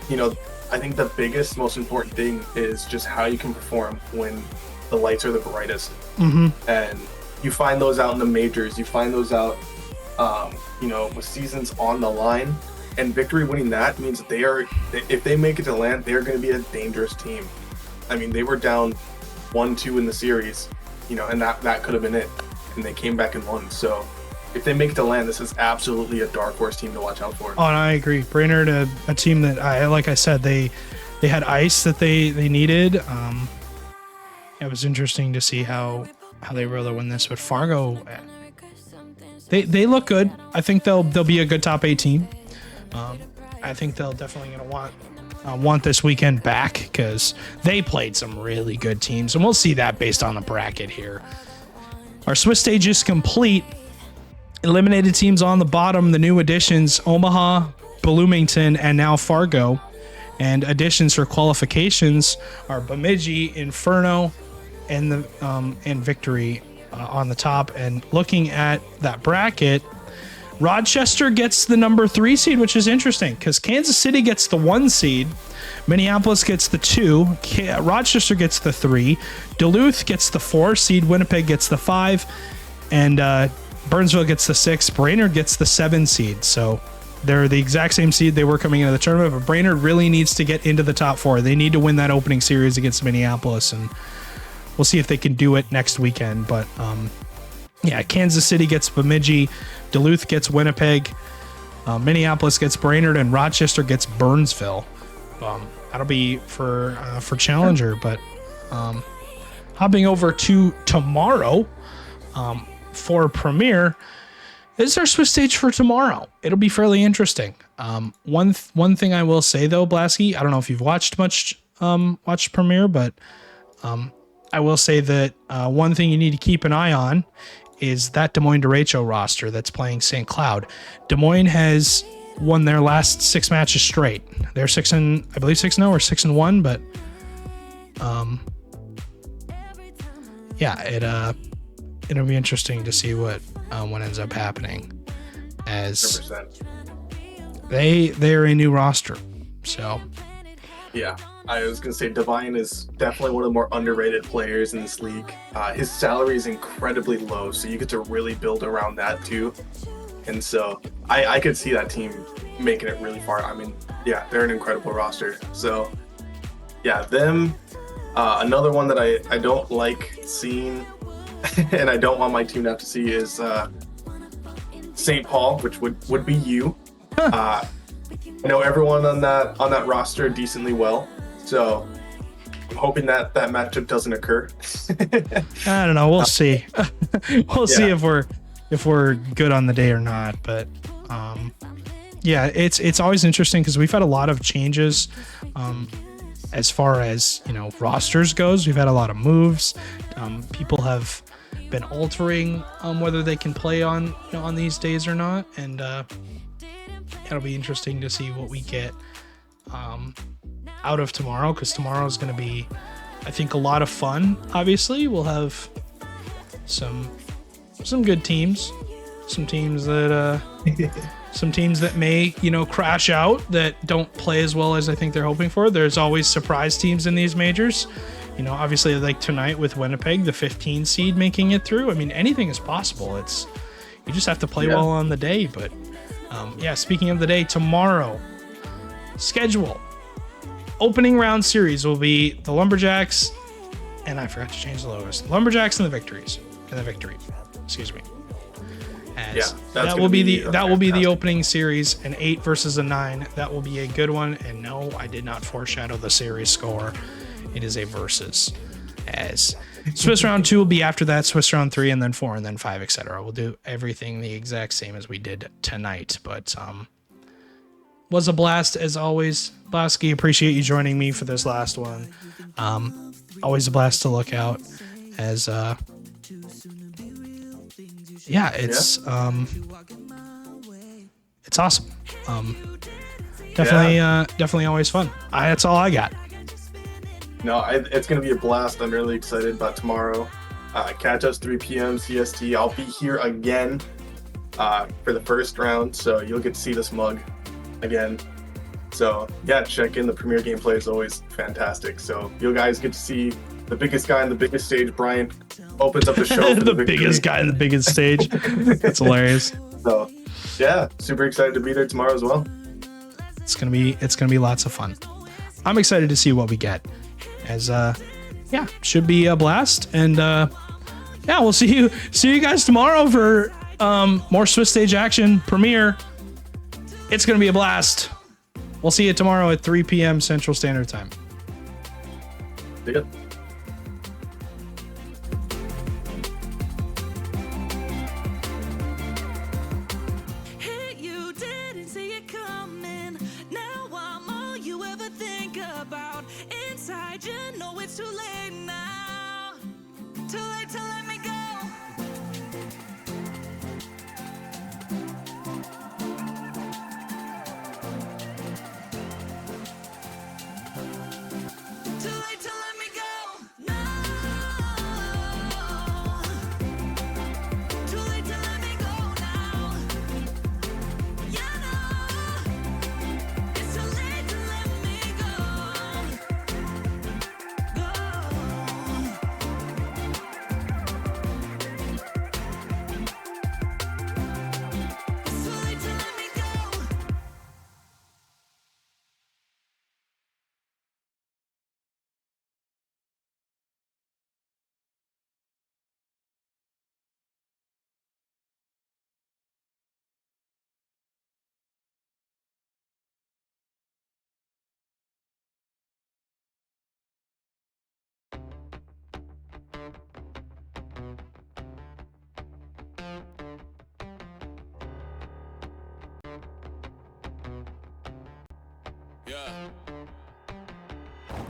you know, I think the biggest, most important thing is just how you can perform when the lights are the brightest. Mm-hmm. And you find those out in the majors. You find those out, you know, with seasons on the line. And victory winning that means that if they make it to LAN, they're going to be a dangerous team. I mean, they were down 1-2 in the series, you know, and that could have been it. And they came back and won. So if they make it to LAN, this is absolutely a dark horse team to watch out for. Oh, and I agree. Brainerd, a team that like I said, they had ice that they needed. It was interesting to see how they were able to win this. But Fargo, they look good. I think they'll be a good top 8 team. I think they'll definitely gonna want this weekend back because they played some really good teams, and we'll see that based on the bracket here. Our Swiss stage is complete. Eliminated teams on the bottom. The new additions: Omaha, Bloomington, and now Fargo. And additions for qualifications are Bemidji, Inferno, and Victory on the top. And looking at that bracket, Rochester gets the number 3 seed, which is interesting because Kansas City gets the 1 seed, Minneapolis gets the 2, Rochester gets the 3, Duluth gets the 4 seed, Winnipeg gets the 5, and Burnsville gets the 6. Brainerd gets the 7 seed. So they're the exact same seed they were coming into the tournament, but Brainerd really needs to get into the top 4. They need to win that opening series against Minneapolis, and we'll see if they can do it next weekend. But yeah, Kansas City gets Bemidji, Duluth gets Winnipeg, Minneapolis gets Brainerd, and Rochester gets Burnsville. That'll be for Challenger. But hopping over to tomorrow for Premier, is our Swiss stage for tomorrow. It'll be fairly interesting. One thing I will say though, Blasky, I don't know if you've watched Premier, but I will say that one thing you need to keep an eye on is that Des Moines derecho roster that's playing St. Cloud. Des Moines has won their last 6 matches straight. They're 6-0 or 6-1, but yeah, it'll be interesting to see what ends up happening, as 100%. they're a new roster. So Yeah, I was going to say Divine is definitely one of the more underrated players in this league. His salary is incredibly low, so you get to really build around that too. And so I could see that team making it really far. I mean, yeah, they're an incredible roster. So yeah, them. Another one that I don't like seeing and I don't want my team to have to see is St. Paul, which would be you. I know everyone on that roster decently well, so I'm hoping that matchup doesn't occur. I don't know. We'll see. We'll see if we're good on the day or not. But yeah, it's always interesting because we've had a lot of changes as far as rosters goes. We've had a lot of moves. People have been altering whether they can play on these days or not, and it'll be interesting to see what we get out of tomorrow, because tomorrow is going to be, I think, a lot of fun. Obviously, we'll have some good teams, some teams that may crash out, that don't play as well as I think they're hoping for. There's always surprise teams in these majors. Obviously, like tonight with Winnipeg, the 15 seed making it through. I mean, anything is possible. You just have to play well on the day. But yeah, speaking of the day, tomorrow, schedule. Opening round series will be the Lumberjacks, and I forgot to change the logos. Lumberjacks and the Victory. Excuse me. That will be the opening series, an 8 versus a 9. That will be a good one. And no, I did not foreshadow the series score. It is a versus. As Swiss round 2 will be after that, Swiss round 3, and then 4, and then 5, etc. We'll do everything the exact same as we did tonight. But was a blast as always. Blasky, appreciate you joining me for this last one. Always a blast to look out as it's awesome. Definitely always fun. That's all I got. No, it's going to be a blast. I'm really excited about tomorrow. Catch us 3 p.m. CST. I'll be here again for the first round, so you'll get to see this mug again. So yeah, check in. The premiere gameplay is always fantastic. So you guys get to see the biggest guy on the biggest stage. Brian opens up the show. For the biggest guy on the biggest stage. That's hilarious. So yeah, super excited to be there tomorrow as well. It's gonna be lots of fun. I'm excited to see what we get. As should be a blast. And we'll see you guys tomorrow for more Swiss Stage action premiere. It's gonna be a blast. We'll see you tomorrow at 3 p.m. Central Standard Time. See ya. Hey, you didn't see it coming. Now I'm all you ever think about. Inside, you know it's too late now. Too late to let me go. Too late to let me go. No. Too late to let me go now. Yeah, no. It's too late to let me go. It's too late to let me go. Yeah.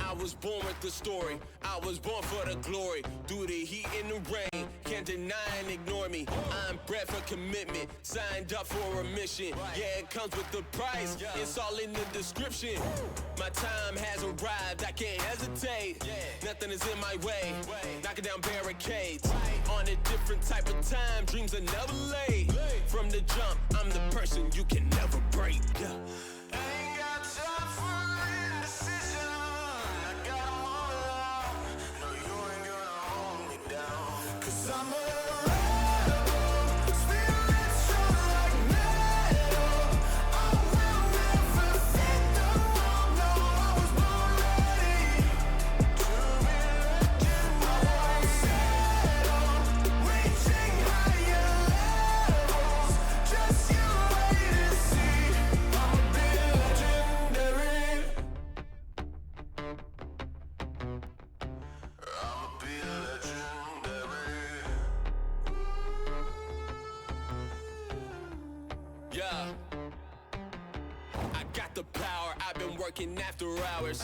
I was born with the story. I was born for the glory. Through the heat and the rain, can't deny and ignore me. I'm bred for commitment, signed up for a mission. Yeah, it comes with the price. It's all in the description. My time has arrived. I can't hesitate. Nothing is in my way. Knocking down barricades. On a different type of time. Dreams are never late. From the jump, I'm the person you can never break. Ain't got time for indecision. I got 'em all out. No, you ain't gonna hold me down. 'Cause I'm a rebel, spirit strong like metal. I will never fit the mold. No, I was born ready to be legend. I won't settle, reaching higher levels. Just you wait and see. I'ma be legendary. I'ma be legendary. Yeah. I got the power. I've been working after hours.